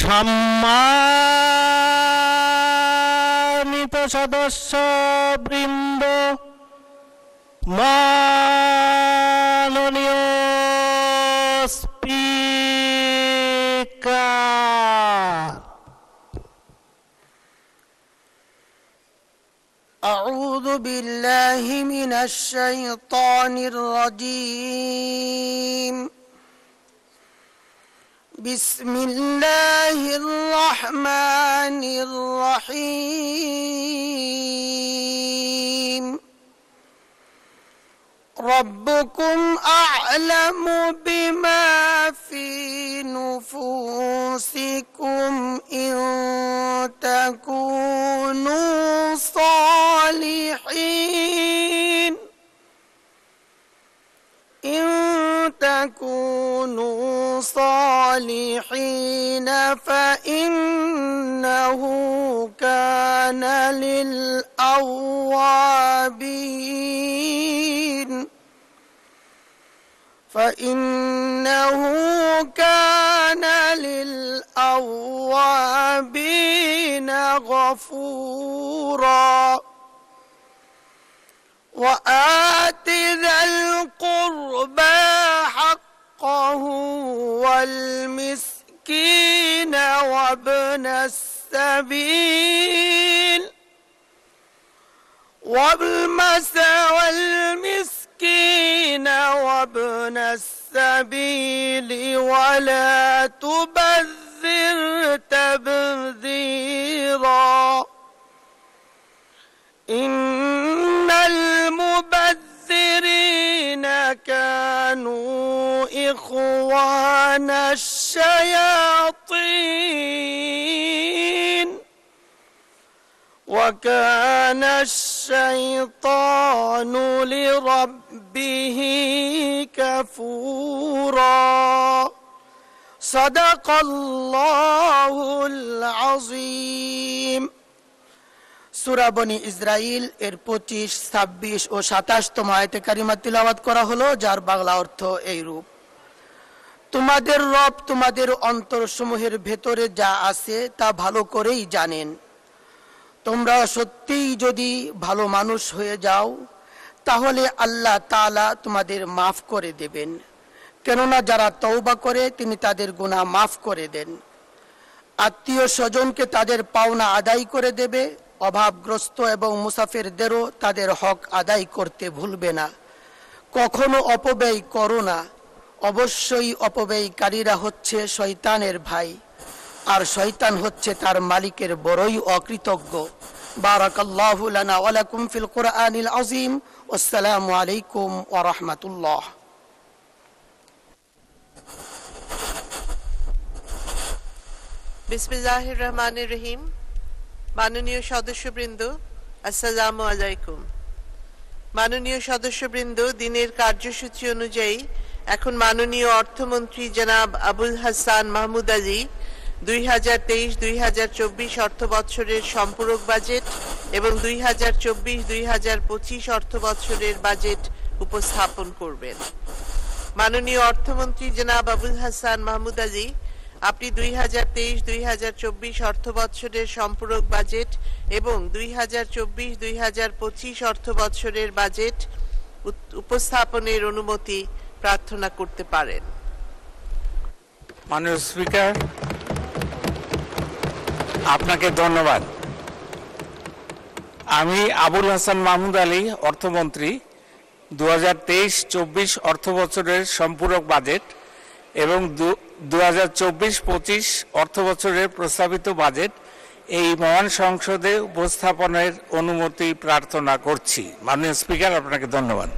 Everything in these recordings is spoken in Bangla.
সম্মানিত সদস্যবৃন্দ, মাননীয় স্পিকার, أعوذ بالله من الشيطان الرجيم. بسم الله الرحمن الرحيم. ربكم أعلم بما في نفوسكم إن تكونوا صالحين فإنه كان للأوابين غفورا. وآت ذا القربى حقه والمسكين وابن السبيل وابن السبيل ولا تبذر تبذيرا. إن المبذرين كانوا إخوان الشياطين وكان الشيطان لربه كفورا. صدق الله العظيم. সূরা বনী ইসরাইল এর 25, 26 ও 27তম আয়াতে কারিমা তিলাওয়াত করা হলো, যার বাংলা অর্থ এইরূপ: তোমাদের রব তোমাদের অন্তরসমূহের ভেতরে যা আছে তা ভালো করেই জানেন। তোমরা সত্যিই যদি ভালো মানুষ হয়ে যাও তাহলে আল্লাহ তাআলা তোমাদের মাফ করে দেবেন, কেননা যারা তওবা করে তিনি তাদের গুনাহ মাফ করে দেন। আত্মীয় স্বজনকে তাদের পাওনা আদায় করে দেবে, অভাবগ্রস্ত এবং মুসাফিরদেরও তাদের হক আদায় করতে ভুলবে না। কখনো অপব্যয় করো না, অবশ্যই অপব্যয়কারীরা হচ্ছে শয়তানের ভাই, আর শয়তান হচ্ছে তার মালিকের বড়ই অকৃতজ্ঞ। বারাকাল্লাহু লানা ওয়া লাকুম ফিল কুরআনিল আযীম। আসসালামু আলাইকুম ওয়া রাহমাতুল্লাহ। বিসমিল্লাহির রহমানির রহিম। মাননীয় সদস্যবৃন্দ, আসসালামু আলাইকুম। মাননীয় সদস্যবৃন্দ, দিনের কার্যসূচি অনুযায়ী এখন মাননীয় অর্থমন্ত্রী জনাব আবুল হাসান মাহমুদ আলী 2023-2024 অর্থ বছরের সম্পূরক বাজেট এবং 2024-2025 অর্থ বছরের বাজেট উপস্থাপন করবেন। মাননীয় অর্থমন্ত্রী জনাব আবুল হাসান মাহমুদ আলী, আপনি 2023-2024 অর্থ বছরের সম্পূরক বাজেট এবং 2024-2025 অর্থ বছরের বাজেট উপস্থাপনের অনুমতি প্রার্থনা করতে পারেন। মাননীয় স্পিকার, আপনাকে ধন্যবাদ। আমি আবুল হাসান মাহমুদ আলী, অর্থমন্ত্রী, 2023-24 অর্থ বছরের সম্পূরক বাজেট এবং 2024-25 অর্থ বছরের প্রস্তাবিত বাজেট এই মহান সংসদে উপস্থাপনের অনুমতি প্রার্থনা করছি। মাননীয় স্পিকার, আপনাকে ধন্যবাদ।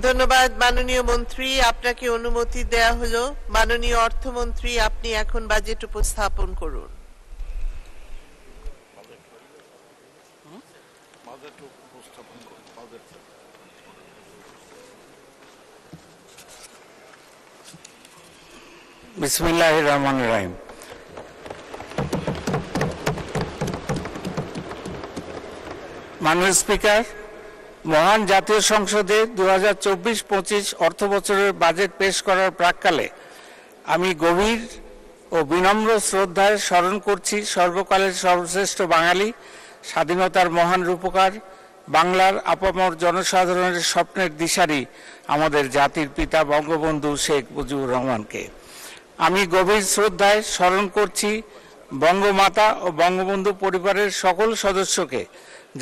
ধন্যবাদ মাননীয় মন্ত্রী, আপনাকে অনুমতি দেয়া হলো। মাননীয় অর্থমন্ত্রী, আপনি এখন বাজেট উপস্থাপন করুন। বিসমিল্লাহির রহমানির রহিম। মাননীয় স্পিকার, মহান জাতীয় সংসদে 2024-25 অর্থ বছরের বাজেট পেশ করার প্রাক্কালে আমি গভীর ও বিনম্র শ্রদ্ধায় স্মরণ করছি সর্বকালের সর্বশ্রেষ্ঠ বাঙালি, স্বাধীনতার মহান রূপকার, বাংলার আপামর জনসাধারণের স্বপ্নের দিশারি আমাদের জাতির পিতা বঙ্গবন্ধু শেখ মুজিবুর রহমানকে। আমি গভীর শ্রদ্ধায় স্মরণ করছি বঙ্গমাতা ও বঙ্গবন্ধু পরিবারের সকল সদস্যকে,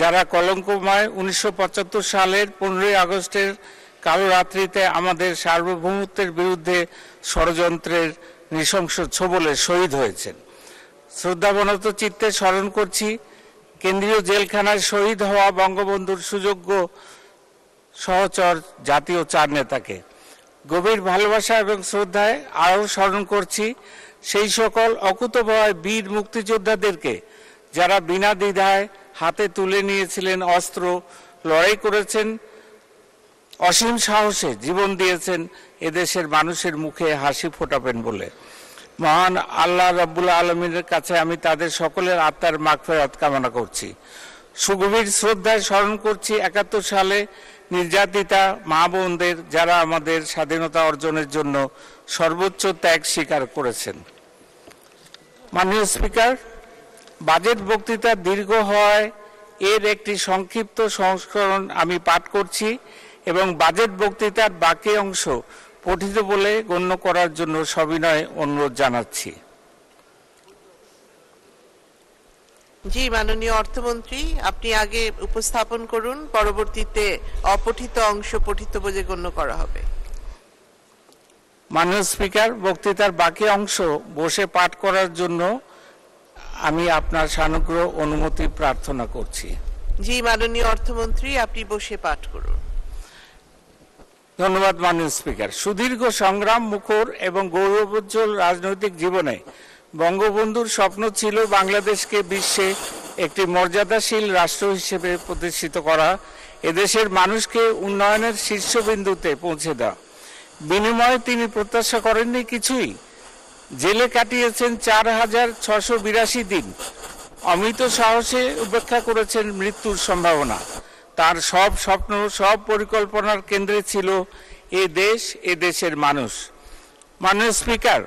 যারা কলঙ্কময় 1975 সালের 15ই আগস্টের কালো রাত্রিতে আমাদের সার্বভৌমত্বের বিরুদ্ধে ষড়যন্ত্রের নৃশংস ছোবলে শহীদ হয়েছেন। শ্রদ্ধাবনত চিত্তে স্মরণ করছি কেন্দ্রীয় জেলখানায় শহীদ হওয়া বঙ্গবন্ধুর সুযোগ্য সহচর জাতীয় চার নেতাকে। গভীর ভালোবাসা এবং শ্রদ্ধায় আরও স্মরণ করছি সেই সকল অকুতোভয় বীর মুক্তিযোদ্ধাদেরকে, যারা বিনা দ্বিধায় হাতে তুলে নিয়েছিলেন অস্ত্র, লড়াই করেছেন, অসীম সাহসে জীবন দিয়েছেন এদেশের মানুষের মুখে হাসি ফোটাবেন বলে। মহান আল্লাহ রাব্বুল আলমিনের কাছে আমি তাদের সকলের আত্মার মাগফিরাত কামনা করছি। সুগভীর শ্রদ্ধায় স্মরণ করছি 71 সালে নির্যাতিতা মা বোনদের, যারা আমাদের স্বাধীনতা অর্জনের জন্য সর্বোচ্চ ত্যাগ স্বীকার করেছেন। মাননীয় স্পিকার, বাজেট বক্তৃতা দীর্ঘ হওয়ায় এর একটি সংক্ষিপ্ত সংস্করণ আমি পাঠ করছি এবং বাজেট বক্তৃতার বাকি অংশ পঠিত বলে গণ্য করার জন্য সবিনয় অনুরোধ জানাচ্ছি। জি, মাননীয় অর্থমন্ত্রী, আপনি আগে উপস্থাপন করুন, পরবর্তীতে অপঠিত অংশ পঠিত বলে গণ্য করা হবে। মাননীয় স্পিকার, বক্তৃতার বাকি অংশ বসে পাঠ করার জন্য আমি আপনার সানুগ্রহ অনুমতি প্রার্থনা করছি। জি, মাননীয় অর্থমন্ত্রী, আপনি বসে পাঠ করুন। ধন্যবাদ মাননীয় স্পিকার। সুদীর্ঘ সংগ্রাম মুখর এবং গৌরবোজ্জ্বল রাজনৈতিক জীবনে বঙ্গবন্ধুর স্বপ্ন ছিল বাংলাদেশকে বিশ্বে একটি মর্যাদাশীল রাষ্ট্র হিসেবে প্রতিষ্ঠিত করা, এদেশের মানুষকে উন্নয়নের শীর্ষবিন্দুতে পৌঁছে দেওয়া। বিনিময়ে তিনি প্রত্যাশা করেননি কিছুই। জেলে কাটিয়েছেন 4682 দিন, অমিত সাহসে উপেক্ষা করেছেন মৃত্যুর সম্ভাবনা। তার সব স্বপ্ন, সব পরিকল্পনার কেন্দ্রে ছিল এ দেশ, এ দেশের মানুষ। মাননীয় স্পিকার,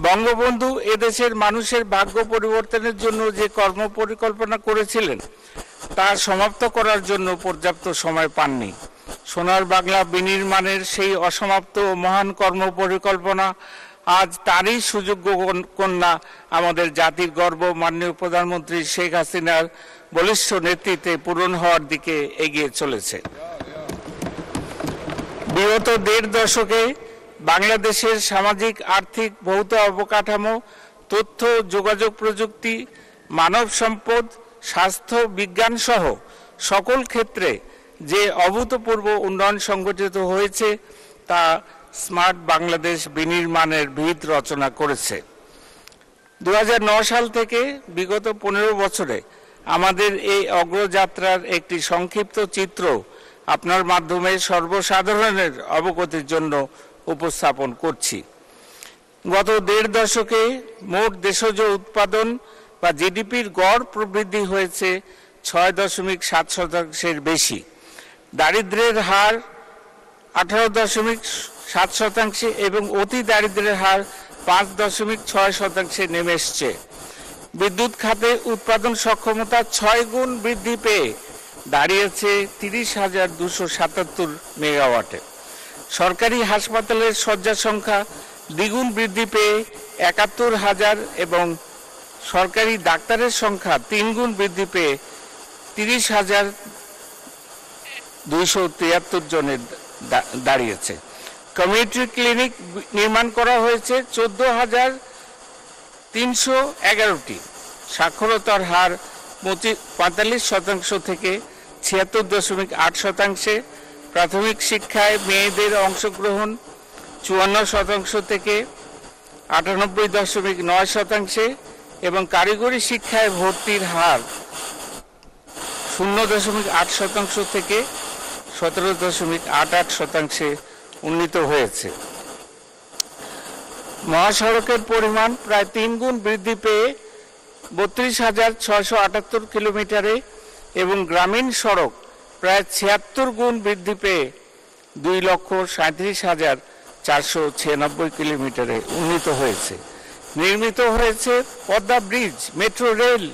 বঙ্গবন্ধু এদেশের মানুষের ভাগ্য পরিবর্তনের জন্য যে কর্ম পরিকল্পনা করেছিলেন তা সমাপ্ত করার জন্য পর্যাপ্ত সময় পাননি। সোনার বাংলা বিনির্মাণের সেই অসমাপ্ত ও মহান কর্ম পরিকল্পনা আজ তারই সুযোগ্য কন্যা, আমাদের জাতির গর্ব মাননীয় প্রধানমন্ত্রী শেখ হাসিনার বলিষ্ঠ নেতৃত্বে পূরণ হওয়ার দিকে এগিয়ে চলেছে। বিগত 1.5 দশকে বাংলাদেশের সামাজিক, আর্থিক, ভৌত অবকাঠামো, তথ্য যোগাযোগ প্রযুক্তি, মানব সম্পদ, স্বাস্থ্য, বিজ্ঞান সহ সকল ক্ষেত্রে যে অভূতপূর্ব উন্নয়ন সংঘটিত হয়েছে তা স্মার্ট বাংলাদেশ বিনির্মাণের ভিত রচনা করেছে। 2009 সাল থেকে বিগত 15 বছরে আমাদের এই অগ্রযাত্রার একটি সংক্ষিপ্ত চিত্র আপনার মাধ্যমে সর্বসাধারণের অবগতির জন্য উপস্থাপন করছি। গত 1.5 দশকে মোট দেশজ উৎপাদন বা জিডিপির গড় প্রবৃদ্ধি হয়েছে 6.7% বেশি। দারিদ্র্যের হার 18.7% এবং অতি দারিদ্র্যের হার 5.6% নেমে এসছে। বিদ্যুৎ খাতে উৎপাদন সক্ষমতা 6 গুণ বৃদ্ধি পেয়ে দাঁড়িয়েছে 30,277 মেগাওয়াটে। সরকারি হাসপাতালের শয্যা সংখ্যা দ্বিগুণ বৃদ্ধি পেয়ে 71,000 এবং সরকারি ডাক্তারের সংখ্যা 3 গুণ বৃদ্ধি পেয়ে 30,273 জনের দাঁড়িয়েছে। কমিউনিটি ক্লিনিক নির্মাণ করা হয়েছে 14,311টি। সাক্ষরতার হার 45% থেকে 76.8%। প্রাথমিক শিক্ষায় মেয়েদের অংশগ্রহণ 54% থেকে 98.9% এবং কারিগরি শিক্ষায় ভর্তির হার 0.8% থেকে 17.88% উন্নীত হয়েছে। মহাসড়কের পরিমাণ প্রায় 3 গুণ বৃদ্ধি পেয়ে 32,678 কিলোমিটারে এবং গ্রামীণ সড়ক প্রায় 76 গুণ বৃদ্ধি পেয়ে 2,37,496 কিলোমিটারে উন্নীত হয়েছে। নির্মিত হয়েছে Padma bridge, metro rail,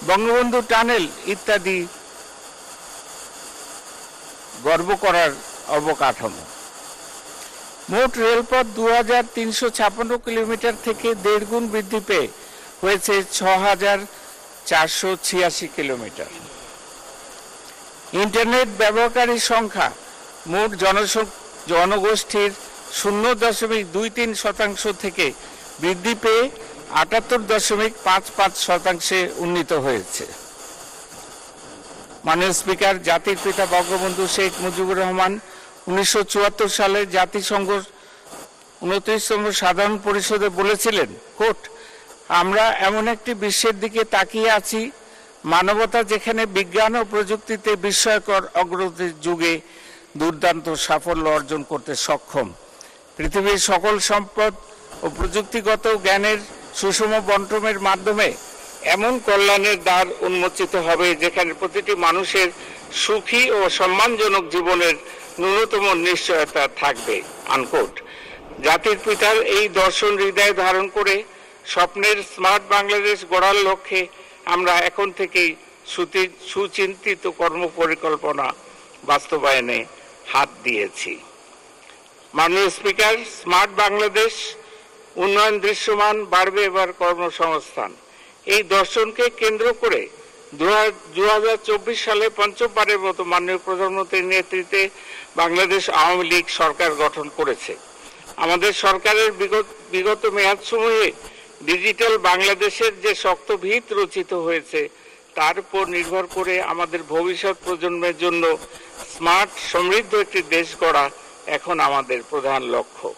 Bangabandhu tunnel ইত্যাদি গর্ব করার অবকাঠামো। মোট রেলপথ 2356 কিলোমিটার থেকে 1.5 গুণ বৃদ্ধি পেয়ে হয়েছে 6486 কিলোমিটার। ইন্টারনেট ব্যবহারকারীর সংখ্যা মোট জনগোষ্ঠীর 0.23% থেকে বৃদ্ধি পেয়ে 78.55% উন্নীত হয়েছে। মাননীয় স্পিকার, জাতির পিতা বঙ্গবন্ধু শেখ মুজিবুর রহমান 1974 সালে জাতিসংঘ 29তম সাধারণ পরিষদে বলেছিলেন, কোট, আমরা এমন একটি বিশ্বের দিকে তাকিয়ে আছি মানবতা যেখানে বিজ্ঞান ও প্রযুক্তিতে বিস্ময়কর অগ্রগতির যুগে দুর্দান্ত সাফল্য অর্জন করতে সক্ষম। পৃথিবীর সকল সম্পদ ও প্রযুক্তিগত জ্ঞানের সুষম বন্টনের মাধ্যমে এমন কল্যাণের দ্বার উন্মোচিত হবে যেখানে প্রতিটি মানুষের সুখী ও সম্মানজনক জীবনের ন্যূনতম নিশ্চয়তা থাকবে, আনকোট। জাতির পিতার এই দর্শন হৃদয়ে ধারণ করে স্বপ্নের স্মার্ট বাংলাদেশ গড়ার লক্ষ্যে আমরা এখন থেকেই সুচিন্তিত কর্মপরিকল্পনা বাস্তবায়নে হাত দিয়েছি। মাননীয় স্পিকার, স্মার্ট বাংলাদেশ উন্নয়ন দৃশ্যমান, বাড়বে এবার কর্মসংস্থান, এই দর্শনকে কেন্দ্র করে 2024 সালে পঞ্চমবারের মতো মাননীয় প্রধানমন্ত্রীর নেতৃত্বে বাংলাদেশ আওয়ামী লীগ সরকার গঠন করেছে। আমাদের সরকারের বিগত মেয়াদসমূহে ডিজিটাল বাংলাদেশের যে শক্ত ভিত রচিত হয়েছে তার উপর নির্ভর করে আমাদের ভবিষ্যৎ প্রজন্মের জন্য স্মার্ট সমৃদ্ধ একটি দেশ গড়া এখন আমাদের প্রধান লক্ষ্য।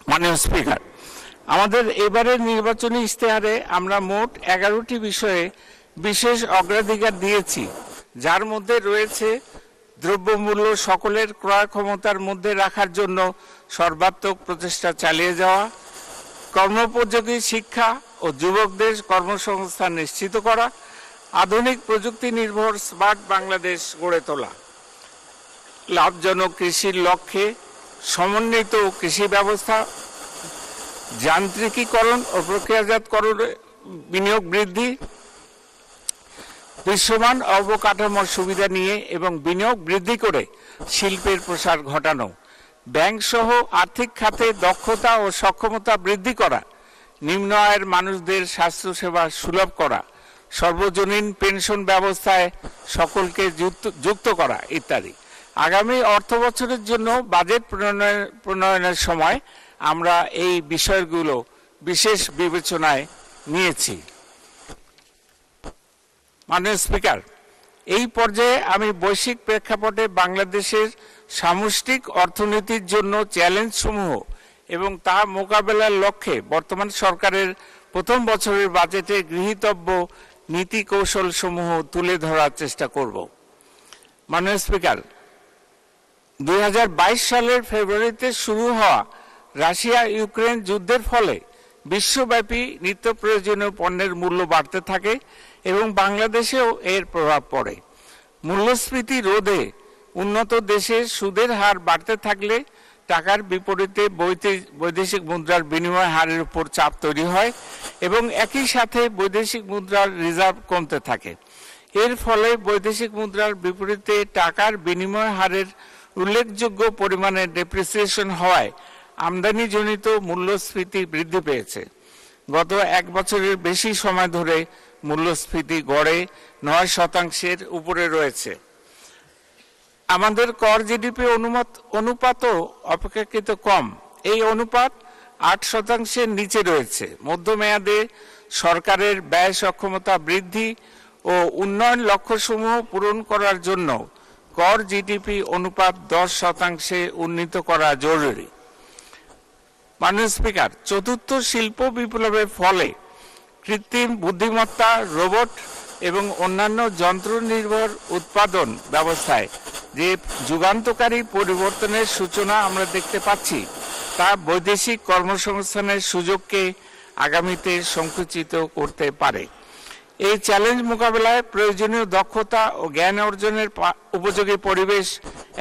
মাননীয় স্পিকার, আমাদের এবারের নির্বাচনী ইশতেহারে আমরা মোট 11টি বিষয়ে বিশেষ অগ্রাধিকার দিয়েছি, যার মধ্যে রয়েছে দ্রব্যমূল্য সকলের ক্রয় ক্ষমতার মধ্যে রাখার জন্য সর্বাত্মক প্রচেষ্টা চালিয়ে যাওয়া, কর্মোপযোগী শিক্ষা ও যুবকদের কর্মসংস্থান নিশ্চিত করা, আধুনিক প্রযুক্তি নির্ভর স্মার্ট বাংলাদেশ গড়ে তোলা, লাভজনক কৃষির লক্ষ্যে সমন্বিত কৃষি ব্যবস্থা, যান্ত্রিকীকরণ ও প্রক্রিয়াজাতকরণে বিনিয়োগ বৃদ্ধি, দৃশ্যমান অবকাঠামোর সুবিধা নিয়ে এবং বিনিয়োগ বৃদ্ধি করে শিল্পের প্রসার ঘটানো, ব্যাংক সহ আর্থিক খাতে দক্ষতা ও সক্ষমতা বৃদ্ধি করা, নিম্ন আয়ের মানুষদের স্বাস্থ্যসেবা সুলভ করা, সর্বজনীন পেনশন ব্যবস্থায় সকলকে যুক্ত করা ইত্যাদি। আগামী অর্থ বছরের জন্য বাজেট প্রণয়নের সময় আমরা এই বিষয়গুলো বিশেষ বিবেচনায় নিয়েছি। মাননীয় স্পিকার, এই পর্যায়ে আমি বৈশ্বিক প্রেক্ষাপটে বাংলাদেশের সামষ্টিক অর্থনীতির জন্য চ্যালেঞ্জ সমূহ এবং তা মোকাবেলার লক্ষ্যে বর্তমান সরকারের প্রথম বছরের বাজেটে গৃহীতব্য নীতি কৌশল সমূহ তুলে ধরার চেষ্টা করব। মাননীয় স্পিকার, 2022 সালের ফেব্রুয়ারিতে শুরু হওয়া রাশিয়া ইউক্রেন যুদ্ধের ফলে বিশ্বব্যাপী নিত্য প্রয়োজনীয় পণ্যের মূল্য বাড়তে থাকে এবং বাংলাদেশেও এর প্রভাব পড়ে। মূল্যস্ফীতি রোধে উন্নত দেশে সুদের হার বাড়তে থাকলে টাকার বিপরীতে বৈদেশিক মুদ্রার বিনিময় হারের উপর চাপ তৈরি হয় এবং একই সাথে বৈদেশিক মুদ্রার রিজার্ভ কমতে থাকে। এর ফলে বৈদেশিক মুদ্রার বিপরীতে টাকার বিনিময় হারের উল্লেখযোগ্য পরিমাণে ডেপ্রিসিয়েশন হওয়ায় আমদানিজনিত মূল্যস্ফীতি বৃদ্ধি পেয়েছে। গত এক বছরের বেশি সময় ধরে মূল্যস্ফীতি গড়ে 9% উপরে রয়েছে। আমাদের কর জিডিপি অনুপাতও অপেক্ষাকৃত কম, এই অনুপাত 8% নিচে রয়েছে। মধ্যমেয়াদে সরকারের ব্যয় সক্ষমতা বৃদ্ধি ও উন্নয়ন লক্ষ্যসমূহ পূরণ করার জন্য কর জিডিপি অনুপাত 10% উন্নীত করা জরুরি। মাননীয় স্পিকার, চতুর্থ শিল্প বিপ্লবের ফলে কৃত্রিম বুদ্ধিমত্তা, রোবট এবং অন্যান্য যন্ত্র নির্ভর উৎপাদন ব্যবস্থায় যে যুগান্তকারী পরিবর্তনের সূচনা আমরা দেখতে পাচ্ছি তা বৈদেশিক কর্মসংস্থানের সুযোগকে আগামীতে সংকুচিত করতে পারে। এই চ্যালেঞ্জ মোকাবেলায় প্রয়োজনীয় দক্ষতা ও জ্ঞান অর্জনের উপযোগী পরিবেশ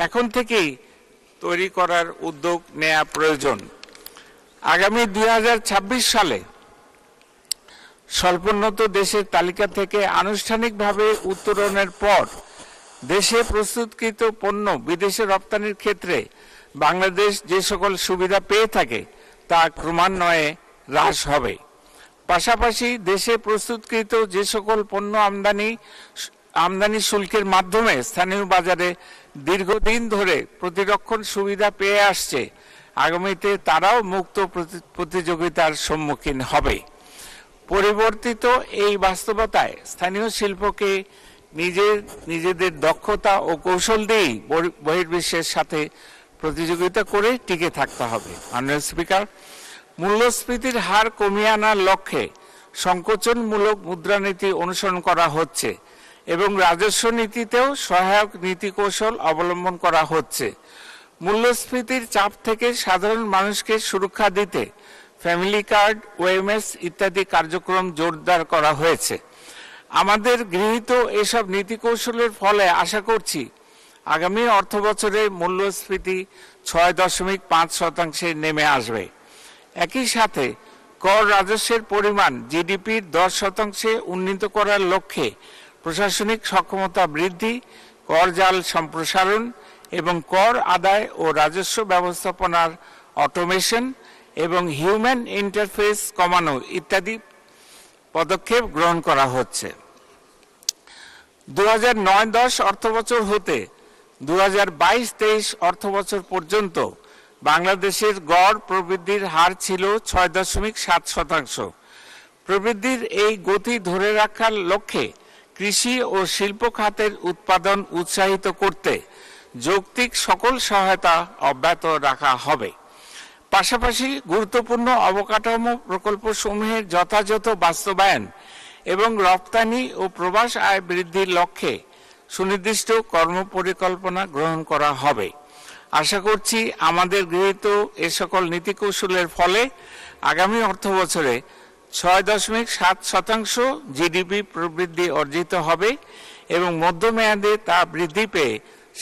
এখন থেকেই তৈরি করার উদ্যোগ নেওয়া প্রয়োজন। আগামী 2026 সালে স্বল্পোন্নত দেশের তালিকা থেকে আনুষ্ঠানিকভাবে উত্তরণের পর দেশে প্রস্তুতকৃত পণ্য বিদেশে রপ্তানির ক্ষেত্রে বাংলাদেশ যে সকল সুবিধা পেয়ে থাকে তা ক্রমান্বয়ে হ্রাস হবে। পাশাপাশি দেশে প্রস্তুতকৃত যে সকল পণ্য আমদানি শুল্কের মাধ্যমে স্থানীয় বাজারে দীর্ঘদিন ধরে প্রতিরক্ষণ সুবিধা পেয়ে আসছে, আগামীতে তারাও মুক্ত প্রতিযোগিতার সম্মুখীন হবে। পরিবর্তিত এই বাস্তবতায় স্থানীয় শিল্পকে নিজেদের দক্ষতা ও কৌশল দিয়েই বহির্বিশ্বের সাথে প্রতিযোগিতা করে টিকে থাকতে হবে। মাননীয় স্পিকার, মূল্যস্ফীতির হার কমিয়ে আনার লক্ষ্যে সংকোচনমূলক মুদ্রানীতি অনুসরণ করা হচ্ছে এবং রাজস্ব নীতিতেও সহায়ক নীতি কৌশল অবলম্বন করা হচ্ছে। মূল্যস্ফীতির চাপ থেকে সাধারণ মানুষকে সুরক্ষা দিতে ফ্যামিলি কার্ড, ওএমএস ইত্যাদি কার্যক্রম জোরদার করা হয়েছে। আমাদের গৃহীত এসব নীতি কৌশলের ফলে আশা করছি আগামী অর্থবছরে মূল্যস্ফীতি 6.5% নেমে আসবে। একই সাথে কর রাজস্বের পরিমাণ জিডিপির 10% উন্নীত করার লক্ষ্যে প্রশাসনিক সক্ষমতা বৃদ্ধি, কর জাল সম্প্রসারণ এবং কর আদায় ও রাজস্ব ব্যবস্থাপনার অটোমেশন এবং হিউম্যান ইন্টারফেস কমানো ইত্যাদি পদক্ষেপ গ্রহণ করা হচ্ছে। 2009-10 অর্থবছর হতে 2022-23 অর্থবছর পর্যন্ত বাংলাদেশের গড় প্রবৃদ্ধির হার ছিল 6.7%। প্রবৃদ্ধির এই গতি ধরে রাখার লক্ষ্যে কৃষি ও শিল্প খাতের উৎপাদন উৎসাহিত করতে যৌক্তিক সকল সহায়তা অব্যাহত রাখা হবে। পাশাপাশি গুরুত্বপূর্ণ অবকাঠামো প্রকল্পসমূহের যথাযথ বাস্তবায়ন এবং রপ্তানি ও প্রবাস আয় বৃদ্ধির লক্ষ্যে সুনির্দিষ্ট কর্মপরিকল্পনা গ্রহণ করা হবে। আশা করছি আমাদের গৃহীত এ সকল নীতি কৌশলের ফলে আগামী অর্থবছরে 6.7% জিডিপি প্রবৃদ্ধি অর্জিত হবে এবং মধ্যমেয়াদে তা বৃদ্ধি পেয়ে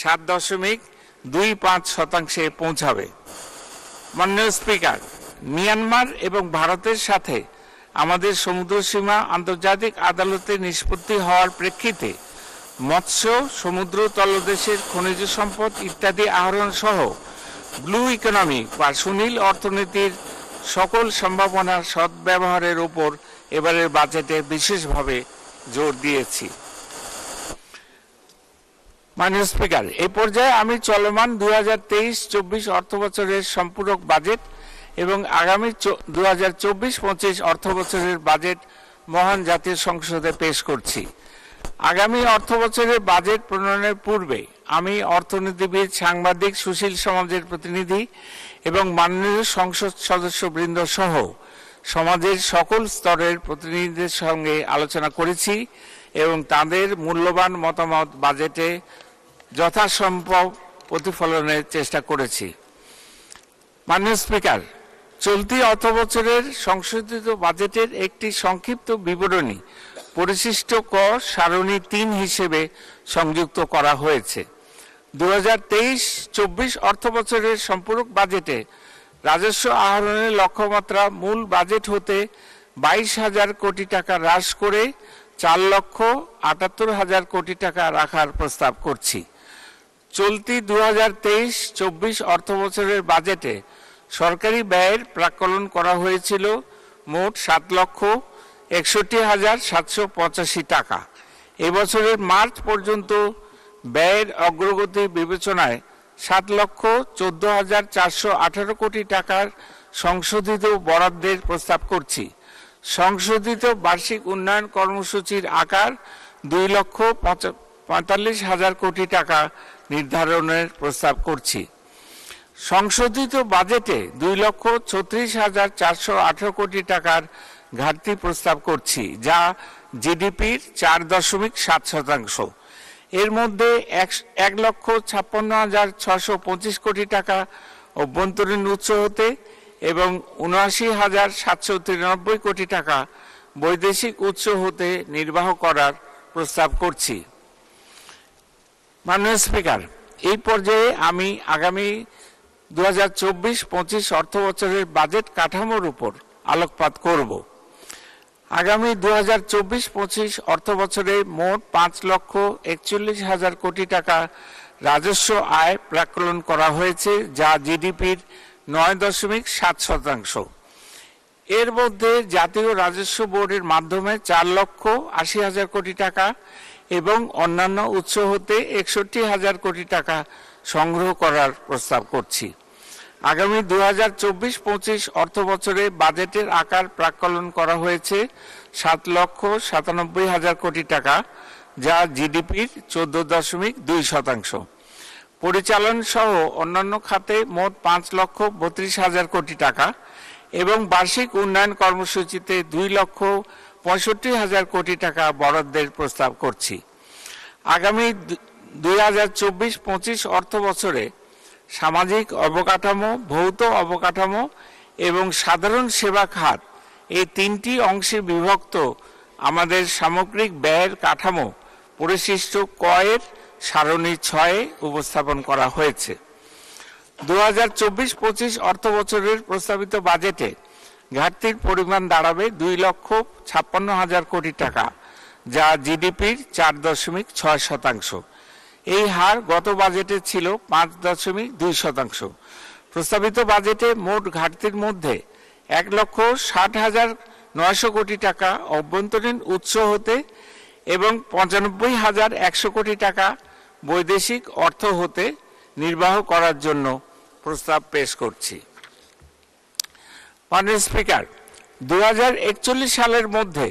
7.25% পৌঁছাবে। মাননীয় স্পিকার, মিয়ানমার এবং ভারতের সাথে আমাদের সমুদ্রসীমা আন্তর্জাতিক আদালতে নিষ্পত্তি হওয়ার প্রেক্ষিতে মৎস্য, সমুদ্র তলদেশের খনিজ সম্পদ ইত্যাদি আহরণ সহ ব্লু ইকোনমি বা সুনীল অর্থনীতির সকল সম্ভাবনার সদ্ব্যবহারের উপর এবারের বাজেটে বিশেষভাবে জোর দিয়েছি। মাননীয় স্পিকার, এই পর্যায়ে আমি চলমান 2023-24 অর্থবছরের সম্পূরক বাজেট এবং আগামী 2024-25 অর্থবছরের বাজেট মহান জাতীয় সংসদে পেশ করছি। আগামী অর্থবছরের বাজেট প্রণয়নের পূর্বে আমি অর্থনীতিবিদ, সাংবাদিক, সুশীল সমাজের প্রতিনিধি এবং মাননীয় সংসদ সদস্যবৃন্দ সহ সমাজের সকল স্তরের প্রতিনিধিদের সঙ্গে আলোচনা করেছি এবং তাদের মূল্যবান মতামত বাজেটে যথাসম্ভব প্রতিফলনের চেষ্টা করেছি। মাননীয় স্পিকার, চলতি অর্থবছরের সংশোধিত বাজেটের একটি সংক্ষিপ্ত বিবরণী পরিশিষ্ট কর সারণী 3 হিসেবে সংযুক্ত করা হয়েছে। 2023-24 অর্থবছরের সম্পূরক বাজেটে রাজস্ব আহরণের লক্ষ্যমাত্রা মূল বাজেট হতে 22,000 কোটি টাকা হ্রাস করে 4,78,000 কোটি টাকা রাখার প্রস্তাব করছি। চলতি 2023-24 অর্থবছরের বাজেটে সরকারি ব্যয়ের প্রাক্কলন করা হয়েছিল মোট 7,61,785 টাকা। এবছরের মার্চ পর্যন্ত ব্যয়ের অগ্রগতি বিবেচনায় 7,14,418 কোটি টাকার সংশোধিত বরাদ্দের প্রস্তাব করছি। সংশোধিত বার্ষিক উন্নয়ন কর্মসূচির আকার 2,45,000 কোটি টাকা নির্ধারণের প্রস্তাব করছি। সংশোধিত বাজেটে 2,36,418 কোটি টাকার ঘাটতি প্রস্তাব করছি, যা জিডিপির 4.7%। এর মধ্যে 1,56,625 কোটি টাকা অভ্যন্তরীণ উৎস হতে এবং 79,793 কোটি টাকা বৈদেশিক উৎস হতে নির্বাহ করার প্রস্তাব করছি। মাননীয় স্পিকার, এই পর্যায়ে আমি আগামী 2024-25 অর্থ বছরের বাজেট কাঠামোর উপর আলোকপাত করব। আগামী 2024-25 অর্থ বছরে মোট 5,41,000 কোটি টাকা রাজস্ব আয় প্রাক্কলন করা হয়েছে, যা জিডিপির 9.7%। এর মধ্যে জাতীয় রাজস্ব বোর্ডের মাধ্যমে 4,80,000 কোটি টাকা এবং অন্যান্য উৎস হতে 61,000 কোটি টাকা সংগ্রহ করার প্রস্তাব করছি। আগামী 2024-25 অর্থ বছরে বাজেটের আকার প্রাক্কলন করা হয়েছে 7,97,000 কোটি টাকা, যা জিডিপির 14.2%। পরিচালন সহ অন্যান্য খাতে মোট 5,32,000 কোটি টাকা এবং বার্ষিক উন্নয়ন কর্মসূচিতে 2,65,000 কোটি টাকা বরাদ্দের প্রস্তাব করছি। আগামী 2024-25 অর্থ বছরে সামাজিক অবকাঠামো, ভৌত অবকাঠামো এবং সাধারণ সেবা খাত, এই তিনটি অংশে বিভক্ত আমাদের সামগ্রিক ব্যয়ের কাঠামো পরিশিষ্ট কয়ের সারণী 6 উপস্থাপন করা হয়েছে। 2024-25 অর্থ বছরের প্রস্তাবিত বাজেটে ঘাটতির পরিমাণ দাঁড়াবে 2,56,000 কোটি টাকা, যা জিডিপির 4.6%। এই হার গত বাজেটে ছিল 5.2%। প্রস্তাবিত বাজেটে মোট ঘাটতির মধ্যে 1,60,900 কোটি টাকা অভ্যন্তরীণ উৎস হতে এবং 95,100 কোটি টাকা বৈদেশিক অর্থ হতে নির্বাহ করার জন্য প্রস্তাব পেশ করছি। মাননীয় স্পিকার, 2041 সালের মধ্যে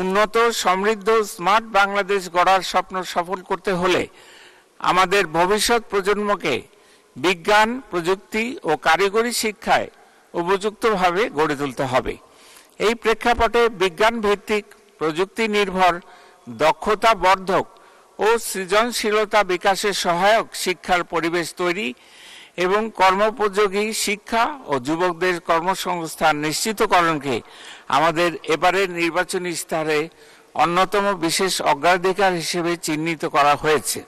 উন্নত, সমৃদ্ধ, স্মার্ট বাংলাদেশ গড়ার স্বপ্ন সফল করতে হলে আমাদের ভবিষ্যৎ প্রজন্মকে বিজ্ঞান, প্রযুক্তি ও কারিগরি শিক্ষায় উপযুক্তভাবে গড়ে তুলতে হবে। এই প্রেক্ষাপটে বিজ্ঞান ভিত্তিক, প্রযুক্তি নির্ভর, দক্ষতা বর্ধক ও সৃজনশীলতা বিকাশে সহায়ক শিক্ষার পরিবেশ তৈরি এবং কর্মোপযোগী শিক্ষা ও যুবকদের কর্মসংস্থান নিশ্চিতকরণকে আমাদের এবারের নির্বাচনী ইশতেহারে অন্যতম বিশেষ অগ্রাধিকার হিসেবে চিহ্নিত করা হয়েছে।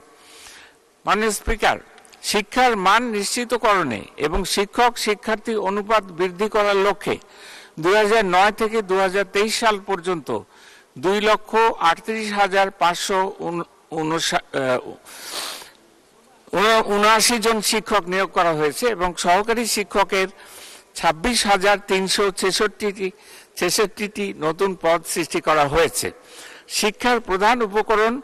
মাননীয় স্পিকার, শিক্ষার মান নিশ্চিতকরণে এবং শিক্ষক শিক্ষার্থী অনুপাত বৃদ্ধি করার লক্ষ্যে 2009 থেকে 2023 সাল পর্যন্ত 2,38,579 জন শিক্ষক নিয়োগ করা হয়েছে এবং সহকারী শিক্ষকের 26,366টি নতুন পদ সৃষ্টি করা হয়েছে। শিক্ষার প্রধান উপকরণ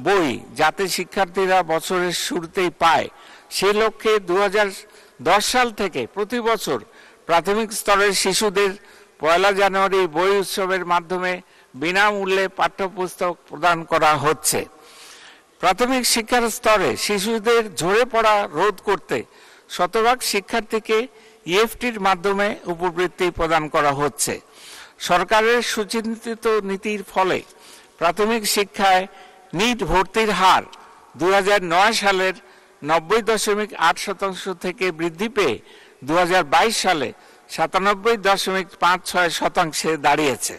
বই, যাতে শিক্ষার্থীরা বছরের শুরুতেই পায়, সে লক্ষ্যে 2010 সাল থেকে প্রতি বছর প্রাথমিক স্তরের শিশুদের 1 জানুয়ারি বই উৎসবের মাধ্যমে বিনামূল্যে পাঠ্যপুস্তক প্রদান করা হচ্ছে। প্রাথমিক শিক্ষার স্তরে শিশুদের ঝরে পড়া রোধ করতে শতভাগ শিক্ষার্থীকে ইএফটির মাধ্যমে উপবৃত্তি প্রদান করা হচ্ছে। সরকারের সুচিন্তিত নীতির ফলে প্রাথমিক শিক্ষায় নিট ভর্তির হার 2009 সালের 90.8% থেকে বৃদ্ধি পেয়ে 2022 সালে 97.56% দাঁড়িয়েছে।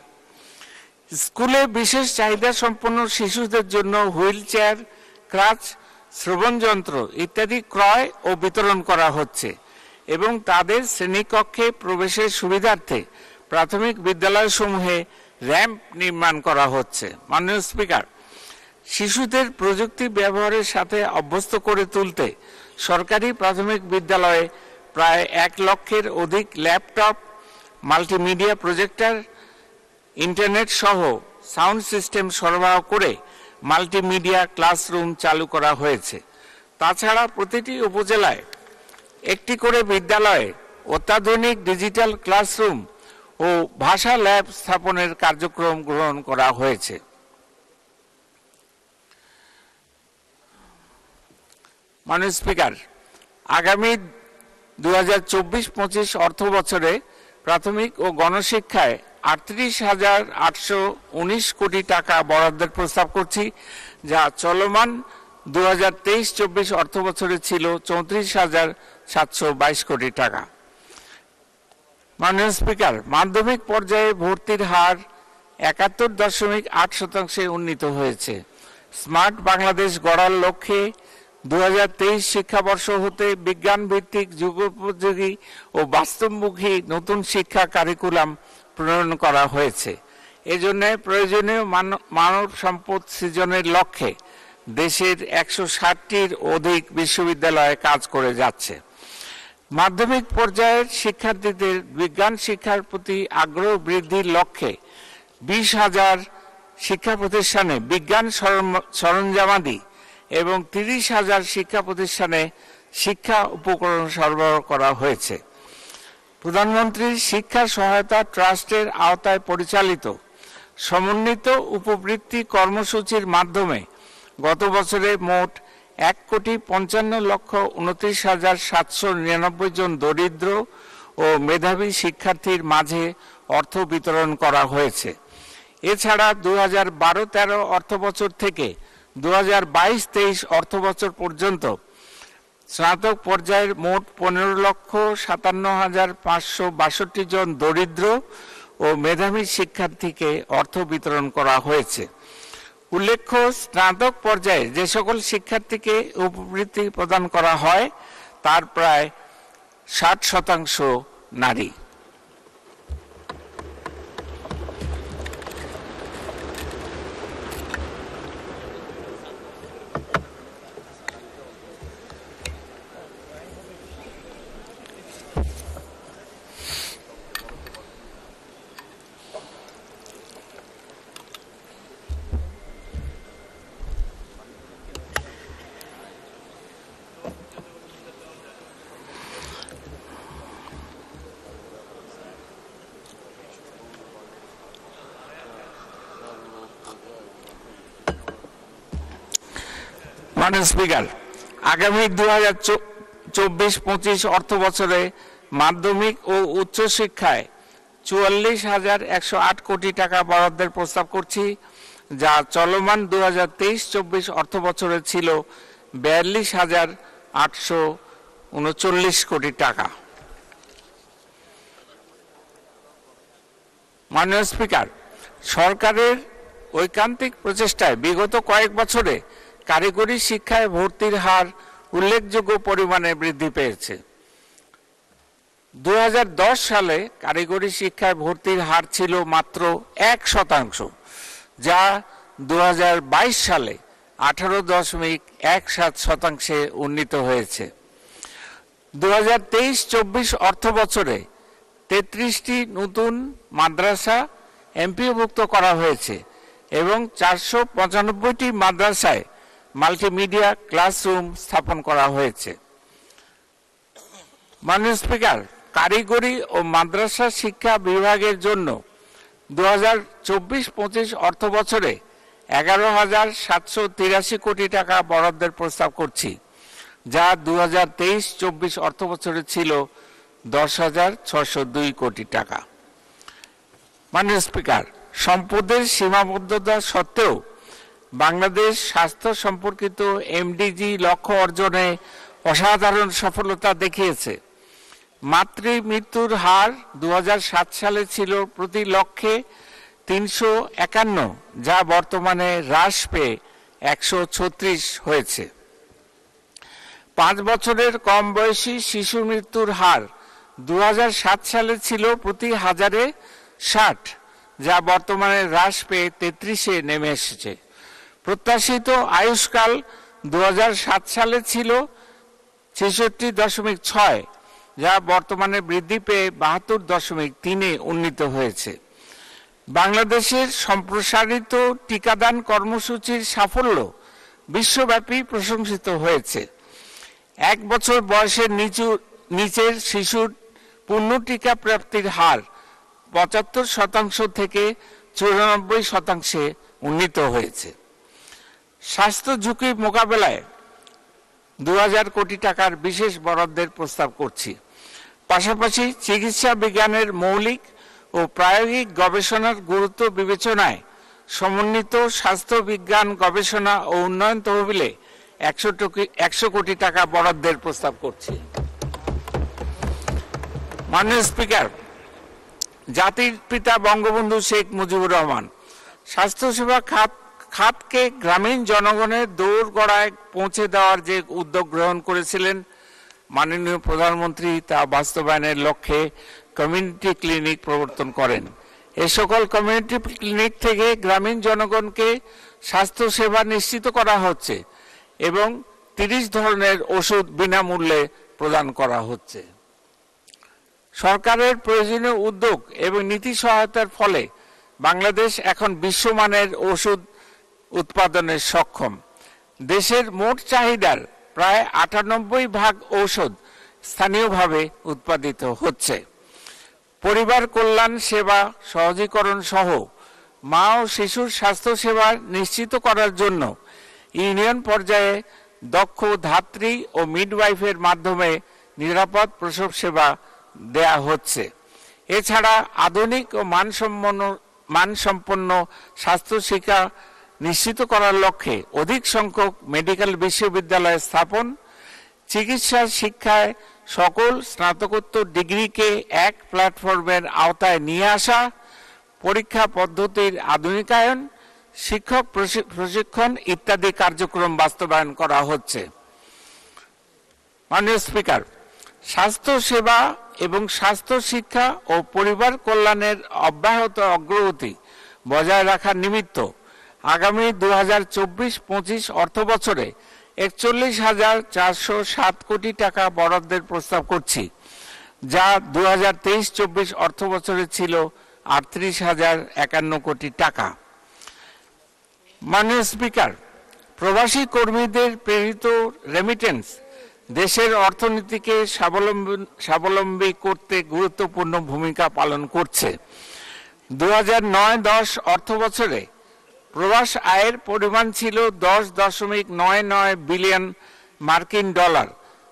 স্কুলে বিশেষ চাহিদা সম্পন্ন শিশুদের জন্য হুইল চেয়ার, ক্রাচ, শ্রবণ যন্ত্র ইত্যাদি ক্রয় ও বিতরণ করা হচ্ছে এবং তাদের শ্রেণীকক্ষে প্রবেশের সুবিধার্থে প্রাথমিক বিদ্যালয়সমূহে র্যাম্প নির্মাণ করা হচ্ছে। মাননীয় স্পিকার, শিশুদের প্রযুক্তি ব্যবহারের সাথে অভ্যস্ত করে তুলতে সরকারি প্রাথমিক বিদ্যালয়ে প্রায় 1 লক্ষের অধিক ল্যাপটপ, মাল্টিমিডিয়া প্রজেক্টর, ইন্টারনেট সহ সাউন্ড সিস্টেম সরবরাহ করে মাল্টিমিডিয়া ক্লাসরুম চালু করা হয়েছে। তাছাড়া প্রতিটি উপজেলায় একটি করে বিদ্যালয়ে অত্যাধুনিক ডিজিটাল ক্লাসরুম ও ভাষা ল্যাব স্থাপনের কার্যক্রম গ্রহণ করা হয়েছে। মাননীয় স্পিকার, আগামী 2024-25 অর্থ বছরে প্রাথমিক ও গণশিক্ষায় 38,819 কোটি টাকা বরাদ্দের প্রস্তাব করছি, যা চলমান 2023-24 অর্থ বছরে ছিল 34,722 কোটি টাকা। মাননীয় স্পিকার, মাধ্যমিক পর্যায়ে ভর্তির হার 71.8% উন্নীত হয়েছে। স্মার্ট বাংলাদেশ গড়ার লক্ষ্যে 2023 শিক্ষাবর্ষ হতে বিজ্ঞান ভিত্তিক যুগোপযোগী ও বাস্তবমুখী নতুন শিক্ষা কারিকুলাম প্রণয়ন করা হয়েছে। এজন্য প্রয়োজনীয় মানব সম্পদ সৃজনের লক্ষ্যে দেশের 160টির অধিক বিশ্ববিদ্যালয়ে কাজ করে যাচ্ছে। মাধ্যমিক পর্যায়ের শিক্ষার্থীদের বিজ্ঞান শিক্ষার প্রতি আগ্রহ বৃদ্ধির লক্ষ্যে 20,000 শিক্ষা প্রতিষ্ঠানে বিজ্ঞান সরঞ্জামাদি এবং 30,000 শিক্ষা প্রতিষ্ঠানে শিক্ষা উপকরণ সরবরাহ করা হয়েছে। প্রধানমন্ত্রী শিক্ষা সহায়তা ট্রাস্টের আওতায় পরিচালিত সমন্বিত উপবৃত্তি কর্মসূচির মাধ্যমে গত বছরে মোট 1,55,29,799 জন দরিদ্র ও মেধাবী শিক্ষার্থীর মাঝে অর্থ বিতরণ করা হয়েছে। এছাড়া 2012-13 অর্থবছর থেকে 2022-23 অর্থবছর পর্যন্ত স্নাতক পর্যায়ের মোট 15,57,562 জন দরিদ্র ও মেধাবী শিক্ষার্থীকে অর্থ বিতরণ করা হয়েছে। উল্লেখ্য, স্নাতক পর্যায়ে যে সকল শিক্ষার্থীকে উপবৃত্তি প্রদান করা হয় তার প্রায় 60% নারী। মাননীয় স্পিকার, আগামী 2024-25 অর্থ বছরে মাধ্যমিক ও উচ্চশিক্ষায় 44,108 কোটি টাকা বরাদ্দের প্রস্তাব করছি, যা চলমান 2023-24 অর্থ বছরে ছিল 42,839 কোটি টাকা। মাননীয় স্পিকার, সরকারের ঐকান্তিক প্রচেষ্টায় বিগত কয়েক বছরে কারিগরি শিক্ষায় ভর্তির হার উল্লেখযোগ্য পরিমাণে বৃদ্ধি পেয়েছে। 2010 সালে কারিগরি শিক্ষায় ভর্তির হার ছিল মাত্র 1%, যা 2022 সালে 18.17% উন্নীত হয়েছে। 2023-24 অর্থ বছরে 33টি নতুন মাদ্রাসা এমপিওভুক্ত করা হয়েছে এবং 495টি মাদ্রাসায় মাল্টিমিডিয়া ক্লাসরুম স্থাপন করা হয়েছে। মাননীয় স্পিকার, কারিগরি ও মাদ্রাসা শিক্ষা বিভাগের জন্য 2024-25 অর্থ বছরে 11,783 কোটি টাকা বরাদ্দের প্রস্তাব করছি, যা 2023-24 অর্থ বছরে ছিল 10,602 কোটি টাকা। মাননীয় স্পিকার, সম্পদের সীমাবদ্ধতা সত্ত্বেও বাংলাদেশ স্বাস্থ্য সম্পর্কিত এমডিজি লক্ষ্য অর্জনে অসাধারণ সফলতা দেখিয়েছে। মাতৃ মৃত্যুর হার 2007 সালে ছিল প্রতি লক্ষে 351, যা বর্তমানে হ্রাস পেয়ে 136 হয়েছে। 5 বছরের কম বয়সী শিশু মৃত্যুর হার 2007 সালে ছিল প্রতি 1000-এ 60, যা বর্তমানে হ্রাস পেয়ে 33-এ নেমে এসেছে। প্রত্যাশিত আয়ুষ্কাল 2007 সালে ছিল 66.6, যা বর্তমানে বৃদ্ধি পেয়ে 72.3-এ উন্নীত হয়েছে। বাংলাদেশের সম্প্রসারিত টিকাদান কর্মসূচির সাফল্য বিশ্বব্যাপী প্রশংসিত হয়েছে। 1 বছর বয়সের নিচের শিশুর পূর্ণ টিকা প্রাপ্তির হার 75% থেকে 94%-এ উন্নীত হয়েছে। স্বাস্থ্য ঝুঁকি মোকাবেলায় 2,000 কোটি টাকার বিশেষ বরাদ্দের প্রস্তাব করছি। পাশাপাশি চিকিৎসা বিজ্ঞানের মৌলিক ও প্রায়োগিক গবেষণার গুরুত্ব বিবেচনায় সমন্বিত স্বাস্থ্য বিজ্ঞান গবেষণা ও উন্নয়ন তহবিলে 100 কোটি টাকা বরাদ্দের প্রস্তাব করছি। মাননীয় স্পিকার, জাতির পিতা বঙ্গবন্ধু শেখ মুজিবুর রহমান স্বাস্থ্যসেবা খাতকে গ্রামীণ জনগণের দোরগোড়ায় পৌঁছে দেওয়ার যে উদ্যোগ গ্রহণ করেছিলেন মাননীয় প্রধানমন্ত্রী, তা বাস্তবায়নের লক্ষ্যে কমিউনিটি ক্লিনিক প্রবর্তন করেন। এ সকল কমিউনিটি ক্লিনিক থেকে গ্রামীণ জনগণকে স্বাস্থ্যসেবা নিশ্চিত করা হচ্ছে এবং 30 ধরনের ওষুধ বিনামূল্যে প্রদান করা হচ্ছে। সরকারের প্রয়োজনীয় উদ্যোগ এবং নীতি সহায়তার ফলে বাংলাদেশ এখন বিশ্বমানের ওষুধ উৎপাদনে সক্ষম। দেশের মোট চাহিদার প্রায় 98% ঔষধ স্থানীয়ভাবে উৎপাদিত হচ্ছে। পরিবার কল্যাণ সেবা সহজীকরণ সহ মা ও শিশুর স্বাস্থ্য সেবা নিশ্চিত করার জন্য ইউনিয়ন পর্যায়ে দক্ষ ধাত্রী ও মিডওয়াইফের মাধ্যমে নিরাপদ প্রসব সেবা দেয়া হচ্ছে। এছাড়া আধুনিক ও মানসম্পন্ন স্বাস্থ্য শিক্ষা নিশ্চিত করার লক্ষ্যে অধিক সংখ্যক মেডিকেল বিশ্ববিদ্যালয় স্থাপন, চিকিৎসা শিক্ষায় সকল স্নাতকোত্তর ডিগ্রিকে এক প্ল্যাটফর্মের আওতায় নিয়ে আসা, পরীক্ষা পদ্ধতির আধুনিকায়ন, শিক্ষক প্রশিক্ষণ ইত্যাদি কার্যক্রম বাস্তবায়ন করা হচ্ছে। মাননীয় স্পিকার, স্বাস্থ্য সেবা এবং স্বাস্থ্য শিক্ষা ও পরিবার কল্যাণের অব্যাহত অগ্রগতি বজায় রাখার নিমিত্ত আগামী 2024-25 অর্থবছরে 41,407 কোটি টাকা বরাদ্দের প্রস্তাব করছি, যা 2023-24 অর্থবছরে ছিল 38,051 কোটি টাকা। মাননীয় স্পিকার, প্রবাসী কর্মীদের প্রেরিত রেমিটেন্স দেশের অর্থনীতিকে স্বাবলম্বী করতে গুরুত্বপূর্ণ ভূমিকা পালন করছে। 2009-10 অর্থবছরে প্রবাস আয়ের পরিমাণ ছিল 10.99 বিলিয়ন মার্কিন ডলার,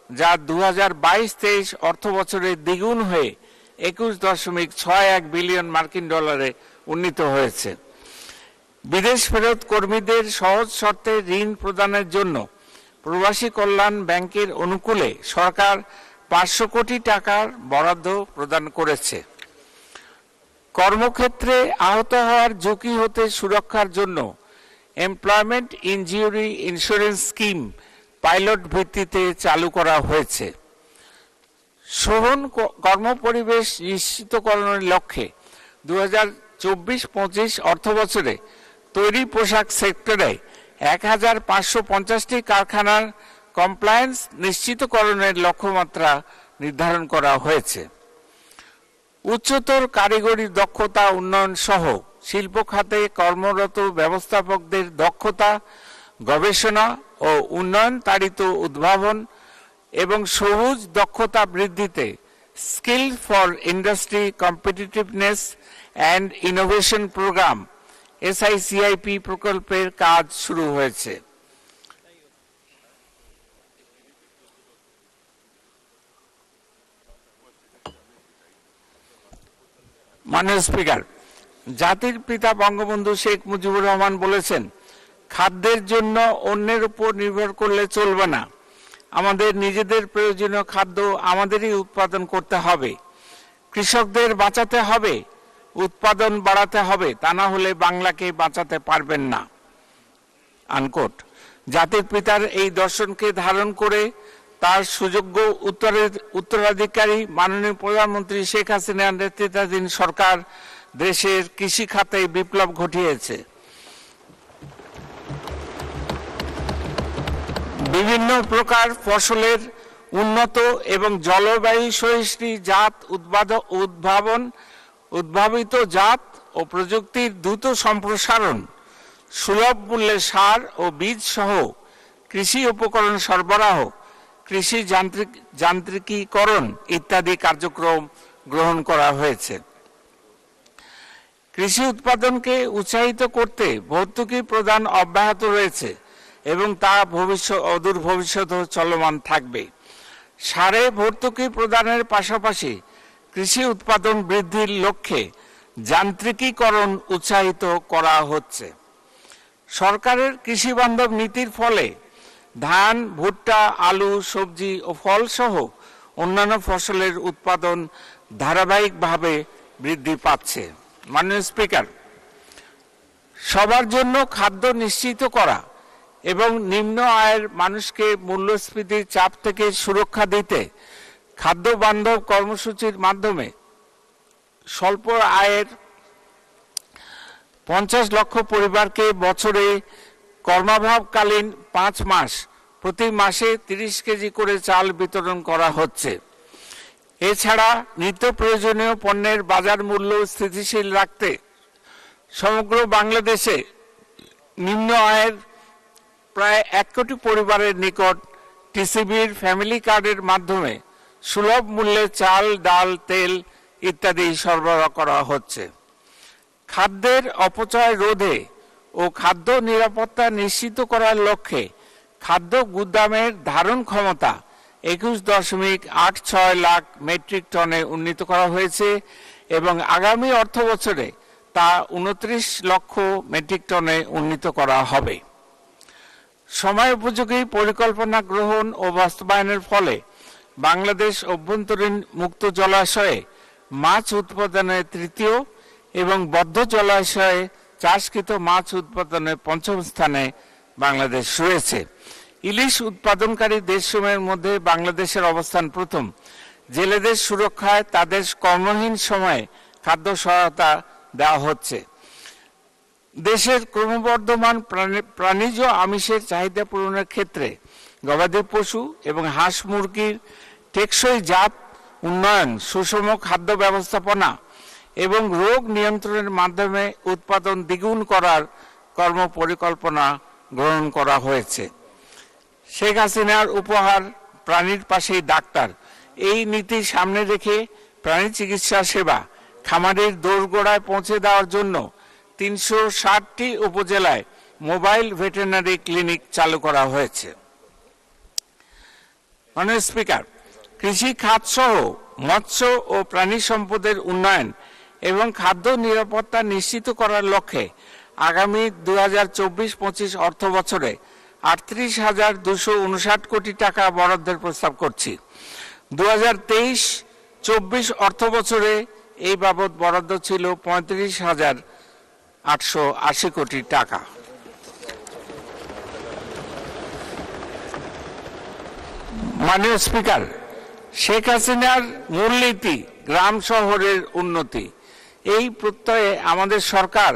যা 2022-23 অর্থবছরে দ্বিগুণ হয়ে 21.61 বিলিয়ন মার্কিন ডলারে উন্নীত হয়েছে। বিদেশ ফেরত কর্মীদের সহজ শর্তে ঋণ প্রদানের জন্য প্রবাসী কল্যাণ ব্যাংকের অনুকূলে সরকার 500 কোটি টাকার বরাদ্দ প্রদান করেছে। কর্মক্ষেত্রে আহত হওয়ার ঝুঁকি হতে সুরক্ষার জন্য employment injury insurance scheme pilot ভিত্তিতে চালু করা হয়েছে। শোভন কর্মপরিবেশ নিশ্চিতকরণের লক্ষ্যে 2024-25 অর্থবছরে তৈরি পোশাক সেক্টরে 1,550টি কারখানার কমপ্লায়েন্স নিশ্চিতকরণের লক্ষ্যমাত্রা নির্ধারণ করা হয়েছে। উচ্চতর কারিগরি দক্ষতা উন্নয়ন সহ শিল্প খাতে কর্মরত ব্যবস্থাপকদের দক্ষতা, গবেষণা ও উন্নয়ন তাড়িত উদ্ভাবন এবং সবুজ দক্ষতা বৃদ্ধিতে skill for industry competitiveness and innovation programme SICIP প্রকল্পের কাজ শুরু হয়েছে। মাননীয় স্পিকার, জাতির পিতা বঙ্গবন্ধু শেখ মুজিবুর রহমান বলেছেন, খাদ্যের জন্য অন্যের উপর নির্ভর করলে চলবে না, আমাদের নিজেদের প্রয়োজনীয় খাদ্য আমাদেরই উৎপাদন করতে হবে, কৃষকদের বাঁচাতে হবে, উৎপাদন বাড়াতে হবে, তা না হলে বাংলাকে বাঁচাতে পারবেন না। আনকোট। জাতির পিতার এই দর্শনকে ধারণ করে তার সুযোগ্য উত্তরাধিকারী মাননীয় প্রধানমন্ত্রী শেখ হাসিনার নেতৃত্বাধীন সরকার দেশের কৃষি খাতে বিপ্লব ঘটিয়েছে। বিভিন্ন প্রকার ফসলের উন্নত এবং জলবায়ু সহিষ্ণু জাত উদ্ভাবিত জাত ও প্রযুক্তির দ্রুত সম্প্রসারণ, সুলভ মূল্যে সার ও বীজ সহ কৃষি উপকরণ সরবরাহ, কৃষি যান্ত্রিকীকরণ ইত্যাদি কার্যক্রম গ্রহণ করা হয়েছে। কৃষি উৎপাদনকে উৎসাহিত করতে ভর্তুকি প্রদান অব্যাহত রয়েছে এবং তা অদূর ভবিষ্যতেও চলমান থাকবে। সারে ভর্তুকি প্রদানের পাশাপাশি কৃষি উৎপাদন বৃদ্ধির লক্ষ্যে যান্ত্রিকীকরণ উৎসাহিত করা হচ্ছে। সরকারের কৃষি বান্ধব নীতির ফলে ধান, ভুট্টা, আলু, সবজি ও ফল সহ অন্যান্য ফসলের উৎপাদন ধারাবাহিকভাবে বৃদ্ধি পাচ্ছে। মাননীয় স্পিকার, সবার জন্য খাদ্য নিশ্চিত করা এবং নিম্ন আয়ের মানুষকে মূল্যস্ফীতির চাপ থেকে সুরক্ষা দিতে খাদ্য বান্ধব কর্মসূচির মাধ্যমে স্বল্প আয়ের 50 লক্ষ পরিবারকে বছরে কর্মাভাবকালীন 5 মাস প্রতি মাসে 30 কেজি করে চাল বিতরণ করা হচ্ছে। এছাড়া নিত্য প্রয়োজনীয় পণ্যের বাজার মূল্য স্থিতিশীল রাখতে সমগ্র বাংলাদেশে নিম্ন আয়ের প্রায় 1 কোটি পরিবারের নিকট টিসিবির ফ্যামিলি কার্ডের মাধ্যমে সুলভ মূল্যে চাল, ডাল, তেল ইত্যাদি সরবরাহ করা হচ্ছে। খাদ্যের অপচয় রোধে ও খাদ্য নিরাপত্তা নিশ্চিত করার লক্ষ্যে খাদ্য গুদামের ধারণ ক্ষমতা 21.86 লাখ মেট্রিক টনে উন্নীত করা হয়েছে এবং আগামী অর্থ বছরে তা 29 লক্ষ মেট্রিক টনে উন্নীত করা হবে। সময় উপযোগী পরিকল্পনা গ্রহণ ও বাস্তবায়নের ফলে বাংলাদেশ অভ্যন্তরীণ মুক্ত জলাশয়ে মাছ উৎপাদনে তৃতীয় এবং বদ্ধ জলাশয়ে চাষকৃত মাছ উৎপাদনে 5ম স্থানে বাংলাদেশ রয়েছে। ইলিশ উৎপাদনকারী দেশসমূহের মধ্যে বাংলাদেশের অবস্থান প্রথম। জেলেদের সুরক্ষায় তাদের কর্মহীন সময়ে খাদ্য সহায়তা দেওয়া হচ্ছে। দেশের ক্রমবর্ধমান প্রাণীজ আমিষের চাহিদা পূরণের ক্ষেত্রে গবাদি পশু এবং হাঁস মুরগির টেকসই জাত উন্নয়ন, সুষম খাদ্য ব্যবস্থাপনা এবং রোগ নিয়ন্ত্রণের মাধ্যমে উৎপাদন দ্বিগুণ করার কর্মপরিকল্পনা গ্রহণ করা হয়েছে। শেখ হাসিনার উপহার প্রাণীর পাশেই ডাক্তার, এই নীতি সামনে রেখে প্রাণী চিকিৎসা সেবা খামারের দোরগোড়ায় পৌঁছে দেওয়ার জন্য 360টি উপজেলায় মোবাইল ভেটেরিনারি ক্লিনিক চালু করা হয়েছে। মাননীয় স্পিকার, কৃষি খাত সহ মৎস্য ও প্রাণী সম্পদের উন্নয়ন এবং খাদ্য নিরাপত্তা নিশ্চিত করার লক্ষ্যে আগামী 2024-25 অর্থ বছরে 38,259 কোটি টাকা বরাদ্দের প্রস্তাব করছি। 2023-24 অর্থ বছরে এই বাবদ বরাদ্দ ছিল 35,880 কোটি টাকা। মাননীয় স্পিকার, শেখ হাসিনার মূলনীতি গ্রাম শহরের উন্নতি, এই প্রত্যয়ে আমাদের সরকার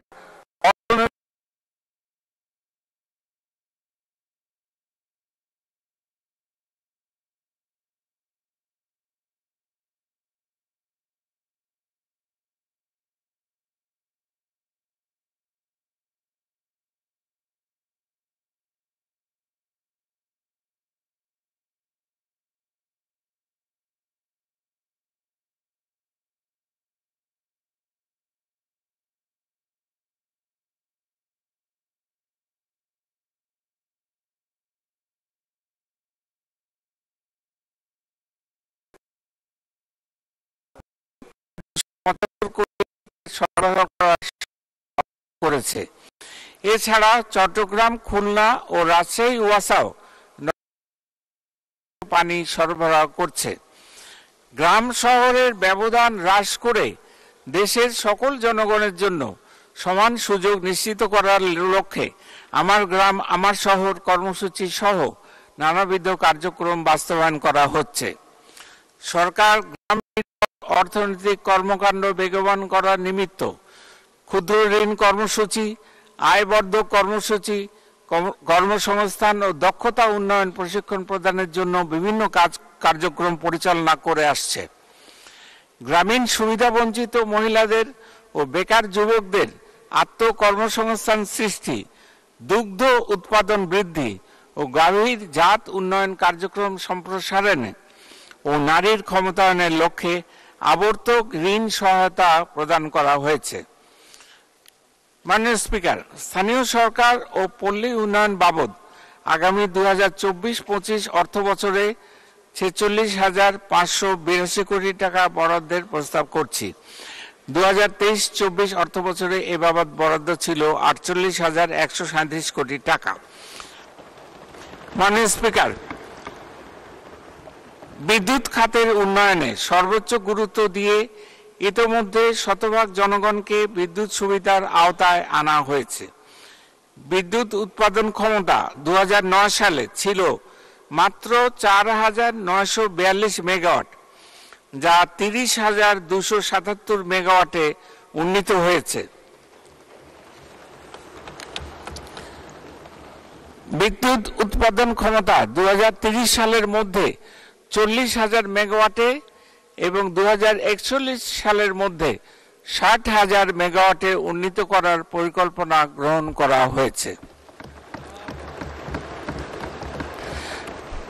সরবরাহ করেছে। এছাড়া চট্টগ্রাম, খুলনা ও রাজশাহী ওয়াসাও পানি সরবরাহ করছে। গ্রাম শহরের ব্যবধান হ্রাস করে দেশের সকল জনগণের জন্য সমান সুযোগ নিশ্চিত করার লক্ষ্যে আমার গ্রাম আমার শহর কর্মসূচি সহ নানাবিধ কার্যক্রম বাস্তবায়ন করা হচ্ছে। সরকার গ্রাম অর্থনৈতিক কর্মকাণ্ড বেগবান করার নিমিত্ত ক্ষুদ্র ঋণ কর্মসূচি, আয়বর্ধক কর্মসূচি, কর্মসংস্থান ও দক্ষতা উন্নয়ন প্রশিক্ষণ প্রদানের জন্য বিভিন্ন কার্যক্রম পরিচালনা করে আসছে। গ্রামীণ সুবিধাবঞ্চিত মহিলাদের ও বেকার যুবকদের আত্মকর্মসংস্থান সৃষ্টি, দুগ্ধ উৎপাদন বৃদ্ধি ও গাভীর জাত উন্নয়ন কার্যক্রম সম্প্রসারণে ও নারীর ক্ষমতায়নের লক্ষ্যে আবর্তক ঋণ সহায়তা প্রদান করা হয়েছে। মাননীয় স্পিকার, স্থানীয় সরকার ও পল্লী উন্নয়ন বাবদ আগামী 2024-25 অর্থ বছরে 46,582 কোটি টাকা বরাদ্দের প্রস্তাব করছি। 2023-24 অর্থ বছরে এ বাবদ বরাদ্দ ছিল 48,137 কোটি টাকা। মাননীয় স্পিকার, বিদ্যুৎ খাতের উন্নয়নে সর্বোচ্চ গুরুত্ব দিয়ে ইতোমধ্যে শতভাগ জনগণকে বিদ্যুৎ সুবিধার আওতায় আনা হয়েছে। বিদ্যুৎ উৎপাদন ক্ষমতা 2009 সালে ছিল মাত্র 4,942 মেগাওয়াট, যা 30,277 মেগাওয়াটে উন্নীত হয়েছে। বিদ্যুৎ উৎপাদন ক্ষমতা 2030 সালের মধ্যে 40,000 মেগাওয়াটে এবং 2041 সালের মধ্যে 60,000 মেগাওয়াটে উন্নীত করার পরিকল্পনা গ্রহণ করা হয়েছে।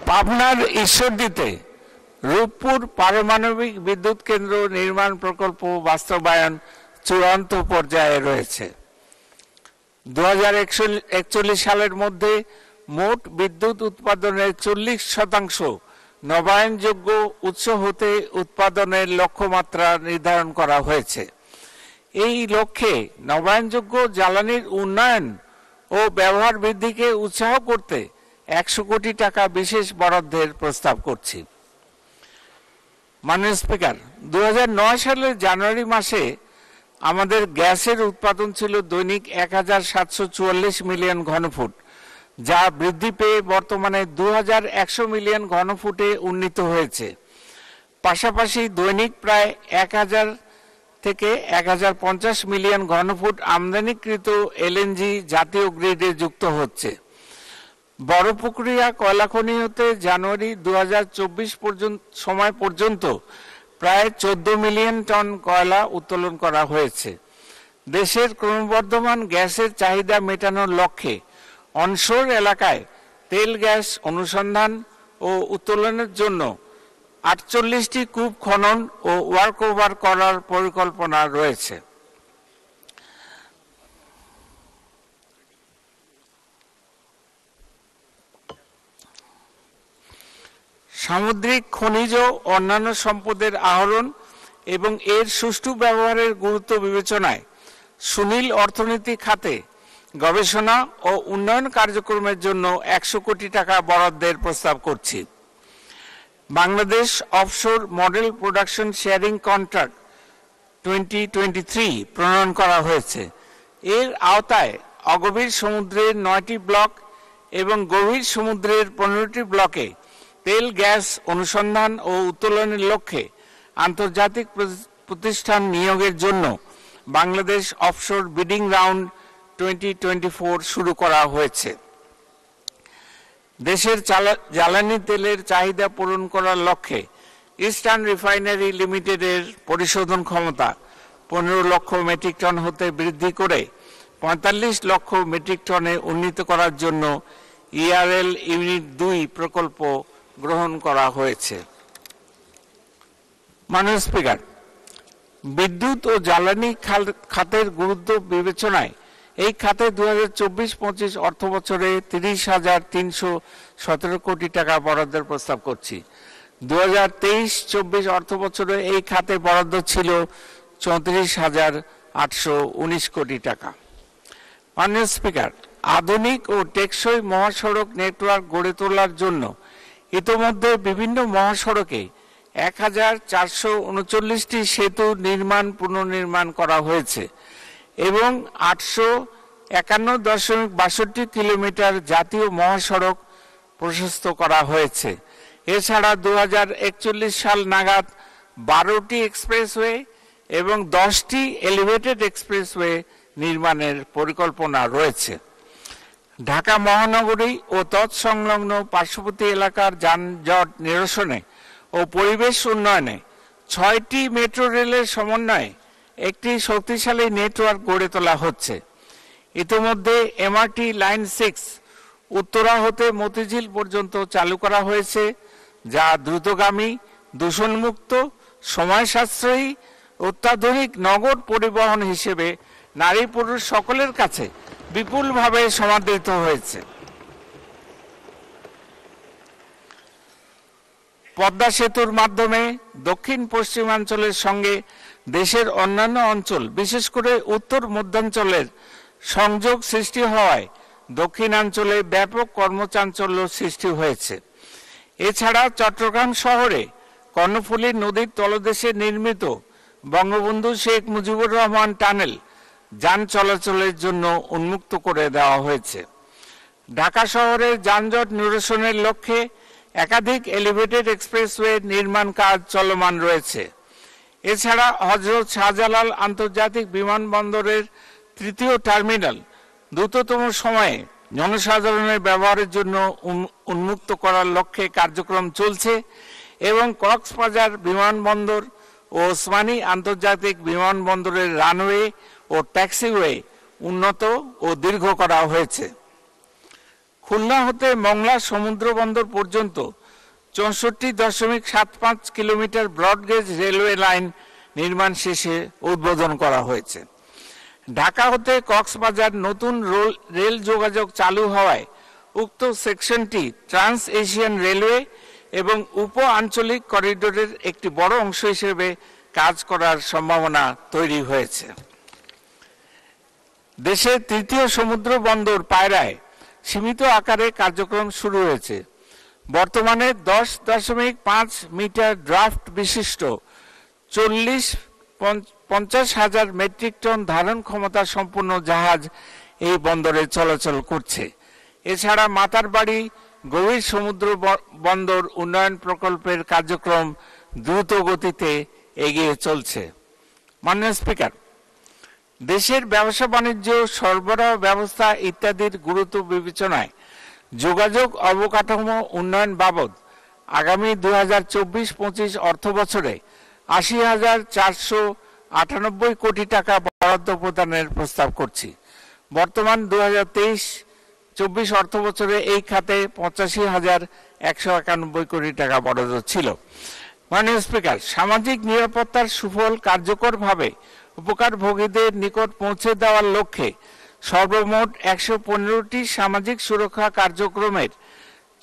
পাবনার ঈশ্বরদীতে রূপপুর পারমাণবিক বিদ্যুৎ কেন্দ্র নির্মাণ প্রকল্প বাস্তবায়ন চূড়ান্ত পর্যায়ে রয়েছে। 2041 সালের মধ্যে মোট বিদ্যুৎ উৎপাদনের 40% নবায়নযোগ্য উৎস হতে উৎপাদনের লক্ষ্যমাত্রা নির্ধারণ করা হয়েছে। এই লক্ষ্যে নবায়নযোগ্য জ্বালানির উন্নয়ন ও ব্যবহার বৃদ্ধিকে উৎসাহ করতে 100 কোটি টাকা বিশেষ বরাদ্দের প্রস্তাব করছি। মাননীয় স্পিকার, 2009 সালের জানুয়ারি মাসে আমাদের গ্যাসের উৎপাদন ছিল দৈনিক 1,744 মিলিয়ন ঘনফুট, যা বৃদ্ধি পেয়ে বর্তমানে 2,100 মিলিয়ন ঘনফুটে উন্নীত হয়েছে। পাশাপাশি দৈনিক প্রায় 1,000 থেকে 1,050 মিলিয়ন ঘনফুট আমদানিকৃত এলএনজি জাতীয় গ্রিডে যুক্ত হচ্ছে। বড়পুকুরিয়া কয়লা খনি হতে জানুয়ারি 2024 সময় পর্যন্ত প্রায় 14 মিলিয়ন টন কয়লা উত্তোলন করা হয়েছে। দেশের ক্রমবর্ধমান গ্যাসের চাহিদা মেটানোর লক্ষ্যে অনশোর এলাকায় তেল গ্যাস অনুসন্ধান ও উত্তোলনের জন্য 48টি কূপ খনন ও ওয়ার্কওভার করার পরিকল্পনা রয়েছে। সামুদ্রিক খনিজ ও অন্যান্য সম্পদের আহরণ এবং এর সুষ্ঠু ব্যবহারের গুরুত্ব বিবেচনায় সুনীল অর্থনীতি খাতে গবেষণা ও উন্নয়ন কার্যক্রমের জন্য 100 কোটি টাকা বরাদ্দের প্রস্তাব করছি। Bangladesh offshore model production sharing contract 2023 প্রণয়ন করা হয়েছে। এর আওতায় অগভীর সমুদ্রের 9টি ব্লক এবং গভীর সমুদ্রের 15টি ব্লকে তেল গ্যাস অনুসন্ধান ও উত্তোলনের লক্ষ্যে আন্তর্জাতিক প্রতিষ্ঠান নিয়োগের জন্য বাংলাদেশ অফশোর বিডিং রাউন্ড 2024 শুরু করা হয়েছে। দেশের জ্বালানি তেলের চাহিদা পূরণ করার লক্ষ্যে ইস্টার্ন রিফাইনারি লিমিটেডের পরিশোধন ক্ষমতা 15 লক্ষ মেট্রিক টন হতে বৃদ্ধি করে 45 লক্ষ মেট্রিক টনে উন্নীত করার জন্য ইআরএল ইউনিট 2 প্রকল্প গ্রহণ করা হয়েছে। মাননীয় স্পিকার, বিদ্যুৎ ও জ্বালানি খাতের গুরুত্ব বিবেচনায় এই খাতে 2024-25 অর্থ বছরে 30,317 কোটি টাকা বরাদ্দের প্রস্তাব করছি। 2023-24 অর্থ বছরে এই খাতে বরাদ্দ ছিল 34,819 কোটি টাকা। মাননীয় স্পিকার, আধুনিক ও টেকসই মহাসড়ক নেটওয়ার্ক গড়ে তোলার জন্য ইতোমধ্যে বিভিন্ন মহাসড়কে 1,439টি সেতু নির্মাণ পুনর্নির্মাণ করা হয়েছে এবং 851.62 কিলোমিটার জাতীয় মহাসড়ক প্রশস্ত করা হয়েছে। এছাড়া 2041 সাল নাগাদ 12টি এক্সপ্রেসওয়ে এবং 10টি এলিভেটেড এক্সপ্রেসওয়ে নির্মাণের পরিকল্পনা রয়েছে। ঢাকা মহানগরী ও তৎসংলগ্ন পার্শ্ববর্তী এলাকার যানজট নিরসনে ও পরিবেশ উন্নয়নে 6টি মেট্রো রেলের সমন্বয়ে একটি শক্তিশালী নেটওয়ার্ক গড়ে তোলা হচ্ছে। ইতিমধ্যে এমআরটি লাইন 6 উত্তরা হতে মতিঝিল পর্যন্ত চালু করা হয়েছে, যা দ্রুতগামী, দূষণমুক্ত, সময় সাশ্রয়ী, অত্যাধুনিক নগর পরিবহন হিসেবে নারী পুরুষ সকলের কাছে বিপুলভাবে সমাদৃত হয়েছে। পদ্মা সেতুর মাধ্যমে দক্ষিণ পশ্চিমাঞ্চলের সঙ্গে দেশের অন্যান্য অঞ্চল, বিশেষ করে উত্তর মধ্যাঞ্চলের সংযোগ সৃষ্টি হওয়ায় দক্ষিণাঞ্চলে ব্যাপক কর্মচাঞ্চল্য সৃষ্টি হয়েছে। এছাড়া চট্টগ্রাম শহরে কর্ণফুলী নদীর তলদেশে নির্মিত বঙ্গবন্ধু শেখ মুজিবুর রহমান টানেল যান চলাচলের জন্য উন্মুক্ত করে দেওয়া হয়েছে। ঢাকা শহরের যানজট নিরসনের লক্ষ্যে একাধিক এলিভেটেড এক্সপ্রেসওয়ে নির্মাণ কাজ চলমান রয়েছে। এছাড়া হযরত শাহজালাল আন্তর্জাতিক বিমানবন্দরের তৃতীয় টার্মিনাল দ্রুততম সময়ে জনসাধারণের ব্যবহারের জন্য উন্মুক্ত করার লক্ষ্যে কার্যক্রম চলছে এবং কক্সবাজার বিমানবন্দর ও ওসমানী আন্তর্জাতিক বিমানবন্দরের রানওয়ে ও ট্যাক্সিওয়ে উন্নত ও দীর্ঘ করা হয়েছে। খুলনা হতে মংলা সমুদ্র বন্দর পর্যন্ত 64.75 কিলোমিটার ব্রডগেজ রেলওয়ে লাইন নির্মাণ শেষে উদ্বোধন করা হয়েছে। ঢাকা হতে কক্সবাজার নতুন রেল যোগাযোগ চালু হওয়ায় উক্ত সেকশনটি ট্রান্স এশিয়ান রেলওয়ে এবং উপ আঞ্চলিক করিডোরের একটি বড় অংশ হিসেবে কাজ করার সম্ভাবনা তৈরি হয়েছে। দেশের তৃতীয় সমুদ্র বন্দর পায়রায় সীমিত আকারে কার্যক্রম শুরু হয়েছে। বর্তমানে 10.5 মিটার ড্রাফট বিশিষ্ট 50,000 মেট্রিক টন ধারণ ক্ষমতা সম্পন্ন জাহাজ এই বন্দরে চলাচল করছে। এছাড়া মাতারবাড়ি গভীর সমুদ্র বন্দর উন্নয়ন প্রকল্পের কার্যক্রম দ্রুত গতিতে এগিয়ে চলছে। মাননীয় স্পিকার, দেশের ব্যবসা বাণিজ্য, সরবরাহ ব্যবস্থা ইত্যাদির গুরুত্ব বিবেচনায় যোগাযোগ অবকাঠামো উন্নয়ন বাবদ আগামী 2024-25 অর্থ বছরে 80,498 কোটি টাকা বরাদ্দ প্রদানের প্রস্তাব করছি। বর্তমান 2023-24 অর্থ বছরে এই খাতে 85,191 কোটি টাকা বরাদ্দ ছিল। মাননীয় স্পিকার, সামাজিক নিরাপত্তার সুফল কার্যকরভাবে উপকারভোগীদের নিকট পৌঁছে দেওয়ার লক্ষ্যে সর্বমোট 115টি সামাজিক সুরক্ষা কার্যক্রমের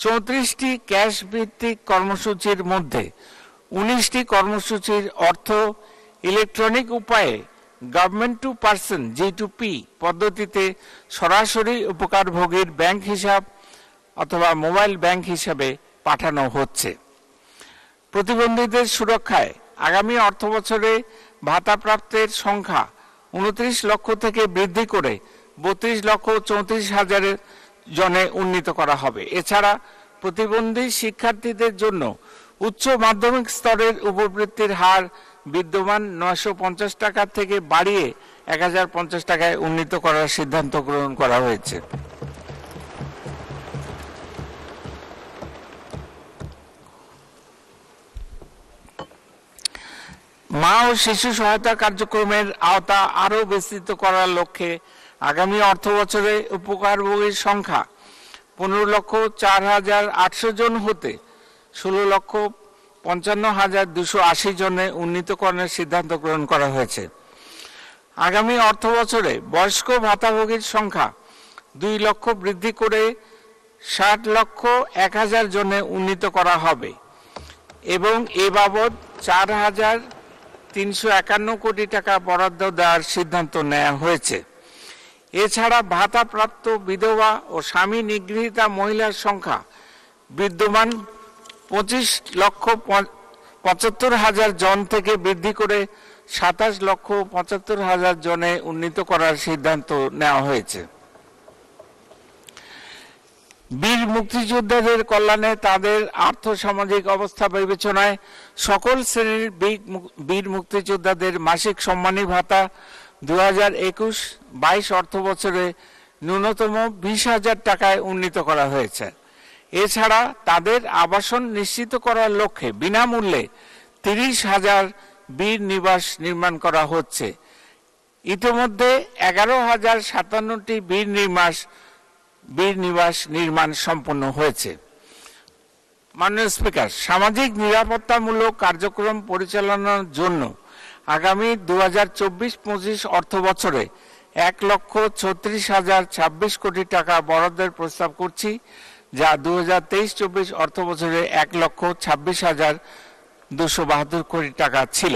34টি ক্যাশ ভিত্তিক কর্মসূচির মধ্যে 19টি কর্মসূচির অর্থ ইলেকট্রনিক উপায়ে গভর্নমেন্ট টু পার্সন G2P পদ্ধতিতে সরাসরি উপকারভোগীর ব্যাংক হিসাব অথবা মোবাইল ব্যাংক হিসাবে পাঠানো হচ্ছে। প্রতিবন্ধীদের সুরক্ষায় আগামী অর্থ বছরে ভাতাপ্রাপ্তের সংখ্যা 29 লক্ষ থেকে বৃদ্ধি করে 32,34,000 জনে উন্নীত করা হবে। এছাড়া প্রতিবন্ধী শিক্ষার্থীদের জন্য উচ্চ মাধ্যমিক স্তরের উপবৃত্তির হার বিদ্যমান 950 টাকা থেকে বাড়িয়ে 1050 টাকায় উন্নীত করার সিদ্ধান্ত গ্রহণ করা হয়েছে। মা ও শিশু সহায়তা কার্যক্রমের আওতা আরও বিস্তৃত করার লক্ষ্যে আগামী অর্থ বছরে উপকারভোগীর সংখ্যা 15,04,800 জন হতে 16,55,280 জনে উন্নীতকরণের সিদ্ধান্ত গ্রহণ করা হয়েছে। আগামী অর্থ বছরে বয়স্ক ভাতাভোগীর সংখ্যা 2 লক্ষ বৃদ্ধি করে 60,01,000 জনে উন্নীত করা হবে এবং এ বাবদ 4,351 কোটি টাকা বরাদ্দ দেওয়ার সিদ্ধান্ত নেওয়া হয়েছে। এছাড়া ভাতাপ্রাপ্ত বিধবা ও স্বামী নিগৃহীতা মহিলার সংখ্যা বিদ্যমান 25,75,000 জন থেকে বৃদ্ধি করে 27,75,000 জনে উন্নীত করার সিদ্ধান্ত নেওয়া হয়েছে। বীর মুক্তিযোদ্ধাদের কল্যাণে তাদের আর্থসামাজিক অবস্থা বিবেচনায় সকল শ্রেণীর বীর মুক্তিযোদ্ধাদের মাসিক সম্মানী ভাতা 2021-22 অর্থ বছরে ন্যূনতম 20,000 টাকায় উন্নীত করা হয়েছে। এছাড়া তাদের আবাসন নিশ্চিত করার লক্ষ্যে বিনামূল্যে 30,000 বীর নিবাস নির্মাণ করা হচ্ছে। ইতিমধ্যে 11,057টি বীর নিবাস নির্মাণ সম্পন্ন হয়েছে। মাননীয় স্পিকার, সামাজিক নিরাপত্তামূলক কার্যক্রম পরিচালনার জন্য আগামী 2024-25 অর্থ বছরে 1,36,026 কোটি টাকা বরাদ্দের প্রস্তাব করছি, যা 2023-24 অর্থ বছরে 1,26,272 কোটি টাকা ছিল।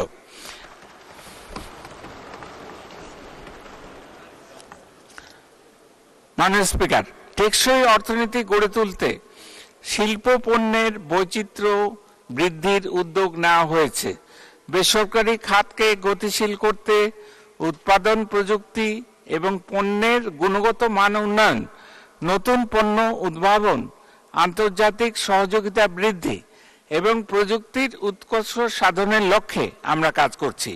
মাননীয় স্পিকার, টেকসই অর্থনীতি গড়ে তুলতে শিল্প পণ্যের বৈচিত্র্য বৃদ্ধির উদ্যোগ নেওয়া হয়েছে। বেসরকারি খাতকে গতিশীল করতে উৎপাদন প্রযুক্তি এবং পণ্যের গুণগত মান উন্নয়ন, নতুন পণ্য উদ্ভাবন, আন্তর্জাতিক সহযোগিতা বৃদ্ধি এবং প্রযুক্তির উৎকর্ষ সাধনের লক্ষ্যে আমরা কাজ করছি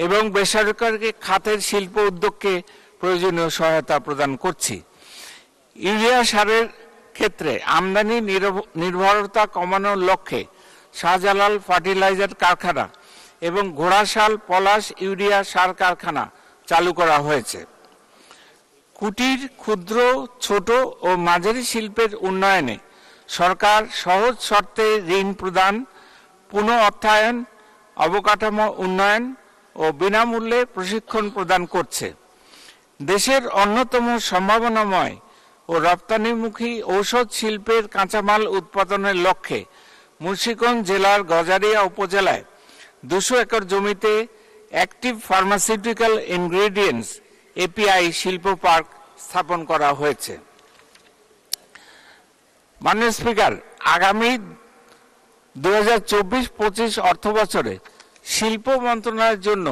এবং বেসরকারি খাতের শিল্প উদ্যোগকে প্রয়োজনীয় সহায়তা প্রদান করছি। ইউরিয়া সারের ক্ষেত্রে আমদানি নির্ভরতা কমানোর লক্ষ্যে শাহজালাল ফার্টিলাইজার কারখানা এবং ঘোড়াশাল পলাশ ইউরিয়া সার কারখানা চালু করা হয়েছে। কুটির, ক্ষুদ্র, ছোট ও মাঝারি শিল্পের উন্নয়নে সরকার সহজ শর্তে ঋণ প্রদান, পুনঃ অর্থায়ন, অবকাঠামো উন্নয়ন ও বিনামূল্যে প্রশিক্ষণ প্রদান করছে। দেশের অন্যতম সম্ভাবনাময় ও রপ্তানিমুখী ঔষধ শিল্পের কাঁচামাল উৎপাদনের লক্ষ্যে মুন্সিগঞ্জ জেলার গজারিয়া উপজেলায় 200 একর জমিতে অ্যাক্টিভ ফার্মাসিউটিক্যাল ইনগ্রেডিয়েন্টস এপিআই শিল্প পার্ক স্থাপন করা হয়েছে। মাননীয় স্পিকার, আগামী 2024-25 অর্থবছরে শিল্প মন্ত্রণালয়ের জন্য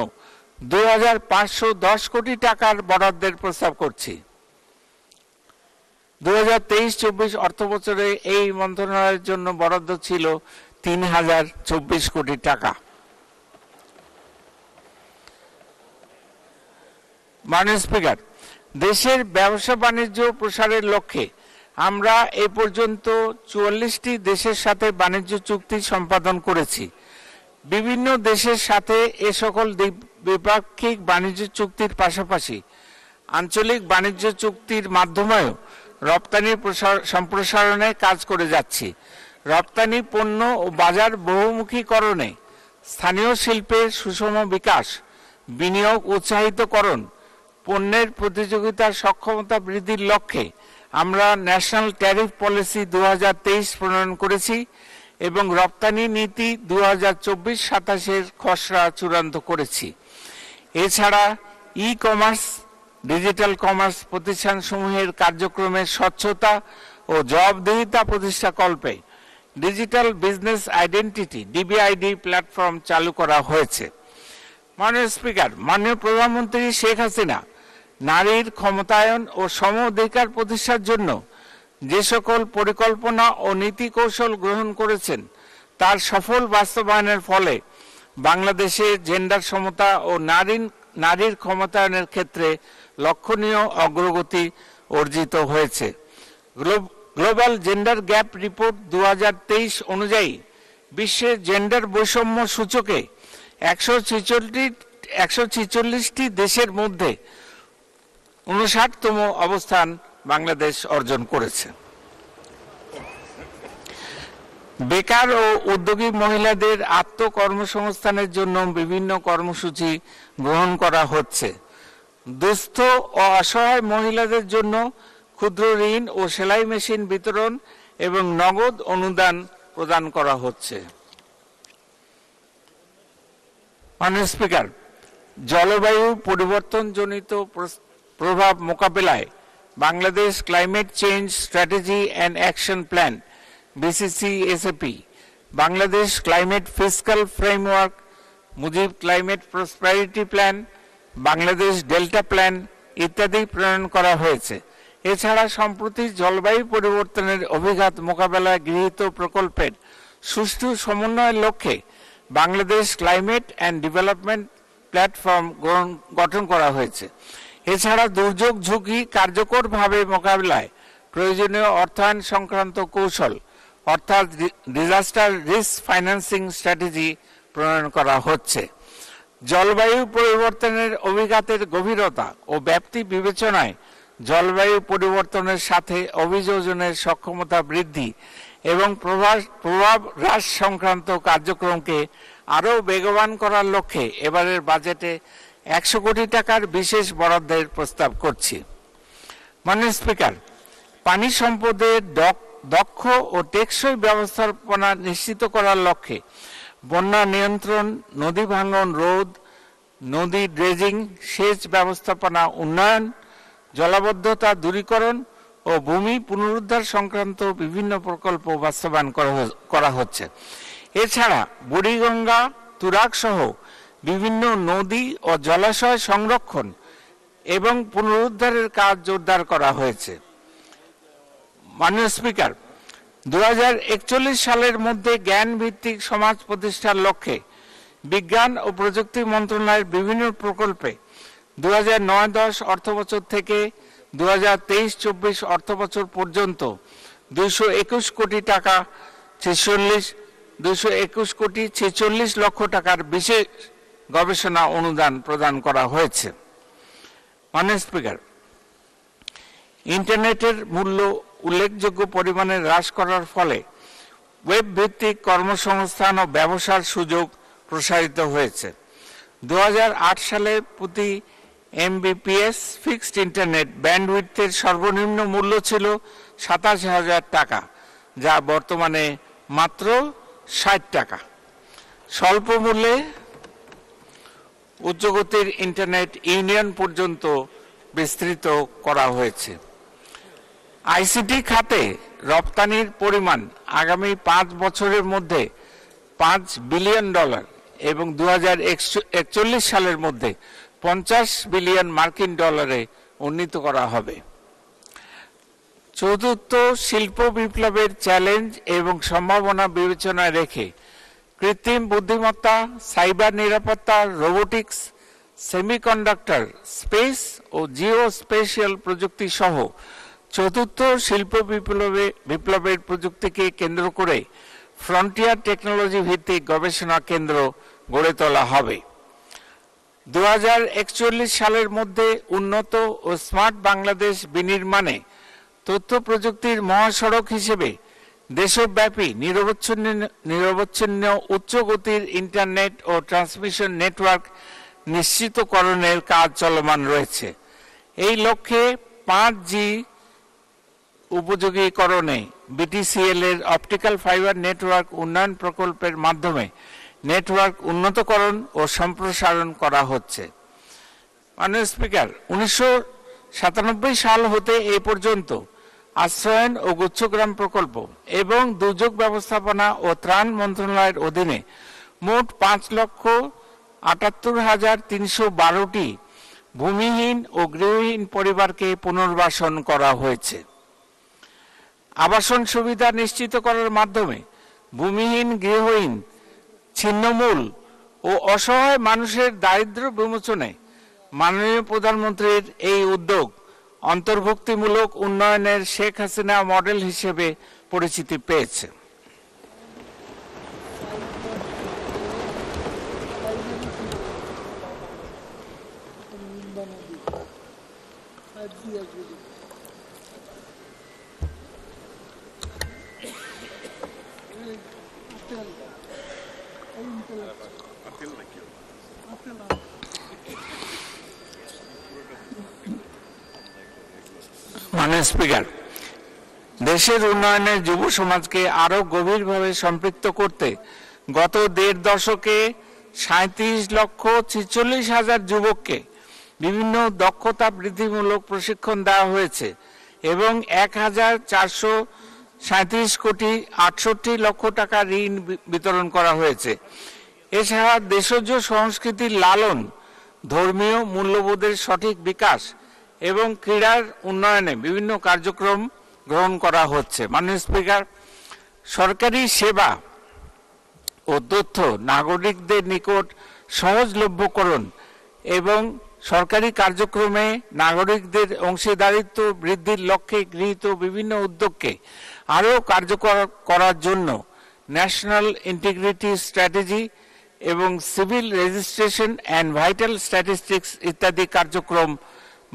2510 কোটি টাকার বরাদ্দের প্রস্তাব করছি। 2023-24 অর্থবছরে এই মন্ত্রণালয়ের জন্য বরাদ্দ ছিল 3024 কোটি টাকা। মাননীয় স্পিকার, দেশের ব্যবসা বাণিজ্য প্রসারের লক্ষ্যে আমরা এ পর্যন্ত 44টি দেশের সাথে বাণিজ্য চুক্তি সম্পাদন করেছি। বিভিন্ন দেশের সাথে এ সকল দ্বিপাক্ষিক বাণিজ্য চুক্তির পাশাপাশি আঞ্চলিক বাণিজ্য চুক্তির মাধ্যমেও রপ্তানি সম্প্রসারণে কাজ করে যাচ্ছি। রপ্তানি পণ্য ও বাজার বহুমুখীকরণে স্থানীয় শিল্পের সুষম বিকাশ, বিনিয়োগ উৎসাহিতকরণ, পণ্যের প্রতিযোগিতার সক্ষমতা বৃদ্ধির লক্ষ্যে আমরা ন্যাশনাল ট্যারিফ পলিসি 2023 প্রণয়ন করেছি এবং রপ্তানি নীতি 2024-27 খসড়া চূড়ান্ত করেছি। এছাড়া ই কমার্স, ডিজিটাল কমার্স প্রতিষ্ঠানসমূহের কার্যক্রমের স্বচ্ছতা ও জবাবদিহিতা প্রতিষ্ঠাকল্পে digital business identity DBID platform চালু করা হয়েছে। মাননীয় স্পিকার, মাননীয় প্রধানমন্ত্রী শেখ হাসিনা নারীর ক্ষমতায়ন ও সম অধিকার প্রতিষ্ঠার জন্য যে সকল পরিকল্পনা ও নীতি কৌশল গ্রহণ করেছেন তার সফল বাস্তবায়নের ফলে বাংলাদেশে জেন্ডার সমতা ও নারীর ক্ষমতায়নের ক্ষেত্রে লক্ষণীয় অগ্রগতি অর্জিত হয়েছে। গ্লোবাল জেন্ডার গ্যাপ রিপোর্ট 2023 অনুযায়ী বিশ্বের জেন্ডার বৈষম্য সূচকে 146টি দেশের মধ্যে 59তম অবস্থান বাংলাদেশ অর্জন করেছে। বেকার ও উদ্যোগী মহিলাদের আত্মকর্মসংস্থানের জন্য বিভিন্ন কর্মসূচি গ্রহণ করা হচ্ছে। দুস্থ ও অসহায় মহিলাদের জন্য ক্ষুদ্র ঋণ ও সেলাই মেশিন বিতরণ এবং নগদ অনুদান প্রদান করা হচ্ছে। মাননীয় স্পিকার, জলবায়ু পরিবর্তনজনিত প্রভাব মোকাবেলায় Bangladesh climate change strategy and action plan BCCSAP, Bangladesh climate fiscal framework, Mujib climate prosperity plan, Bangladesh delta plan ইত্যাদি প্রণয়ন করা হয়েছে। এছাড়া সম্প্রতি জলবায়ু পরিবর্তনের অভিঘাত মোকাবেলায় গৃহীত প্রকল্পের সুষ্ঠু সমন্বয়ের লক্ষ্যে Bangladesh climate and development platform গঠন করা হয়েছে। এছাড়া দুর্যোগ ঝুঁকি কার্যকরভাবে মোকাবিলায় প্রয়োজনীয় অর্থায়ন সংক্রান্ত কৌশল অর্থাৎ ডিজাস্টার রিস্ক ফাইন্যান্সিং স্ট্র্যাটেজি প্রণয়ন করা হচ্ছে। জলবায়ু পরিবর্তনের অভিঘাতের গভীরতা ও ব্যাপ্তি বিবেচনায় জলবায়ু পরিবর্তনের সাথে অভিযোজনের সক্ষমতা বৃদ্ধি এবং প্রভাব হ্রাস সংক্রান্ত কার্যক্রমকে আরও বেগবান করার লক্ষ্যে এবারের বাজেটে 100 কোটি টাকার বিশেষ বরাদ্দের প্রস্তাব করছি। মাননীয় স্পিকার, পানি সম্পদের দক্ষ ও টেকসই ব্যবস্থাপনা নিশ্চিত করার লক্ষ্যে বন্যা নিয়ন্ত্রণ, নদী ভাঙন রোধ, নদী ড্রেজিং, সেচ ব্যবস্থাপনা উন্নয়ন, জলাবদ্ধতা দূরীকরণ ও ভূমি পুনরুদ্ধার সংক্রান্ত বিভিন্ন প্রকল্প বাস্তবায়ন করা হচ্ছে। এছাড়া বুড়িগঙ্গা তুরাগ সহ বিভিন্ন নদী ও জলাশয় সংরক্ষণ এবং পুনরুদ্ধারের কাজ জোরদার করা হয়েছে। মাননীয় স্পিকার, 2041 সালের মধ্যে জ্ঞান ভিত্তিক সমাজ প্রতিষ্ঠার লক্ষ্যে বিজ্ঞান ও প্রযুক্তি মন্ত্রণালয়ের বিভিন্ন প্রকল্পে 2009-10 অর্থবছর থেকে 2023-24 অর্থবছর পর্যন্ত 221 কোটি টাকা 221 লক্ষ টাকার বিশেষ গবেষণা অনুদান প্রদান করা হয়েছে। মাননীয় স্পিকার, ইন্টারনেটের মূল্য উল্লেখযোগ্য পরিমাণে হ্রাস করার ফলে ওয়েব ভিত্তিক কর্মসংস্থান ও ব্যবসার সুযোগ প্রসারিত হয়েছে। 2008 সালে প্রতি এমবিপিএস ফিক্সড ইন্টারনেট ব্যান্ডউইথের সর্বনিম্ন মূল্য ছিল 27,000 টাকা, যা বর্তমানে মাত্র 60 টাকা। স্বল্প মূল্যে উচ্চগতির ইন্টারনেট ইউনিয়ন পর্যন্ত বিস্তৃত করা হয়েছে। আইসিটি খাতে রপ্তানির পরিমাণ আগামী 5 বছরের মধ্যে $5 বিলিয়ন এবং 2041 সালের মধ্যে $50 বিলিয়ন উন্নীত করা হবে। চতুর্থ, শিল্প বিপ্লবের চ্যালেঞ্জ এবং সম্ভাবনা বিবেচনায় রেখে কৃত্রিম বুদ্ধিমত্তা, সাইবার নিরাপত্তা, রোবোটিক্স, সেমিকন্ডাক্টর, স্পেস ও জিও স্পেশাল প্রযুক্তি সহ চতুর্থ শিল্প বিপ্লবের প্রযুক্তিকে কেন্দ্র করে ফ্রন্টিয়ার টেকনোলজি ভিত্তিক গবেষণা কেন্দ্র গড়ে তোলা হবে। 2041 সালের মধ্যে উন্নত ও স্মার্ট বাংলাদেশ বিনির্মাণে তথ্য প্রযুক্তির মহাসড়ক হিসেবে দেশব্যাপী নিরবচ্ছিন্ন উচ্চ গতির ইন্টারনেট ও ট্রান্সমিশন নেটওয়ার্ক নিশ্চিতকরণের কাজ চলমান রয়েছে। এই লক্ষ্যে 5G উপযোগীকরণে বিটিসিএল এর অপটিক্যাল ফাইবার নেটওয়ার্ক উন্নয়ন প্রকল্পের মাধ্যমে নেটওয়ার্ক উন্নতকরণ ও সম্প্রসারণ করা হচ্ছে। মাননীয় স্পিকার, 1997 সাল হতে এই পর্যন্ত আশ্রয়ন ও গুচ্ছগ্রাম প্রকল্প এবং দুর্যোগ ব্যবস্থাপনা ও ত্রাণ মন্ত্রণালয়ের অধীনে মোট 5,78,312টি ভূমিহীন ও গৃহহীন পরিবারকে পুনর্বাসন করা হয়েছে। আবাসন সুবিধা নিশ্চিত করার মাধ্যমে ভূমিহীন, গৃহহীন, ছিন্নমূল ও অসহায় মানুষের দারিদ্র্য বিমোচনে মাননীয় প্রধানমন্ত্রীর এই উদ্যোগ অন্তর্ভুক্তিমূলক উন্নয়নের শেখ হাসিনা মডেল হিসেবে পরিচিতি পেয়েছে। মাননীয় স্পিকার, দেশের উন্নয়নে যুব সমাজকে আরো গভীরভাবে সম্পৃক্ত করতে গত 1.5 দশকে 37,46,000 যুবককে বিভিন্ন দক্ষতা বৃদ্ধিমূলক প্রশিক্ষণ দেওয়া হয়েছে এবং 1,437,68,00,000 টাকা ঋণ বিতরণ করা হয়েছে। এছাড়া দেশজ সংস্কৃতির লালন, ধর্মীয় মূল্যবোধের সঠিক বিকাশ এবং ক্রীড়ার উন্নয়নে বিভিন্ন কার্যক্রম গ্রহণ করা হচ্ছে। মাননীয় স্পিকার, সরকারি সেবা ও তথ্য নাগরিকদের নিকট সহজলভ্যকরণ এবং সরকারি কার্যক্রমে নাগরিকদের অংশীদারিত্ব বৃদ্ধির লক্ষ্যে গৃহীত বিভিন্ন উদ্যোগকে আরও কার্যকর করার জন্য ন্যাশনাল ইন্টিগ্রিটি স্ট্র্যাটেজি এবং civil registration and vital statistics ইত্যাদি কার্যক্রম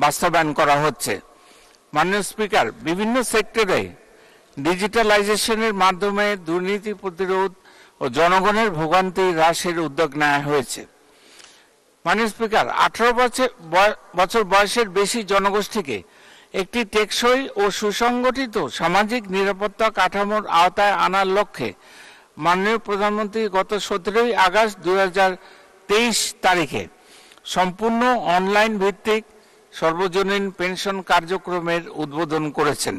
বাস্তবায়ন করা হচ্ছে। মাননীয় স্পিকার, বিভিন্ন সেক্টরে ডিজিটালাইজেশনের মাধ্যমে দুর্নীতি প্রতিরোধ ও জনগণের ভোগান্তি হ্রাসের উদ্যোগ নেওয়া হয়েছে। মাননীয় স্পিকার, 18 বছর বয়সের বেশি জনগোষ্ঠীকে একটি টেকসই ও সুসংগঠিত সামাজিক নিরাপত্তা কাঠামোর আওতায় আনার লক্ষ্যে মাননীয় প্রধানমন্ত্রী গত 17 আগস্ট 2023 তারিখে সম্পূর্ণ অনলাইন ভিত্তিক সর্বজনীন পেনশন কার্যক্রমের উদ্বোধন করেছেন।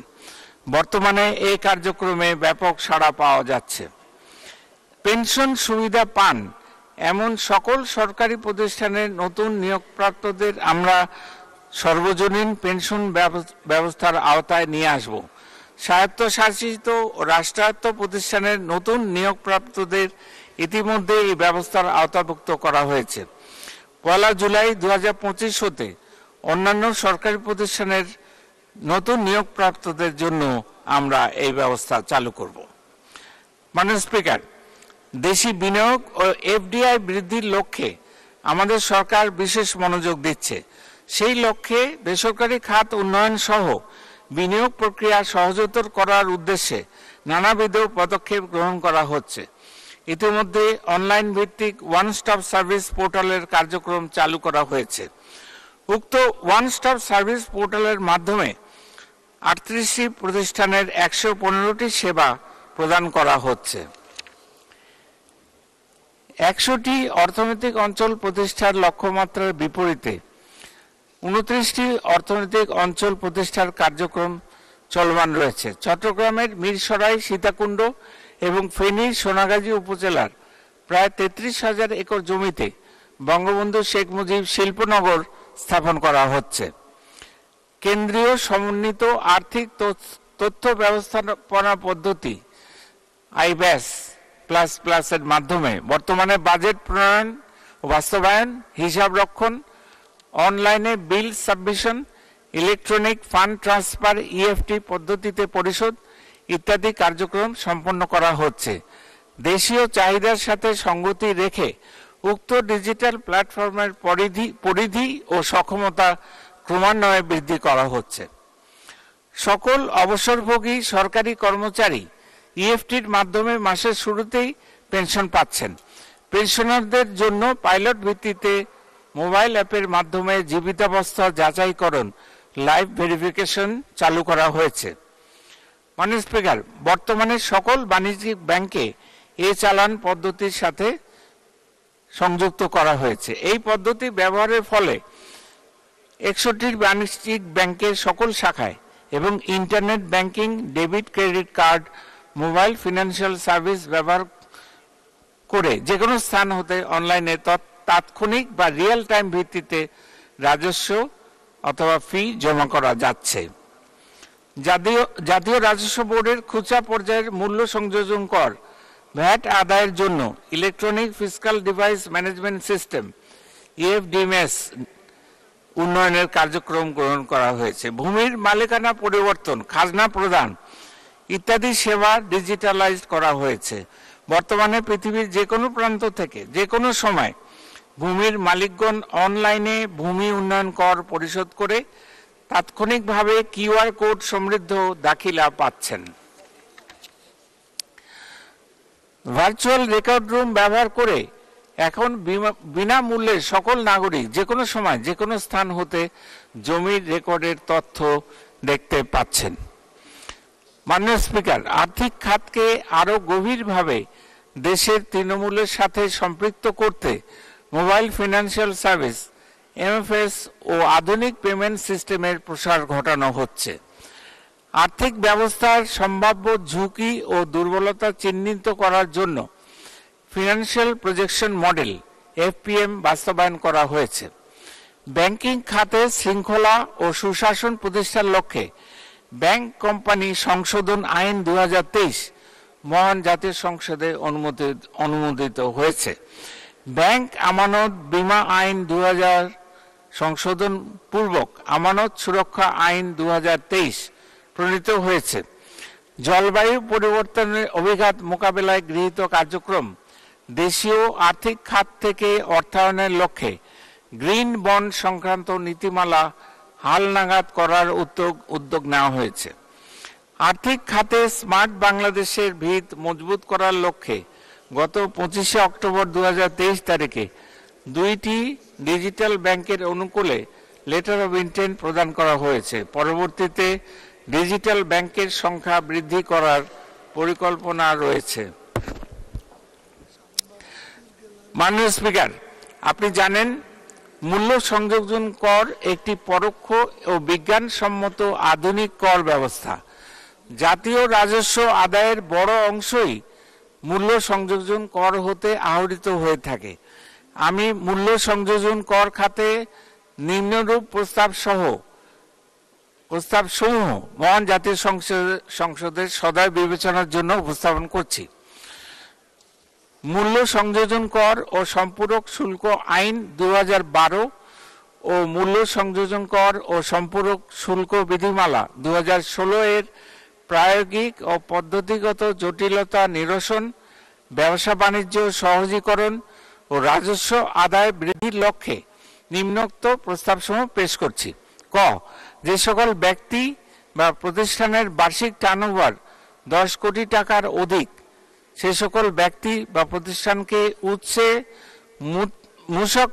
বর্তমানে এই কার্যক্রমে ব্যাপক সাড়া পাওয়া যাচ্ছে। পেনশন সুবিধা পান এমন সকল সরকারি প্রতিষ্ঠানের নতুন নিয়োগপ্রাপ্তদের আমরা সর্বজনীন পেনশন ব্যবস্থার আওতায় নিয়ে আসব। স্বায়ত্তশাসিত ও রাষ্ট্রায়ত্ত প্রতিষ্ঠানের নতুন নিয়োগপ্রাপ্তদের ইতিমধ্যে এই ব্যবস্থার আওতাভুক্ত করা হয়েছে। 1 জুলাই 2025 হতে অন্যান্য সরকারি প্রতিষ্ঠানের নতুন নিয়োগপ্রাপ্তদের জন্য আমরা এই ব্যবস্থা চালু করব। মাননীয় স্পিকার, দেশি বিনিয়োগ ও এফডিআই বৃদ্ধির লক্ষ্যে আমাদের সরকার বিশেষ মনোযোগ দিচ্ছে। সেই লক্ষ্যে বেসরকারি খাত উন্নয়ন সহ বিনিয়োগ প্রক্রিয়া সহজতর করার উদ্দেশ্যে নানাবিধ পদক্ষেপ গ্রহণ করা হচ্ছে। ইতিমধ্যে অনলাইন ভিত্তিক ওয়ান স্টপ সার্ভিস পোর্টালের কার্যক্রম চালু করা হয়েছে। উক্ত ওয়ান স্টপ সার্ভিস পোর্টালের মাধ্যমে 38টি প্রতিষ্ঠানের 115টি সেবা প্রদান করা হচ্ছে। 100টি অর্থনৈতিক অঞ্চল প্রতিষ্ঠার লক্ষ্যমাত্রার বিপরীতে 29টি অর্থনৈতিক অঞ্চল প্রতিষ্ঠার কার্যক্রম চলমান রয়েছে। চট্টগ্রামের মিরসরাই, সীতাকুণ্ড এবং ফেনীর সোনাগাজী উপজেলার প্রায় 33,000 একর জমিতে বঙ্গবন্ধু শেখ মুজিব শিল্পনগর স্থাপন করা হচ্ছে। কেন্দ্রীয় সমন্বিত আর্থিক তথ্য ব্যবস্থাপনা পদ্ধতি আইব্যাস প্লাস এর মাধ্যমে বর্তমানে বাজেট প্রণয়ন ও বাস্তবায়ন, হিসাব রক্ষণ, অনলাইনে bill submission, electronic fund transfer EFT পদ্ধতিতে পরিশোধ ইত্যাদি কার্যক্রম সম্পন্ন করা হচ্ছে। দেশীয় চাহিদার সাথে সঙ্গতি রেখে উক্ত ডিজিটাল প্ল্যাটফর্মের পরিধি ও সক্ষমতা ক্রমান্বয়ে বৃদ্ধি করা হচ্ছে। সকল অবসরভোগী সরকারি কর্মচারী ইএফটির মাধ্যমে মাসের শুরুতেই পেনশন পাচ্ছেন। পেনশনারদের জন্য পাইলট ভিত্তিতে মোবাইল অ্যাপের মাধ্যমে জীবিতাবস্থা যাচাইকরণ লাইভ ভেরিফিকেশন চালু করা হয়েছে। মাননীয় স্পিকার, বর্তমানে সকল বাণিজ্যিক ব্যাংকে চালান পদ্ধতির সাথে সংযুক্ত করা হয়েছে। এই পদ্ধতি ব্যবহারের ফলে 61টি বাণিজ্যিক ব্যাংকের সকল শাখায় এবং internet banking, debit credit card, mobile financial service ব্যবহার করে যে কোনো স্থান হতে অনলাইনে তাৎক্ষণিক বা রিয়েল টাইম ভিত্তিতে রাজস্ব অথবা ফি জমা করা যাচ্ছে। জাতীয় রাজস্ব বোর্ডের খুচরা পর্যায়ের মূল্য সংযোজন কর ভ্যাট আদায়ের জন্য electronic fiscal device management system EFDMS উন্নয়নের কার্যক্রম গ্রহণ করা হয়েছে। ভূমির মালিকানা পরিবর্তন, খাজনা প্রদান ইত্যাদি সেবা ডিজিটালাইজ করা হয়েছে। বর্তমানে পৃথিবীর যে কোনো প্রান্ত থেকে যে কোনো সময় ভূমির মালিকগণ অনলাইনে ভূমি উন্নয়ন কর পরিশোধ করে তাৎক্ষণিকভাবে কিউআর কোড সমৃদ্ধ দাখিলা পাচ্ছেন। ভার্চুয়াল রেকর্ড রুম ব্যবহার করে এখন বিনামূল্যে সকল নাগরিক যে কোনো সময় যে কোনো স্থান হতে জমির রেকর্ডের তথ্য দেখতে পাচ্ছেন। মাননীয় স্পিকার, আর্থিক খাতকে আরো গভীরভাবে দেশের তৃণমূলের সাথে সম্পৃক্ত করতে মোবাইল ফিনান্সিয়াল সার্ভিস এমএফএস ও আধুনিক পেমেন্ট সিস্টেমের প্রসার ঘটানো হচ্ছে। আর্থিক ব্যবস্থার সম্ভাব্য ঝুঁকি ও দুর্বলতা চিহ্নিত করার জন্য ফিনান্সিয়াল প্রজেকশন মডেল এফপিএম বাস্তবায়ন করা হয়েছে। ব্যাংকিং খাতে শৃঙ্খলা ও সুশাসন প্রতিষ্ঠার লক্ষ্যে ব্যাংক কোম্পানি সংশোধন আইন 2023 মহান জাতীয় সংসদে অনুমোদিত হয়েছে। ব্যাংক আমানত বীমা আইন 2000 সংশোধন পূর্বক আমানত সুরক্ষা আইন 2023 প্রণীত হয়েছে। জলবায়ু পরিবর্তনের অভিঘাত মোকাবেলায় গৃহীত কার্যক্রম, দেশীয় আর্থিক খাত থেকে অর্থায়নের লক্ষ্যে গ্রিন বন্ড সংক্রান্ত নীতিমালা হালনাগাদ করার উদ্যোগ নেওয়া হয়েছে। আর্থিক খাতে স্মার্ট বাংলাদেশের ভিত মজবুত করার লক্ষ্যে গত 25 অক্টোবর 2023 তারিখে 2টি ডিজিটাল ব্যাংকের অনুকূলে লেটার অব ইন্টেন্ট প্রদান করা হয়েছে। পরবর্তীতে ডিজিটাল ব্যাংকের সংখ্যা বৃদ্ধি করার পরিকল্পনা রয়েছে। মাননীয় স্পিকার, আপনি জানেন মূল্য সংযোজন কর একটি পরোক্ষ ও বিজ্ঞানসম্মত আধুনিক কর ব্যবস্থা। জাতীয় রাজস্ব আদায়ের বড় অংশই মূল্য সংযোজন কর হতে আহরিত হয়ে থাকে। আমি মূল্য সংযোজন কর খাতে নিম্নরূপ প্রস্তাবসমূহ মহান জাতীয় সংসদের সদয় বিবেচনার জন্য উপস্থাপন করছি। মূল্য সংযোজন কর ও সম্পূরক শুল্ক আইন 2012 ও মূল্য সংযোজন কর ও সম্পূরক শুল্ক বিধিমালা 2016 এর প্রায়োগিক ও পদ্ধতিগত জটিলতা নিরসন, ব্যবসা বাণিজ্য সহজীকরণ ও রাজস্ব আদায় বৃদ্ধির লক্ষ্যে নিম্নোক্ত প্রস্তাবসমূহ পেশ করছি। ক, যে সকল ব্যক্তি বা প্রতিষ্ঠানের বার্ষিক টার্নওভার 10 কোটি টাকার অধিক সে সকল ব্যক্তি বা প্রতিষ্ঠানকে উৎসে মূসক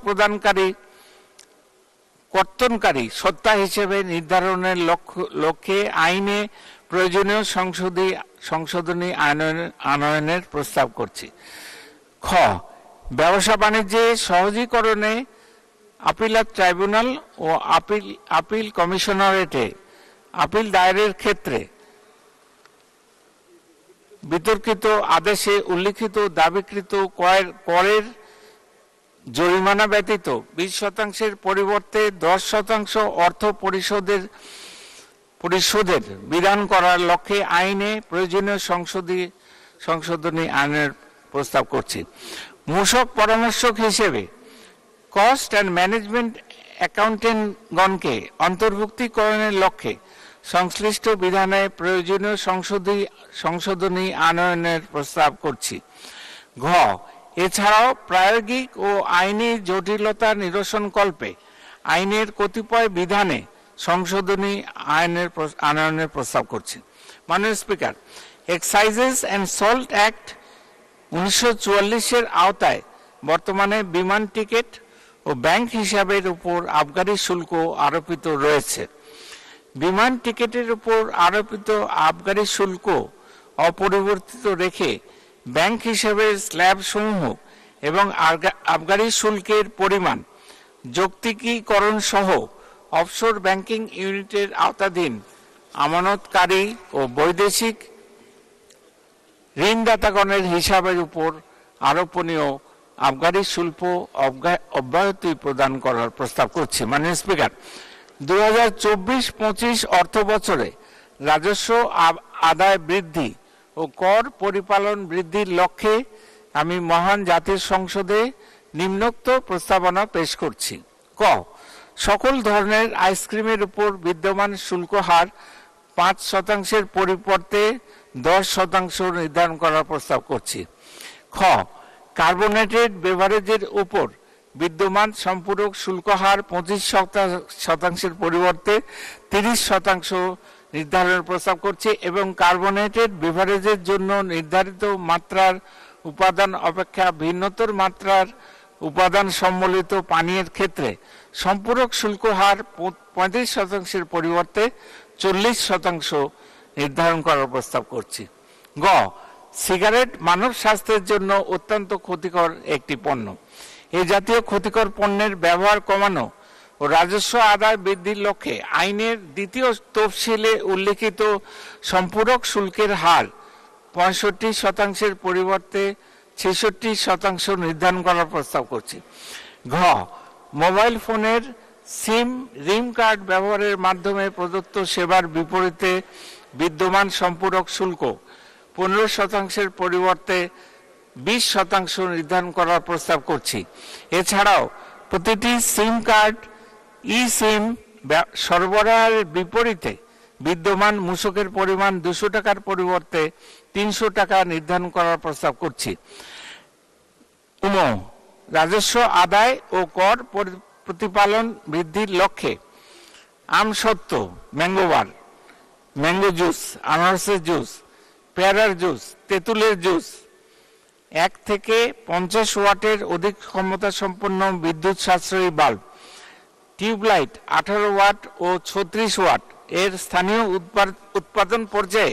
কর্তনকারী সত্তা হিসেবে নির্ধারণের লক্ষ্যে আইনে প্রয়োজনীয় সংশোধনী আনয়নের প্রস্তাব করছি। খ, ব্যবসা বাণিজ্যে সহজীকরণে আপিলাত ট্রাইব্যুনাল ও আপিল কমিশনারেটে আপিল দায়েরের ক্ষেত্রে বিতর্কিত আদেশে উল্লিখিত দাবিকৃত করের জরিমানা ব্যতীত 20% পরিবর্তে 10% অর্থ পরিশোধের বিধান করার লক্ষ্যে আইনে প্রয়োজনীয় সংশোধনী আইনের প্রস্তাব করছি। মূসক পরামর্শক হিসেবে কস্ট অ্যান্ড ম্যানেজমেন্ট অ্যাকাউন্টেন্টগণকে অন্তর্ভুক্তিকরণের লক্ষ্যে সংশ্লিষ্ট বিধানে প্রয়োজনীয় সংশোধনী আনয়নের প্রস্তাব করছি। ঘ, এছাড়াও প্রায়োগিক ও আইনি জটিলতা নিরসনকল্পে আইনের কতিপয় বিধানে সংশোধনী আনয়নের প্রস্তাব করছি। মাননীয় স্পিকার, এক্সাইজেস অ্যান্ড সল্ট অ্যাক্ট 1944 এর আওতায় বর্তমানে বিমান টিকিট ও ব্যাংক হিসাবের উপর আবগারি শুল্ক আরোপিত রয়েছে। বিমান টিকিটের উপর আরোপিত আবগারি শুল্ক অপরিবর্তিত রেখে ব্যাংক হিসাবের স্ল্যাব সমূহ এবং আবগারি শুল্কের পরিমাণ যৌক্তিকীকরণ সহ অফশোর ব্যাংকিং ইউনিটের আওতাধীন আমানতকারী ও বৈদেশিক ঋণদাতাগণের হিসাবের উপর আরোপনীয় আবগারি শুল্ক অব্যাহতি প্রদান করার প্রস্তাব করছি। মাননীয় স্পিকার, 2024-25 অর্থ বছরে রাজস্ব আদায় বৃদ্ধি ও কর পরিপালন বৃদ্ধির লক্ষ্যে আমি মহান জাতীয় সংসদে নিম্নোক্ত প্রস্তাবনা পেশ করছি। ক, সকল ধরনের আইসক্রিমের উপর বিদ্যমান শুল্ক হার 5% পরিবর্তে 10% নির্ধারণ করার প্রস্তাব করছি। খ, কার্বোনেটেড বেভারেজের উপর বিদ্যমান সম্পূরক শুল্ক হার 25% পরিবর্তে 30% নির্ধারণের প্রস্তাব করছি এবং কার্বোনেটেড বেভারেজের জন্য নির্ধারিত মাত্রার উপাদান অপেক্ষা ভিন্নতর মাত্রার উপাদান সম্বলিত পানীয়ের ক্ষেত্রে সম্পূরক শুল্ক হার 35% পরিবর্তে 40% নির্ধারণ করার প্রস্তাব করছি। গ, সিগারেট মানব স্বাস্থ্যের জন্য অত্যন্ত ক্ষতিকর একটি পণ্য। এই জাতীয় ক্ষতিকর পণ্যের ব্যবহার কমানো ও রাজস্ব আদায় বৃদ্ধির লক্ষ্যে আইনের 2য় তফসিলে উল্লিখিত সম্পূরক শুল্কের হার 65% পরিবর্তে 66% নির্ধারণ করার প্রস্তাব করছি। ঘ, মোবাইল ফোনের রিম কার্ড ব্যবহারের মাধ্যমে প্রদত্ত সেবার বিপরীতে বিদ্যমান সম্পূরক শুল্ক 15% পরিবর্তে 20% নির্ধারণ করার প্রস্তাব করছি। এছাড়াও প্রতিটি সিম কার্ড সিম সরবরাহের বিপরীতে বিদ্যমান মূসকের পরিমাণ 200 টাকার পরিবর্তে 300 টাকা নির্ধারণ করার প্রস্তাব করছি। রাজস্ব আদায় ও কর প্রতিপালন বৃদ্ধির লক্ষ্যে আমসত্ত্ব, ম্যাঙ্গোবার, ম্যাঙ্গো জুস, আনারসের জুস, পেয়ারার জুস, তেঁতুলের জুস 1 থেকে 50 ওয়াটের অধিক ক্ষমতা সম্পন্ন বিদ্যুৎ সাশ্রয়ী বাল্ব, টিউবলাইট 18 ওয়াট ও 36 ওয়াট এর স্থানীয় উৎপাদন পর্যায়ে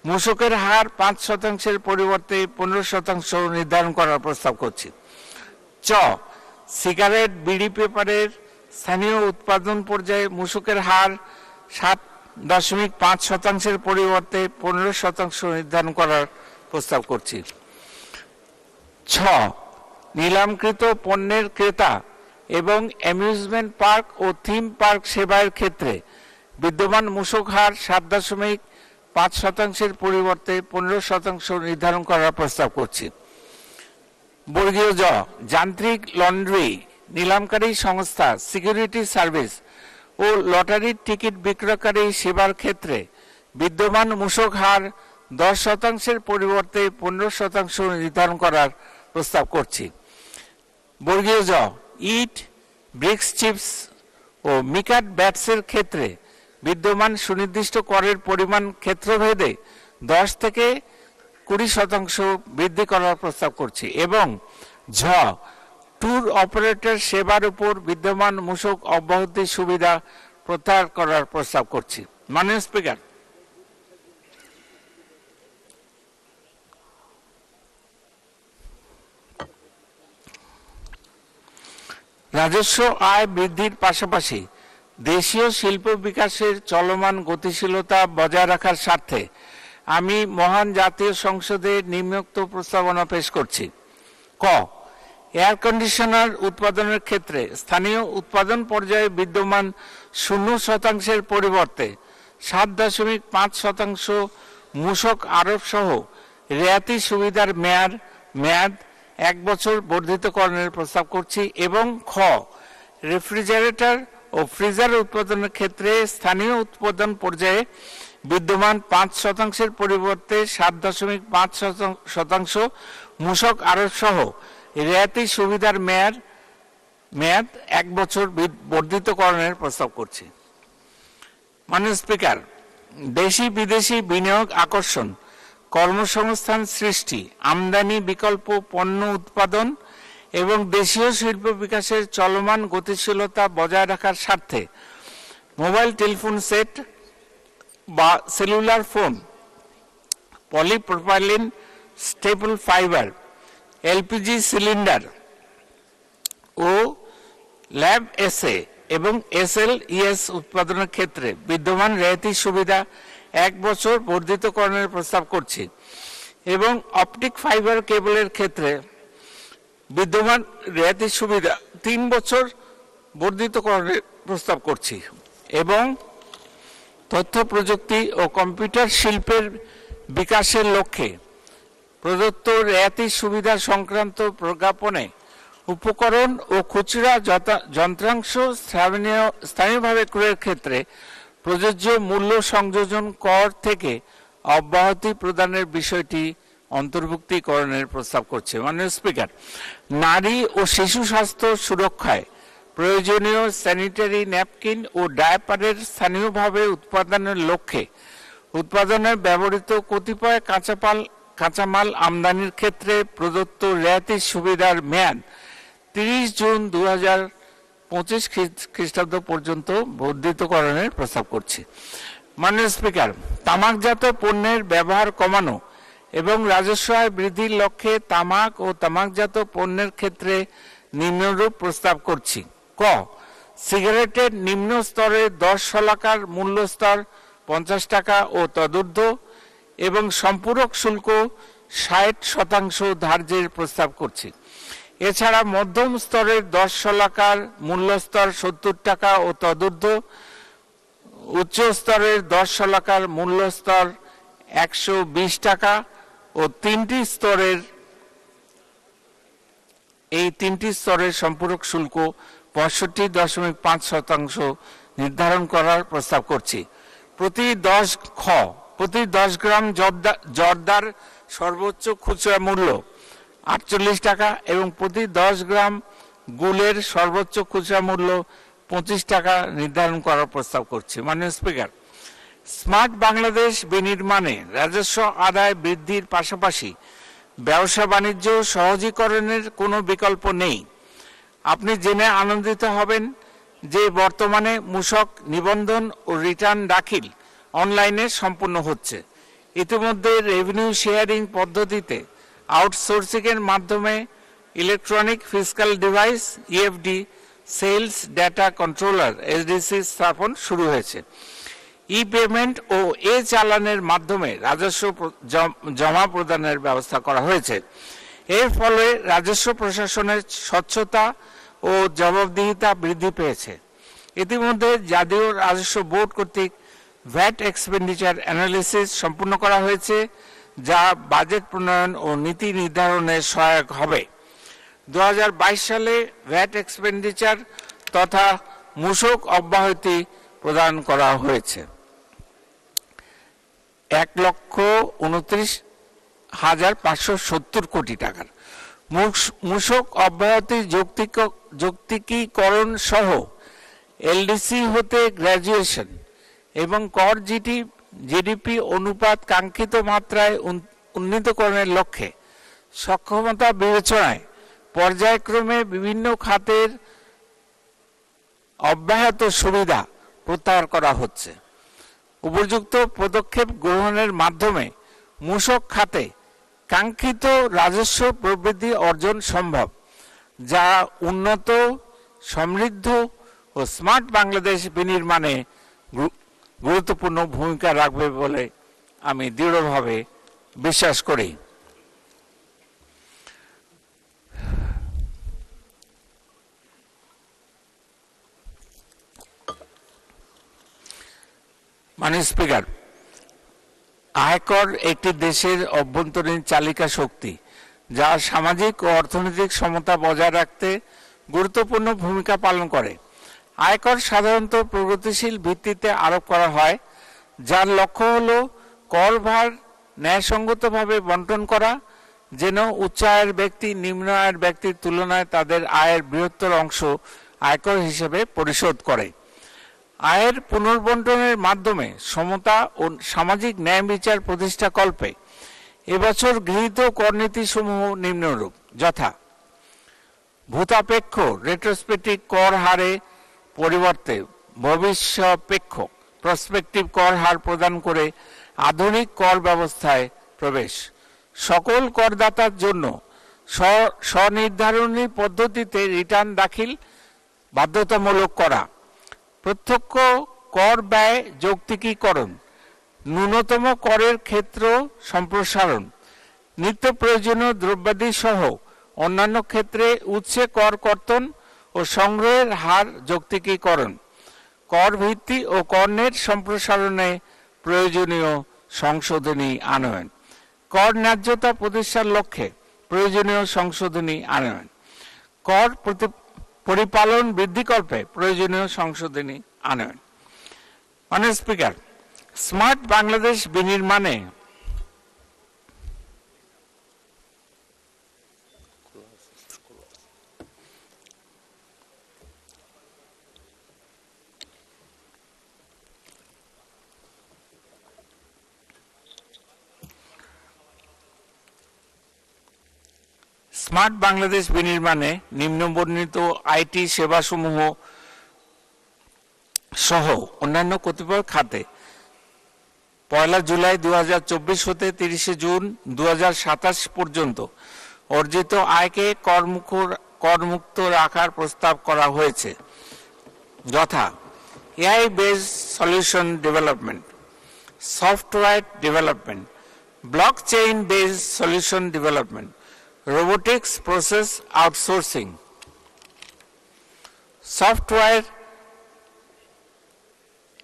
মূসকের হার 5% পরিবর্তে 15% নির্ধারণ করার প্রস্তাব করছি। চ, সিগারেট, বিড়ি, পেপারের স্থানীয় উৎপাদন পর্যায়ে মূসকের হার 7.5% পরিবর্তে 15% নির্ধারণ করার প্রস্তাব করছি। ছ, নিলামকৃত পণ্যের ক্রেতা এবং অ্যামিউজমেন্ট পার্ক ও থিম পার্ক সেবার ক্ষেত্রে বিদ্যমান মূসক হার 7.5% পরিবর্তে 15% নির্ধারণ করার প্রস্তাব করছি। বর্গীয় জ, যান্ত্রিক লন্ড্রি, নিলামকারী সংস্থা, সিকিউরিটি সার্ভিস ও লটারির টিকিট বিক্রয়কারী সেবার ক্ষেত্রে বিদ্যমান মূসক হার 10% পরিবর্তে 15% নির্ধারণ করার প্রস্তাব করছি। বর্গীয় জ, ইট, ব্রিক্স চিপস ও মিকাট ব্যাটসের ক্ষেত্রে বিদ্যমান সুনির্দিষ্ট করের পরিমাণ ক্ষেত্রভেদে 10 থেকে 20% বৃদ্ধি করার প্রস্তাব করছি। এবং ঝ, ট্যুর অপারেটর সেবার উপর বিদ্যমান মূসক অব্যাহতি সুবিধা প্রত্যাহার করার প্রস্তাব করছি। মাননীয় স্পিকার, রাজস্ব আয় বৃদ্ধির পাশাপাশি দেশীয় শিল্প বিকাশের চলমান গতিশীলতা বজায় রাখার স্বার্থে আমি মহান জাতীয় সংসদে নিম্নোক্ত প্রস্তাবনা পেশ করছি। ক, এয়ার কন্ডিশনার উৎপাদনের ক্ষেত্রে স্থানীয় উৎপাদন পর্যায়ে বিদ্যমান 0% পরিবর্তে 7.5% মূসক আরোপ সহ রেয়াতি সুবিধার মেয়াদ 1 বছর বর্ধিতকরণের প্রস্তাব করছি। এবং খ, রেফ্রিজারেটর ও ফ্রিজার উৎপাদনের ক্ষেত্রে স্থানীয় উৎপাদন পর্যায়ে বিদ্যমান 5% পরিবর্তে 7.5% মূসক আরোপ সহ রেয়াতি সুবিধার মেয়াদ 1 বছর বর্ধিতকরণের প্রস্তাব করছি। মাননীয় স্পিকার, দেশি বিদেশি বিনিয়োগ আকর্ষণ, কর্মসংস্থান সৃষ্টি, আমদানি বিকল্প পণ্য উৎপাদন এবং দেশীয় শিল্প বিকাশের চলমান গতিশীলতা বজায় রাখার স্বার্থে মোবাইল টেলিফোন সেট বা cellular phone, polypropylene staple fibre, LPG cylinder ও ল্যাব এসএ এবং এসএলইএস উৎপাদনের ক্ষেত্রে বিদ্যমান রেয়াতি সুবিধা 1 বছর বর্ধিতকরণের প্রস্তাব করছি। এবং অপটিক ফাইবার কেবলের ক্ষেত্রে বিদ্যমান রেয়াতি সুবিধা 3 বছর বর্ধিতকরণের প্রস্তাব করছি। এবং তথ্য প্রযুক্তি ও কম্পিউটার শিল্পের বিকাশের লক্ষ্যে প্রদত্ত রেয়াতি সুবিধা সংক্রান্ত প্রজ্ঞাপনে উপকরণ ও খুচরা যন্ত্রাংশ স্থানীয়ভাবে ক্রয়ের ক্ষেত্রে প্রযোজ্য মূল্য সংযোজন কর থেকে অব্যাহতি প্রদানের বিষয়টি অন্তর্ভুক্তিকরণের প্রস্তাব করছে। মাননীয় স্পিকার, নারী ও শিশু স্বাস্থ্য সুরক্ষায় প্রয়োজনীয় স্যানিটারি ন্যাপকিন ও ডায়াপারের স্থানীয়ভাবে উৎপাদনের লক্ষ্যে উৎপাদনে ব্যবহৃত কতিপয় কাঁচামাল আমদানির ক্ষেত্রে প্রদত্ত রেয়াতি সুবিধার মেয়াদ 30 জুন 2025 খ্রিস্টাব্দ পর্যন্ত বর্ধিতকরণের প্রস্তাব করছি। মাননীয় স্পিকার, তামাকজাত পণ্যের ব্যবহার কমানো এবং রাজস্ব আয় বৃদ্ধির লক্ষ্যে তামাক ও তামাকজাত পণ্যের ক্ষেত্রে নিম্নরূপ প্রস্তাব করছি। ক, সিগারেটের নিম্ন স্তরে 10 শলাকার মূল্য স্তর 50 টাকা ও তদূর্ধ্ব এবং সম্পূরক শুল্ক 60% ধার্যের প্রস্তাব করছি। এছাড়া মধ্যম স্তরের 10 শলাকার মূল্য স্তর 70 টাকা ও তদূর্ধ্ব, উচ্চ স্তরের 10 শলাকার মূল্য স্তর 120 টাকা ও 3টি স্তরের সম্পূরক শুল্ক 65.5% নির্ধারণ করার প্রস্তাব করছি। প্রতি 10 গ্রাম জর্দার সর্বোচ্চ খুচরা মূল্য 48 টাকা এবং প্রতি 10 গ্রাম গুলের সর্বোচ্চ খুচরা মূল্য 25 টাকা নির্ধারণ করার প্রস্তাব করছি। মাননীয় স্পিকার, স্মার্ট বাংলাদেশ বিনির্মাণে রাজস্ব আদায় বৃদ্ধির পাশাপাশি ব্যবসা বাণিজ্য সহজীকরণের কোনো বিকল্প নেই। আপনি জেনে আনন্দিত হবেন যে বর্তমানে মূসক নিবন্ধন ও রিটার্ন দাখিল অনলাইনে সম্পন্ন হচ্ছে। ইতিমধ্যে রেভিনিউ শেয়ারিং পদ্ধতিতে আউটসোর্সিং এর মাধ্যমে electronic fiscal device EFD sales data controller SDC স্থাপন শুরু হয়েছে। ই পেমেন্ট ও চালানের মাধ্যমে রাজস্ব জমা প্রদানের ব্যবস্থা করা হয়েছে। এর ফলে রাজস্ব প্রশাসনের স্বচ্ছতা ও জবাবদিহিতা বৃদ্ধি পেয়েছে। ইতিমধ্যে জাতীয় রাজস্ব বোর্ড কর্তৃক ভ্যাট এক্সপেন্ডিচার অ্যানালিসিস সম্পূর্ণ করা হয়েছে, যা বাজেট প্রণয়ন ও নীতি নির্ধারণে সহায়ক হবে। 2022 সালে ভ্যাট এক্সপেন্ডিচার তথা মূসক অব্যাহতি প্রদান করা হয়েছে 1,29,570 কোটি টাকার। মূসক অব্যাহতি যৌক্তিকীকরণ সহ এলডিসি হতে গ্র্যাজুয়েশন এবং কর জিডিপি অনুপাত কাঙ্ক্ষিত মাত্রায় উন্নীতকরণের লক্ষ্যে সক্ষমতা বিবেচনায় পর্যায়ক্রমে বিভিন্ন খাতের অব্যাহত সুবিধা প্রত্যাহার করা হচ্ছে। উপযুক্ত পদক্ষেপ গ্রহণের মাধ্যমে মূসক খাতে কাঙ্ক্ষিত রাজস্ব প্রবৃদ্ধি অর্জন সম্ভব, যা উন্নত, সমৃদ্ধ ও স্মার্ট বাংলাদেশ বিনির্মাণে গুরুত্বপূর্ণ ভূমিকা রাখবে বলে আমি দৃঢ়ভাবে বিশ্বাস করি। মাননীয় স্পিকার, আয়কর একটি দেশের অভ্যন্তরীণ চালিকা শক্তি, যা সামাজিক ও অর্থনৈতিক সমতা বজায় রাখতে গুরুত্বপূর্ণ ভূমিকা পালন করে। আয়কর সাধারণত প্রগতিশীল ভিত্তিতে আরোপ করা হয়, যার লক্ষ্য হল কর ভার ন্যায়সঙ্গতভাবে বন্টন করা, যেন উচ্চ আয়ের ব্যক্তি নিম্ন আয়ের ব্যক্তির তুলনায় তাদের আয়ের বৃহত্তর অংশ আয়কর হিসেবে পরিশোধ করে। আয়ের পুনর্বন্টনের মাধ্যমে সমতা ও সামাজিক ন্যায় বিচার প্রতিষ্ঠা কল্পে এবছর গৃহীত করনীতি সমূহ নিম্নরূপ, যথা ভূতাপেক্ষ রেট্রোস্পেক্টিভ কর হারে পরিবর্তে ভবিষ্যপেক্ষ প্রসপেক্টিভ কর হার প্রদান করে আধুনিক কর ব্যবস্থায় প্রবেশ, সকল করদাতার জন্য স্বনির্ধারণী পদ্ধতিতে রিটার্ন দাখিল বাধ্যতামূলক করা, প্রত্যক্ষ কর ব্যয় যৌক্তিকীকরণ, ন্যূনতম করের ক্ষেত্র সম্প্রসারণ, নিত্য প্রয়োজনীয় দ্রব্যাদি সহ অন্যান্য ক্ষেত্রে উৎসে কর কর্তন ও সংগ্রহের হার যৌক্তিকীকরণ, কর ভিত্তি ও কর্ণের সম্প্রসারণে প্রয়োজনীয় সংশোধনী আনয়ন, কর ন্যায্যতা প্রতিষ্ঠার লক্ষ্যে প্রয়োজনীয় সংশোধনী আনয়ন, কর পরিপালন বৃদ্ধিকল্পে প্রয়োজনীয় সংশোধনী আনয়ন। মাননীয় স্পিকার, স্মার্ট বাংলাদেশ বিনির্মাণে স্মার্ট বাংলাদেশ বিনির্মাণে নিম্নবর্ণিত আইটি সেবাসমূহ সহ অন্যান্য কতিপয় খাতে 1 জুলাই 2024 হতে 30 জুন 2027 পর্যন্ত অর্জিত আয়কে করমুক্ত রাখার প্রস্তাব করা হয়েছে, যথা AI based solution development, software development, blockchain based solution development, robotics process outsourcing, software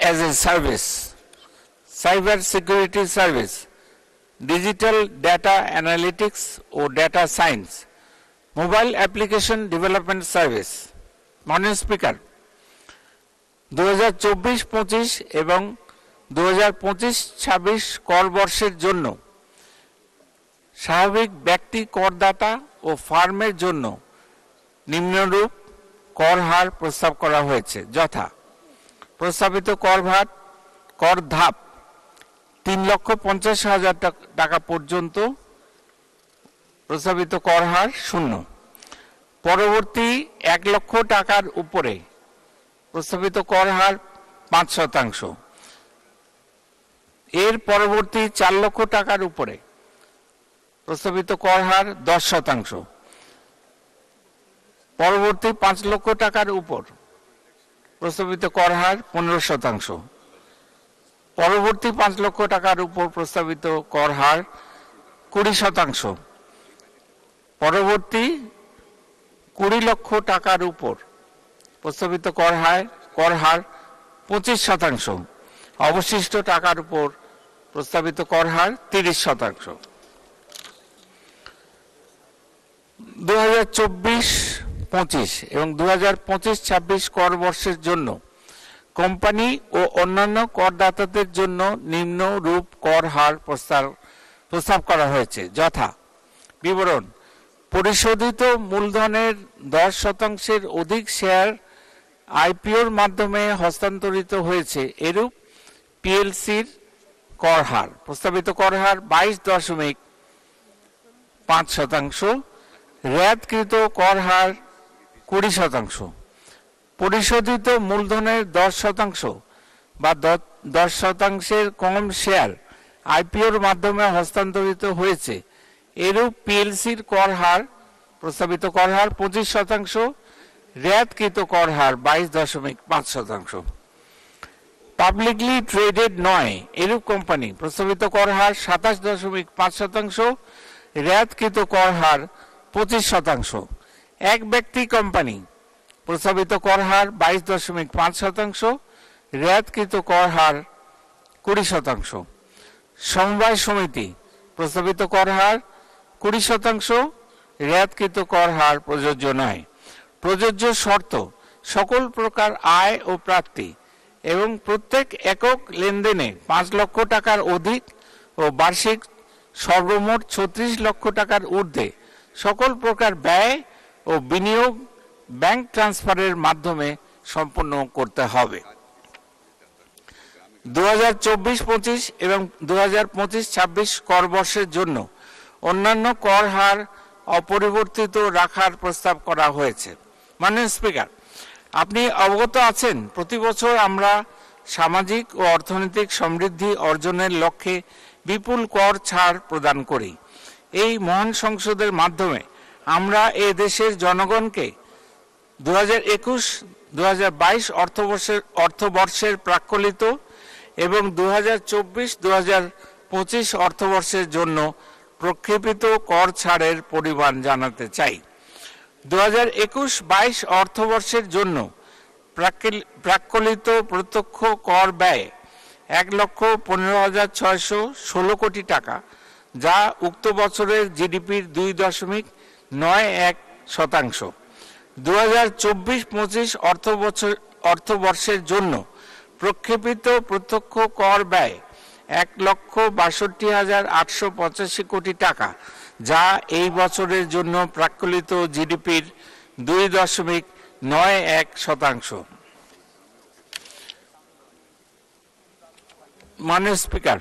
as a service, cyber security service, digital data analytics or data science, mobile application development service. মাননীয় স্পিকার, 2024-25 এবং 2025-26 কর বর্ষের জন্য স্বাভাবিক ব্যক্তি করদাতা ও ফার্মের জন্য নিম্নরূপ কর হার প্রস্তাব করা হয়েছে, যথা প্রস্তাবিত কর ধাপ 3,50,000 টাকা পর্যন্ত প্রস্তাবিত কর হার 0, পরবর্তী 1 লক্ষ টাকার উপরে প্রস্তাবিত কর হার 5%, এর পরবর্তী 4 লক্ষ টাকার উপরে প্রস্তাবিত কর হার 10%, পরবর্তী 5 লক্ষ টাকার উপর প্রস্তাবিত কর হার 15%, পরবর্তী 5 লক্ষ টাকার উপর প্রস্তাবিত কর হার 20%, পরবর্তী 20 লক্ষ টাকার উপর প্রস্তাবিত কর হার 25%, অবশিষ্ট টাকার উপর প্রস্তাবিত কর হার 30%। 2024-25 এবং 2025-26 কর বর্ষের জন্য কোম্পানি ও অন্যান্য করদাতাদের জন্য নিম্নরূপ কর হার প্রস্তাব করা হয়েছে, যথা: বিবরণ: পরিশোধিত মূলধনের 10% অধিক শেয়ার আইপিওর মাধ্যমে হস্তান্তরিত হয়েছে এরূপ পিএলসির কর হার প্রস্তাবিত কর হার 22.5%, রেয়াতকৃত কর হার 20%। পরিশোধিত মূলধনের 10% বা 10%-এর কম শেয়ার আইপিওর মাধ্যমে হস্তান্তরিত হয়েছে এরূপ পিএলসির কর হার প্রস্তাবিত কর হার 25%, রেয়াতকৃত কর হার 22.5%। পাবলিকলি ট্রেডেড নয় এরূপ কোম্পানি প্রস্তাবিত কর হার 27.5%, রেয়াতকৃত কর হার 25%। এক ব্যক্তি কোম্পানি প্রস্তাবিত কর হার 22.5%, রেয়াতকৃত কর হার 20%। সমবায় সমিতি প্রস্তাবিত কর হার 20%, রেয়াতকৃত কর হার প্রযোজ্য নয়। প্রযোজ্য শর্ত: সকল প্রকার আয় ও প্রাপ্তি এবং প্রত্যেক একক লেনদেনে 5 লক্ষ টাকার অধিক ও বার্ষিক সর্বমোট 36 লক্ষ টাকার ঊর্ধ্বে সকল প্রকার ব্যয় ও বিনিয়োগ ব্যাংক ট্রান্সফারের মাধ্যমে সম্পন্ন করতে হবে। 2024-25 এবং 2025-26 কর বর্ষের জন্য অন্যান্য কর হার অপরিবর্তিত রাখার প্রস্তাব করা হয়েছে। মাননীয় স্পিকার, আপনি অবগত আছেন প্রতি বছর আমরা সামাজিক ও অর্থনৈতিক সমৃদ্ধি অর্জনের লক্ষ্যে বিপুল কর ছাড় প্রদান করি। এই মহান সংসদের মাধ্যমে আমরা এ দেশের জনগণকে 2021-2022 অর্থবর্ষের প্রাক্কলিত এবং 2024-2025 অর্থবর্ষের জন্য প্রক্ষেপিত কর ছাড়ের পরিমাণ জানাতে চাই। 2021-22 অর্থবর্ষের জন্য প্রাক্কলিত প্রত্যক্ষ কর ব্যয় 1,15,616 কোটি টাকা, যা উক্ত বছরের জিডিপির 2.91%। 2024-25 অর্থবর্ষের জন্য প্রক্ষেপিত প্রত্যক্ষ কর ব্যয় 1,62,885 কোটি টাকা, যা এই বছরের জন্য প্রাক্কলিত জিডিপির 2.91%। মাননীয় স্পিকার,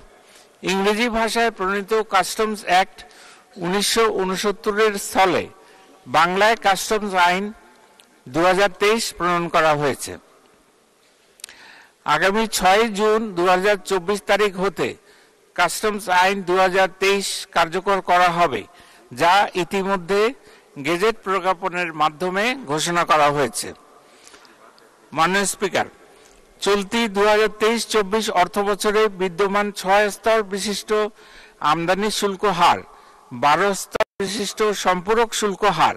ইংরেজি ভাষায় প্রণীত কাস্টমস অ্যাক্ট 1969-এর স্থলে বাংলায় কাস্টমস আইন 2023 প্রণয়ন করা হয়েছে। আগামী 6 জুন 2024 তারিখ হতে কাস্টমস আইন 2023 কার্যকর করা হবে, যা ইতিমধ্যে গেজেট প্রজ্ঞাপনের মাধ্যমে ঘোষণা করা হয়েছে। মাননীয় স্পিকার, চলতি 2023-24 অর্থবছরে বিদ্যমান 6 স্তর বিশিষ্ট আমদানি শুল্ক হার, 12 স্তর বিশিষ্ট সম্পূরক শুল্ক হার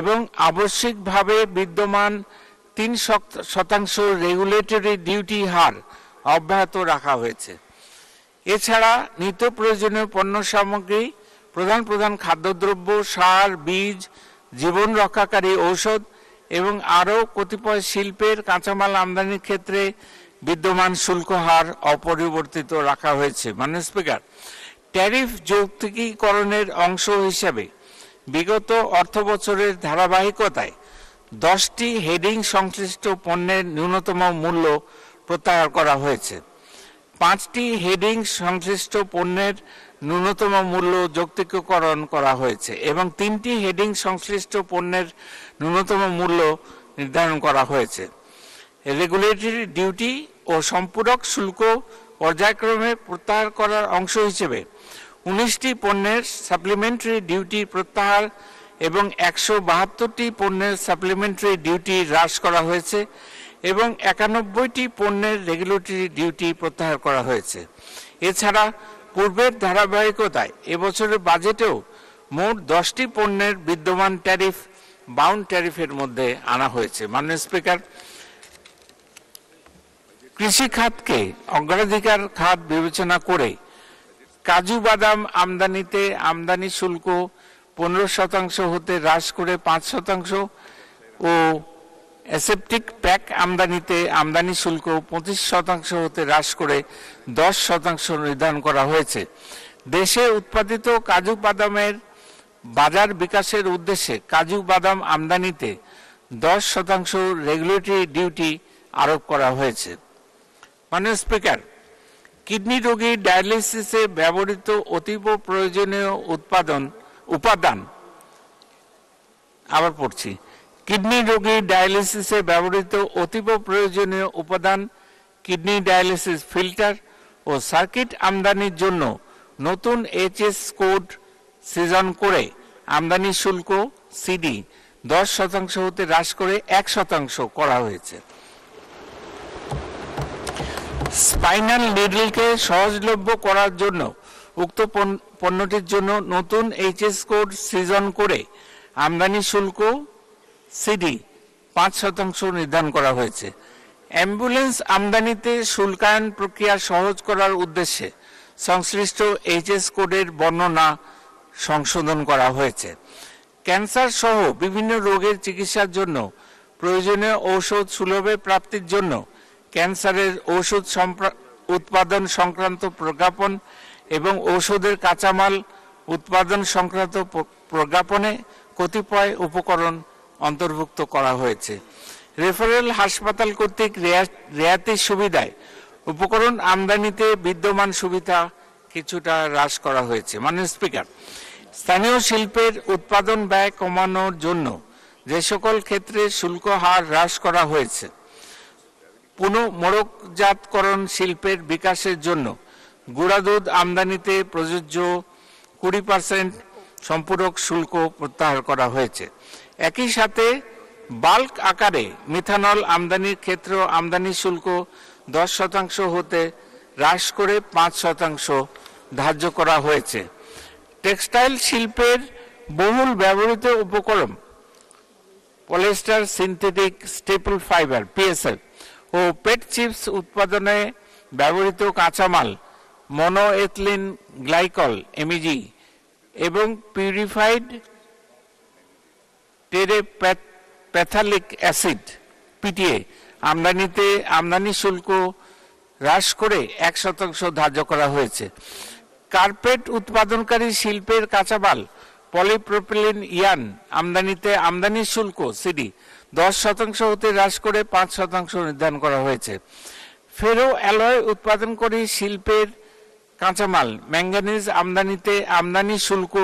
এবং আবশ্যিকভাবে বিদ্যমান 3% রেগুলেটরি ডিউটি হার অব্যাহত রাখা হয়েছে। এছাড়া নিত্য প্রয়োজনীয় পণ্য সামগ্রী, প্রধান খাদ্যদ্রব্য, সার, বীজ, জীবন রক্ষাকারী ঔষধ এবং আরও কতিপয় শিল্পের কাঁচামাল আমদানির ক্ষেত্রে বিদ্যমান শুল্ক হার অপরিবর্তিত রাখা হয়েছে। মাননীয় স্পিকার, ট্যারিফ যৌক্তিকীকরণের অংশ হিসেবে বিগত অর্থবছরের ধারাবাহিকতায় 10টি হেডিং সংশ্লিষ্ট পণ্যের ন্যূনতম মূল্য প্রত্যাহার করা হয়েছে। 5টি হেডিং সংশ্লিষ্ট পণ্যের ন্যূনতম মূল্য যৌক্তিকীকরণ করা হয়েছে এবং 3টি হেডিং সংশ্লিষ্ট পণ্যের ন্যূনতম মূল্য নির্ধারণ করা হয়েছে। রেগুলেটরি ডিউটি ও সম্পূরক শুল্ক পর্যায়ক্রমে প্রত্যাহার করার অংশ হিসেবে 19টি পণ্যের সাপ্লিমেন্টারি ডিউটি প্রত্যাহার এবং 172টি পণ্যের সাপ্লিমেন্টারি ডিউটি হ্রাস করা হয়েছে এবং 91টি পণ্যের রেগুলেটরি ডিউটি প্রত্যাহার করা হয়েছে। এছাড়া পূর্বের ধারাবাহিকতায় এবছরের বাজেটেও মোট 10টি পণ্যের বিদ্যমান ট্যারিফ বাউন্ড ট্যারিফের মধ্যে আনা হয়েছে। মাননীয় স্পিকার, কৃষি খাতকে অগ্রাধিকার খাত বিবেচনা করে কাজু বাদাম আমদানিতে আমদানি শুল্ক 15% হতে হ্রাস করে 5% ও অ্যাসেপটিক প্যাক আমদানিতে আমদানি শুল্ক 25% হতে হ্রাস করে 10% নির্ধারণ করা হয়েছে। দেশে উৎপাদিত কাজু বাদামের বাজার বিকাশের উদ্দেশ্যে কাজু বাদাম আমদানিতে 10% রেগুলেটরি ডিউটি আরোপ করা হয়েছে। মাননীয় স্পিকার, কিডনি রোগী ডায়ালিসিসে ব্যবহৃত অতীব প্রয়োজনীয় উপাদান আবার পড়ছি কিডনি রোগী ডায়ালিসিসে ব্যবহৃত অতীব প্রয়োজনীয় উপাদান কিডনি ডায়ালিসিস ফিল্টার ও সার্কিট আমদানির জন্য নতুন এইচএস কোড সৃজন করে আমদানি শুল্ক সিডি 10% হতে হ্রাস করে 1% করা হয়েছে। স্পাইনাল নিডলকে সহজলভ্য করার জন্য উক্ত পণ্যটির জন্য নতুন এইচএস কোড সৃজন করে আমদানি শুল্ক সিডি 5% নির্ধারণ করা হয়েছে। অ্যাম্বুলেন্স আমদানিতে শুল্কায়ন প্রক্রিয়া সহজ করার উদ্দেশ্যে সংশ্লিষ্ট এইচএস কোডের বর্ণনা সংশোধন করা হয়েছে। ক্যান্সার সহ বিভিন্ন রোগের চিকিৎসার জন্য প্রয়োজনীয় ঔষধ সুলভে প্রাপ্তির জন্য ক্যান্সারের ঔষধ উৎপাদন সংক্রান্ত প্রজ্ঞাপন এবং ঔষধের কাঁচামাল উৎপাদন সংক্রান্ত প্রজ্ঞাপনে কতিপয় উপকরণ অন্তর্ভুক্ত করা হয়েছে। রেফারেল হাসপাতাল কর্তৃক রেয়াতির সুবিধায় উপকরণ আমদানিতে বিদ্যমান সুবিধা কিছুটা হ্রাস করা হয়েছে। মাননীয় স্পিকার, স্থানীয় শিল্পের উৎপাদন ব্যয় কমানোর জন্য যে সকল ক্ষেত্রে শুল্ক হার হ্রাস করা হয়েছে, পুনঃমোড়কজাতকরণ শিল্পের বিকাশের জন্য গুঁড়া দুধ আমদানিতে প্রযোজ্য 20% সম্পূরক শুল্ক প্রত্যাহার করা হয়েছে। একই সাথে বাল্ক আকারে মিথানল আমদানির ক্ষেত্রে আমদানি শুল্ক 10% হতে হ্রাস করে 5% ধার্য করা হয়েছে। টেক্সটাইল শিল্পের বহুল ব্যবহৃত উপকরণ polyester synthetic staple fibre PSF ও পেট চিপস উৎপাদনে ব্যবহৃত কাঁচামাল মনোএথিলিন গ্লাইকল এমইজি এবং পিউরিফাইড টেরেপ্যাথালিক অ্যাসিড পিটিএ আমদানিতে আমদানি শুল্ক হ্রাস করে 1% ধার্য করা হয়েছে। কার্পেট উৎপাদনকারী শিল্পের কাঁচামাল পলিপ্রোপিলিন ইয়ান আমদানিতে আমদানি শুল্ক সিডি 10% হতে হ্রাস করে 5% নির্ধারণ করা হয়েছে। ফেরো অ্যালয় উৎপাদনকারী শিল্পের কাঁচামাল ম্যাঙ্গানিজ আমদানিতে আমদানি শুল্ক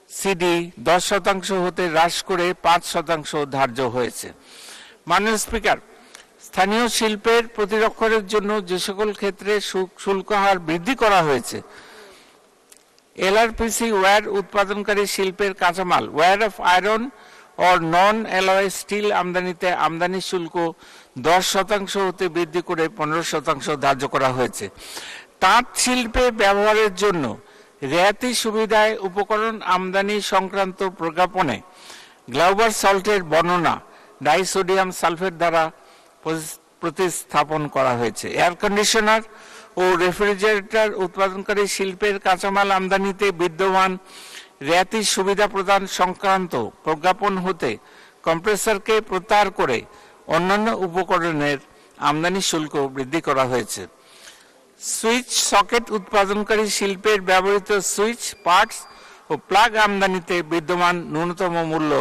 সিডি 10% হতে হ্রাস করে 5% ধার্য হয়েছে। মাননীয় স্পিকার, স্থানীয় শিল্পের প্রতিরক্ষণের জন্য যে সকল ক্ষেত্রে শুল্ক হার বৃদ্ধি করা হয়েছে, এলআরপিসি ওয়্যার উৎপাদনকারী শিল্পের কাঁচামাল wire of iron or non-alloy steel আমদানিতে আমদানি শুল্ক 10% হতে বৃদ্ধি করে 15% ধার্য করা হয়েছে। তাঁত শিল্পে ব্যবহারের জন্য রেয়াতি সুবিধায় উপকরণ আমদানি সংক্রান্ত প্রজ্ঞাপনে গ্লাউবার সল্টের বর্ণনা ডাইসোডিয়াম সালফেট দ্বারা প্রতিস্থাপন করা হয়েছে। এয়ার কন্ডিশনার ও রেফ্রিজারেটর উৎপাদনকারী শিল্পের কাঁচামাল আমদানিতে বিদ্যমান রেয়াতির সুবিধা প্রদান সংক্রান্ত প্রজ্ঞাপন হতে কম্প্রেসরকে প্রত্যাহার করে অন্যান্য উপকরণের আমদানি শুল্ক বৃদ্ধি করা হয়েছে। সুইচ সকেট উৎপাদনকারী শিল্পের ব্যবহৃত সুইচ পার্টস ও প্লাগ আমদানিতে বিদ্যমান ন্যূনতম মূল্য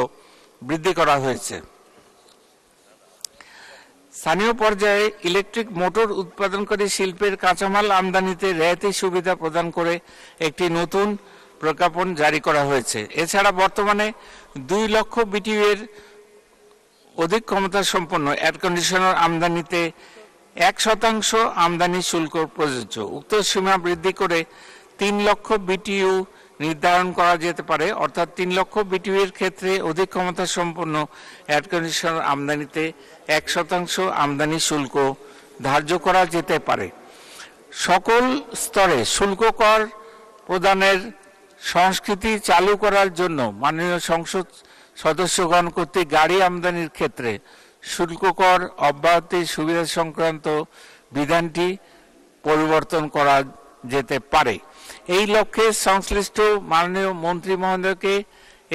বৃদ্ধি করা হয়েছে। স্থানীয় পর্যায়ে ইলেকট্রিক মোটর উৎপাদনকারী শিল্পের কাঁচামাল আমদানিতে রেয়াতি সুবিধা প্রদান করে একটি নতুন প্রজ্ঞাপন জারি করা হয়েছে। এছাড়া বর্তমানে 2 লক্ষ বিটিইউ এর অধিক ক্ষমতা সম্পন্ন এয়ার কন্ডিশনার আমদানিতে 1% আমদানি শুল্ক প্রযোজ্য। উক্ত সীমা বৃদ্ধি করে 3 লক্ষ বিটিইউ নির্ধারণ করা যেতে পারে, অর্থাৎ 3 লক্ষ বিটিইউ এর ক্ষেত্রে অধিক ক্ষমতা সম্পন্ন এয়ার কন্ডিশনার আমদানিতে 1% আমদানি শুল্ক ধার্য করা যেতে পারে। সকল স্তরে শুল্ক কর প্রদানের সংস্কৃতি চালু করার জন্য মাননীয় সংসদ সদস্যগণ কর্তৃক গাড়ি আমদানির ক্ষেত্রে শুল্ক কর অব্যাহতি সুবিধা সংক্রান্ত বিধানটি পরিবর্তন করা যেতে পারে। এই লক্ষ্যে সংশ্লিষ্ট মাননীয় মন্ত্রী মহোদয়কে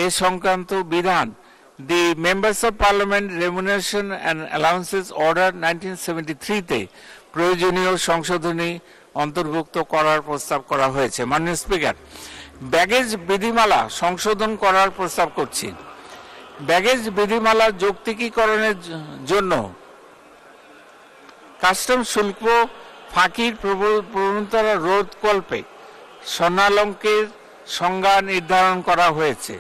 এ সংক্রান্ত বিধান the members of parliament remuneration and allowances order 1973-তে প্রয়োজনীয় সংশোধনী অন্তর্ভুক্ত করার প্রস্তাব করা হয়েছে। মাননীয় স্পিকার, ব্যাগেজ বিধিমালা সংশোধন করার প্রস্তাব করছি। ব্যাগেজ বিধিমালা যৌক্তিকীকরণের জন্য কাস্টম শুল্ক ফাঁকির প্রবণতা রোধকল্পে স্বর্ণালঙ্কের সংজ্ঞা নির্ধারণ করা হয়েছে।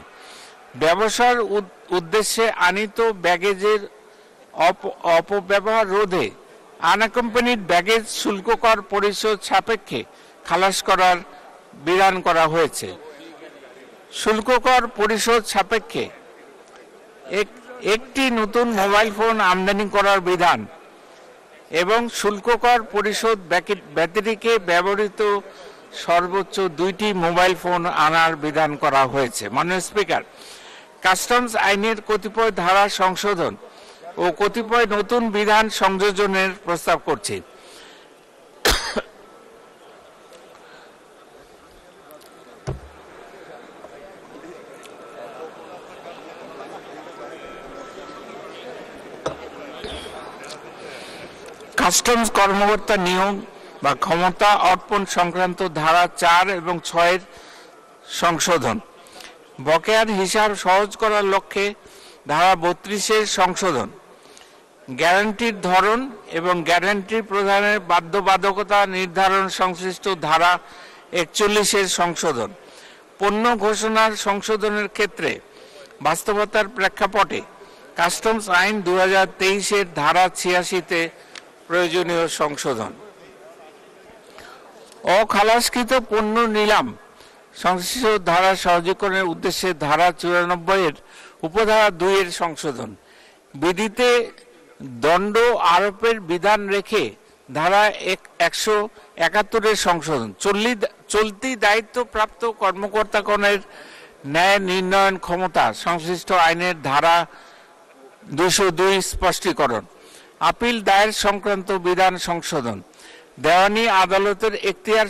ব্যবসার উদ্দেশ্যে আনিত ব্যাগেজের অপব্যবহার রোধে আনঅ্যাকম্পানিড ব্যাগেজ শুল্ক কর পরিশোধ সাপেক্ষে খালাস করার বিধান করা হয়েছে। শুল্ক কর পরিশোধ সাপেক্ষে একটি নতুন মোবাইল ফোন আমদানি করার বিধান এবং শুল্ক কর পরিশোধ ব্যতিরেকে ব্যবহৃত সর্বোচ্চ 2টি মোবাইল ফোন আনার বিধান করা হয়েছে। মাননীয় স্পিকার, কাস্টমস আইনের কতিপয় ধারা সংশোধন ও কতিপয় নতুন বিধান সংযোজনের প্রস্তাব করছি। কাস্টমস কর্মকর্তা নিয়োগ বা ক্ষমতা অর্পণ সংক্রান্ত ধারা 4 এবং 6 সংশোধন, বকেয়ার হিসাব সহজ করার লক্ষ্যে ধারা 32 সংশোধন, গ্যারান্টির ধরন এবং গ্যারান্টি প্রদানের বাধ্যবাধকতা নির্ধারণ সংশ্লিষ্ট ধারা 41 সংশোধন, পণ্য ঘোষণার সংশোধনের ক্ষেত্রে বাস্তবতার প্রেক্ষাপটে কাস্টমস আইন 2023 ধারা 86-তে প্রয়োজনীয় সংশোধন, অখালাসকৃত পণ্য নিলাম সংশ্লিষ্ট ধারা সহজীকরণের উদ্দেশ্যে ধারা 94 উপধারা 2 সংশোধন, বিধিতে দণ্ড আরোপের বিধান রেখে ধারা 171 সংশোধন, চলতি দায়িত্বপ্রাপ্ত কর্মকর্তাগণের ন্যায় নির্ণয়ন ক্ষমতা সংশ্লিষ্ট আইনের ধারা 202 স্পষ্টীকরণ, আপিল দায়ের সংক্রান্ত বিধান সংশোধন, দেওয়ানি আদালতের এখতিয়ার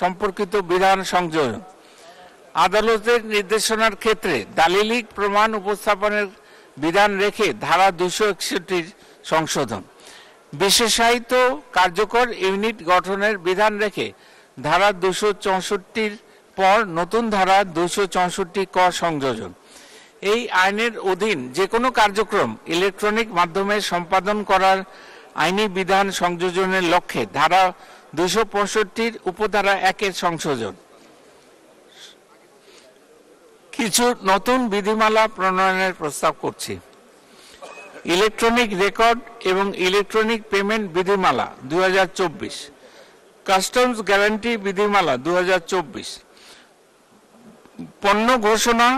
সম্পর্কিত বিধান সংযোজন, আদালতের নির্দেশনার ক্ষেত্রে দালিলিক প্রমাণ উপস্থাপনের বিধান রেখে ধারা 261 সংশোধন, বিশেষায়িত কার্যকর ইউনিট গঠনের বিধান রেখে ধারা 264 পর নতুন ধারা 264 ক সংযোজন। এই আইনের অধীন যে কোনো কার্যক্রম ইলেকট্রনিক মাধ্যমে সম্পাদন করার আইনি বিধান সংযোজনের লক্ষ্যে ধারা 265 উপধারা 1 সংশোধন, কিছু নতুন বিধিমালা প্রণয়নের প্রস্তাব করছি। ইলেকট্রনিক রেকর্ড এবং ইলেকট্রনিক পেমেন্ট বিধিমালা 2024, কাস্টমস গ্যারান্টি বিধিমালা 2024, পণ্য ঘোষণা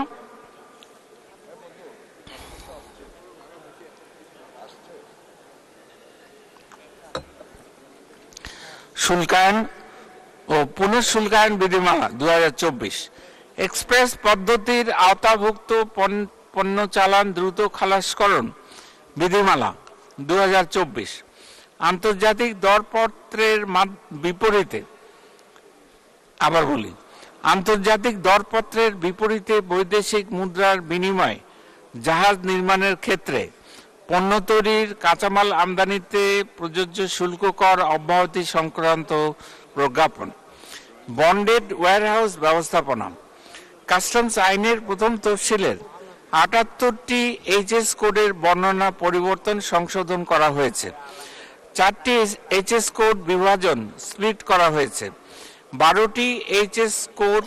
শুল্কায়ন ও পুনঃশুল্কায়ন বিধিমালা 2024, এক্সপ্রেস পদ্ধতির আওতাভুক্ত পণ্য চালান দ্রুত খালাসকরণ বিধিমালা 2024, আন্তর্জাতিক দরপত্রের বিপরীতে আন্তর্জাতিক দরপত্রের বিপরীতে বৈদেশিক মুদ্রার বিনিময়ে জাহাজ নির্মাণের ক্ষেত্রে পণ্য তৈরির কাঁচামাল আমদানিতে প্রযোজ্য শুল্ক কর অব্যাহতি সংক্রান্ত প্রজ্ঞাপন, বন্ডেড ওয়্যারহাউস ব্যবস্থাপনা, কাস্টমস আইনের প্রথম তফসিলের 78টি এইচএস কোডের বর্ণনা পরিবর্তন সংশোধন করা হয়েছে, 4টি এইচএস কোড বিভাজন স্প্লিট করা হয়েছে, 12টি এইচএস কোড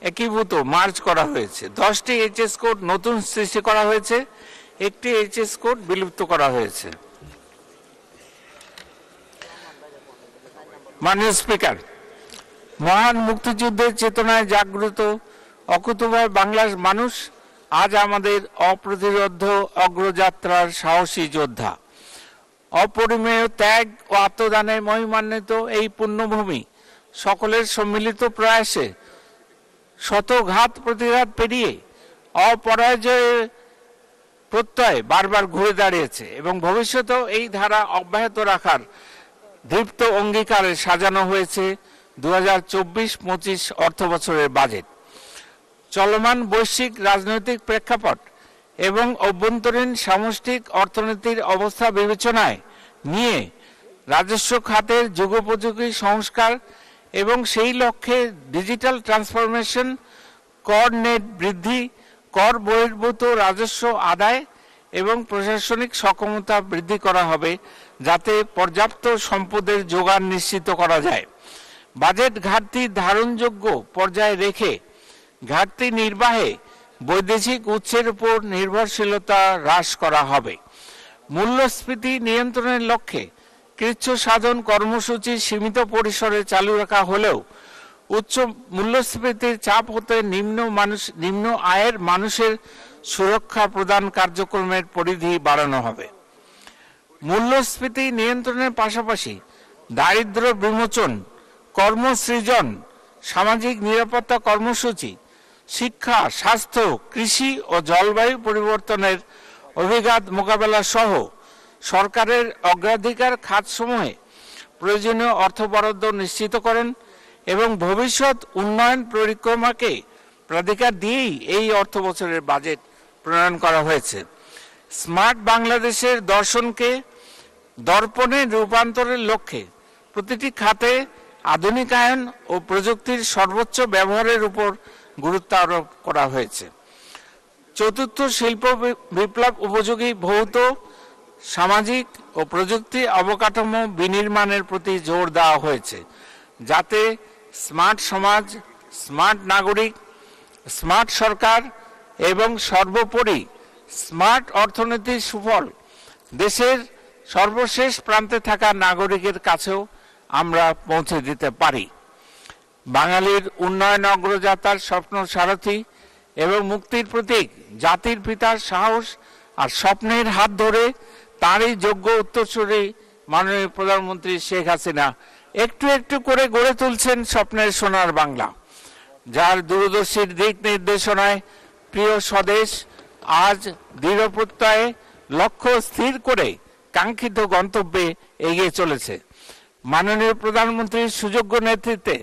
একীভূত মার্জ করা হয়েছে, 10টি এইচএস কোড নতুন সৃষ্টি করা হয়েছে, একটি এইচএস কোড বিলুপ্ত করা হয়েছে। মাননীয় স্পিকার, মহান মুক্তিযুদ্ধের চেতনায় জাগ্রত অকুতোভয় বাংলার মানুষ আজ আমাদের অপ্রতিরোধ্য অগ্রযাত্রার সাহসী যোদ্ধা। অপরিমেয় ত্যাগ ও আত্মদানে মহিমান্বিত এই পুণ্যভূমি সকলের সম্মিলিত প্রয়াসে শত ঘাত প্রতিঘাত পেরিয়ে অপরাজয়ের প্রত্যয় বারবার ঘুরে দাঁড়িয়েছে এবং ভবিষ্যতেও এই ধারা অব্যাহত রাখার দীপ্ত অঙ্গীকারে সাজানো হয়েছে 2024-25 অর্থবছরের বাজেট। চলমান বৈশ্বিক রাজনৈতিক প্রেক্ষাপট এবং অভ্যন্তরীণ সামষ্টিক অর্থনীতির অবস্থা বিবেচনায় নিয়ে রাজস্ব খাতের যুগোপযোগী সংস্কার এবং সেই লক্ষ্যে ডিজিটাল ট্রান্সফরমেশন, কর নেট বৃদ্ধি, কর বহির্ভূত রাজস্ব আদায় এবং প্রশাসনিক সক্ষমতা বৃদ্ধি করা হবে যাতে পর্যাপ্ত সম্পদের যোগান নিশ্চিত করা যায়। বাজেট ঘাটতি ধারণযোগ্য পর্যায়ে রেখে ঘাটতি নির্বাহে বৈদেশিক উৎসের উপর নির্ভরশীলতা হ্রাস করা হবে। মূল্যস্ফীতি নিয়ন্ত্রণের লক্ষ্যে কৃচ্ছ সাধন কর্মসূচি সীমিত পরিসরে চালু রাখা হলেও উচ্চ মূল্যস্ফীতির চাপ হতে নিম্ন আয়ের মানুষের সুরক্ষা প্রদান কার্যক্রমের পরিধি বাড়ানো হবে। মূল্যস্ফীতি নিয়ন্ত্রণের পাশাপাশি দারিদ্র্য বিমোচন, কর্মসৃজন, সামাজিক নিরাপত্তা কর্মসূচি, শিক্ষা, স্বাস্থ্য, কৃষি ও জলবায়ু পরিবর্তনের অভিঘাত মোকাবেলা সহ সরকারের অগ্রাধিকার খাতসমূহে প্রয়োজনীয় অর্থ বরাদ্দ নিশ্চিত করেন এবং ভবিষ্যৎ উন্নয়ন পরিক্রমাকে প্রাধিকার দিয়েই এই অর্থ বছরের বাজেট প্রণয়ন করা হয়েছে। স্মার্ট বাংলাদেশের দর্শনকে দর্পণে রূপান্তরের লক্ষ্যে প্রতিটি খাতে আধুনিকায়ন ও প্রযুক্তির সর্বোচ্চ ব্যবহারের উপর গুরুত্ব আরোপ করা হয়েছে। চতুর্থ শিল্প বিপ্লব উপযোগী ভৌত, সামাজিক ও প্রযুক্তি অবকাঠামো বিনির্মাণের প্রতি জোর দেওয়া হয়েছে যাতে স্মার্ট সমাজ, স্মার্ট নাগরিক, স্মার্ট সরকার এবং সর্বোপরি স্মার্ট অর্থনীতির সুফল দেশের সর্বশেষ প্রান্তে থাকা নাগরিকের কাছেও আমরা পৌঁছে দিতে পারি। বাঙালির উন্নয়ন অগ্রযাত্রার স্বপ্ন সারথি এবং মুক্তির প্রতীক জাতির পিতার সাহস আর স্বপ্নের হাত ধরে তারই যোগ্য উত্তরসূরি মাননীয় প্রধানমন্ত্রী শেখ হাসিনা একটু একটু করে গড়ে তুলছেন স্বপ্নের সোনার বাংলা, যার দূরদর্শীর দিক নির্দেশনায় প্রিয় স্বদেশ আজ দৃঢ় প্রত্যয়ে লক্ষ্য স্থির করে কাঙ্ক্ষিত গন্তব্যে এগিয়ে চলেছে। মাননীয় প্রধানমন্ত্রীর সুযোগ্য নেতৃত্বে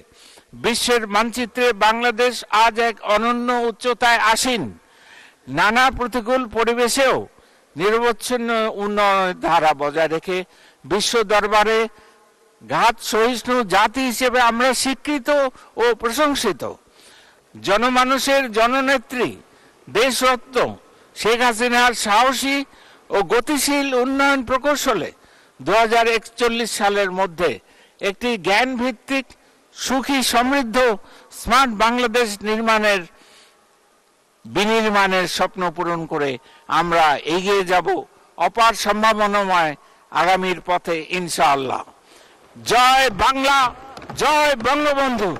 বিশ্বের মানচিত্রে বাংলাদেশ আজ এক অনন্য উচ্চতায় আসীন। নানা প্রতিকূল পরিবেশেও নিরবচ্ছিন্ন উন্নয়নের ধারা বজায় রেখে বিশ্ব দরবারে ঘাত সহিষ্ণু জাতি হিসেবে আমরা স্বীকৃত ও প্রশংসিত। জনমানুষের জননেত্রী দেশরত্ন শেখ হাসিনার সাহসী ও গতিশীল উন্নয়ন প্রকৌশলে 2041 সালের মধ্যে একটি জ্ঞান ভিত্তিক, সুখী, সমৃদ্ধ, স্মার্ট বাংলাদেশ বিনির্মাণের স্বপ্ন পূরণ করে আমরা এগিয়ে যাব অপার সম্ভাবনাময় আগামীর পথে ইনশাআল্লাহ। জয় বাংলা, জয় বঙ্গবন্ধু,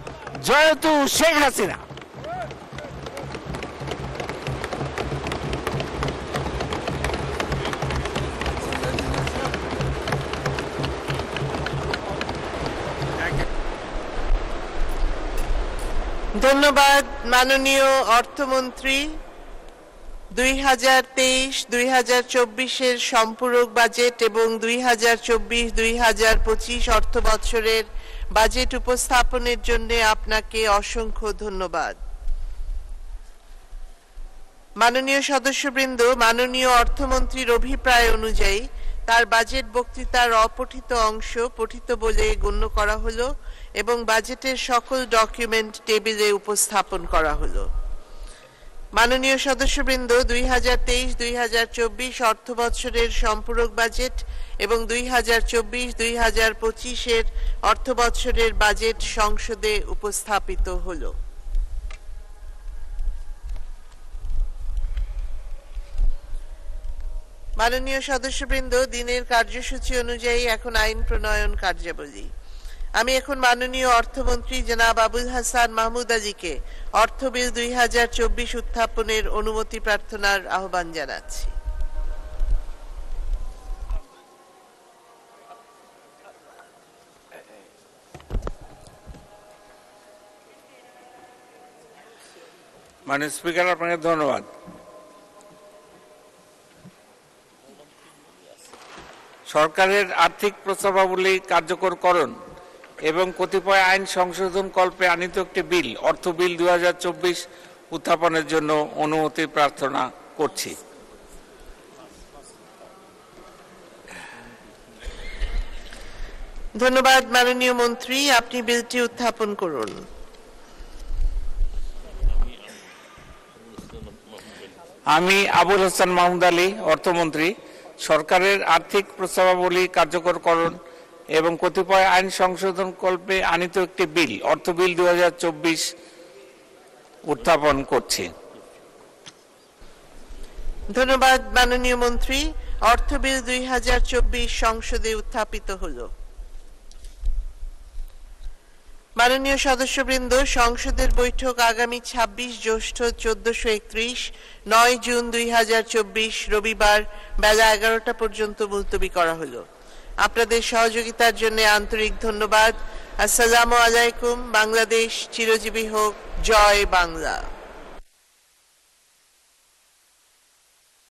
জয়তু শেখ হাসিনা। ধন্যবাদ মাননীয় অর্থমন্ত্রী। 2023-2024 সম্পূরক বাজেট এবং 2024-2025 অর্থ বছরের বাজেট উপস্থাপনের জন্য আপনাকে অসংখ্য ধন্যবাদ। মাননীয় সদস্যবৃন্দ, মাননীয় অর্থমন্ত্রীর অভিপ্রায় অনুযায়ী তার বাজেট বক্তৃতার অপঠিত অংশ পঠিত বলে গণ্য করা হলো এবং বাজেটের সকল ডকুমেন্ট টেবিলে উপস্থাপন করা হলো। মাননীয় সদস্যবৃন্দ, 2023-2024 অর্থ বছরের সম্পূরক বাজেট এবং 2024-2025 অর্থ বছরের বাজেট সংসদে উপস্থাপিত হলো। মাননীয় সদস্যবৃন্দ, দিনের কার্যসূচি অনুযায়ী এখন আইন প্রণয়ন কার্যাবলী। আমি এখন মাননীয় অর্থমন্ত্রী জনাব আবুল হাসান মাহমুদ আলীকে অর্থ বিল 2024 উত্থাপনের অনুমতি প্রার্থনার আহ্বান জানাচ্ছি। মাননীয় স্পিকার, আপনাকে ধন্যবাদ। সরকারের আর্থিক প্রস্তাবাবলী কার্যকরকরণ এবং কতিপয় আইন সংশোধন কল্পে আনিত একটি বিল, অর্থ বিল 2024 উত্থাপনের জন্য অনুমতি প্রার্থনা করছি। ধন্যবাদ মাননীয় মন্ত্রী, আপনি বিলটি উত্থাপন করুন। আমি আবুল হাসান মাহমুদ আলী, অর্থমন্ত্রী, সরকারের আর্থিক প্রস্তাবাবলী কার্যকরকরণ এবং কতিপয় আইন সংশোধন কল্পে আনিত একটি বিল, অর্থ বিল 2024 উত্থাপন করছি। ধন্যবাদ মাননীয় মন্ত্রী, অর্থ বিল 2024 সংসদে উত্থাপিত হল। মাননীয় সদস্যবৃন্দ, সংসদের বৈঠক আগামী 26 জ্যৈষ্ঠ 1431 9 জুন 2024 রবিবার বেলা 11টা পর্যন্ত মুলতবি করা হলো। আপনাদের সহযোগিতার জন্য আন্তরিক ধন্যবাদ। আসসালামু আলাইকুম। বাংলাদেশ চিরজীবী হোক। জয় বাংলা।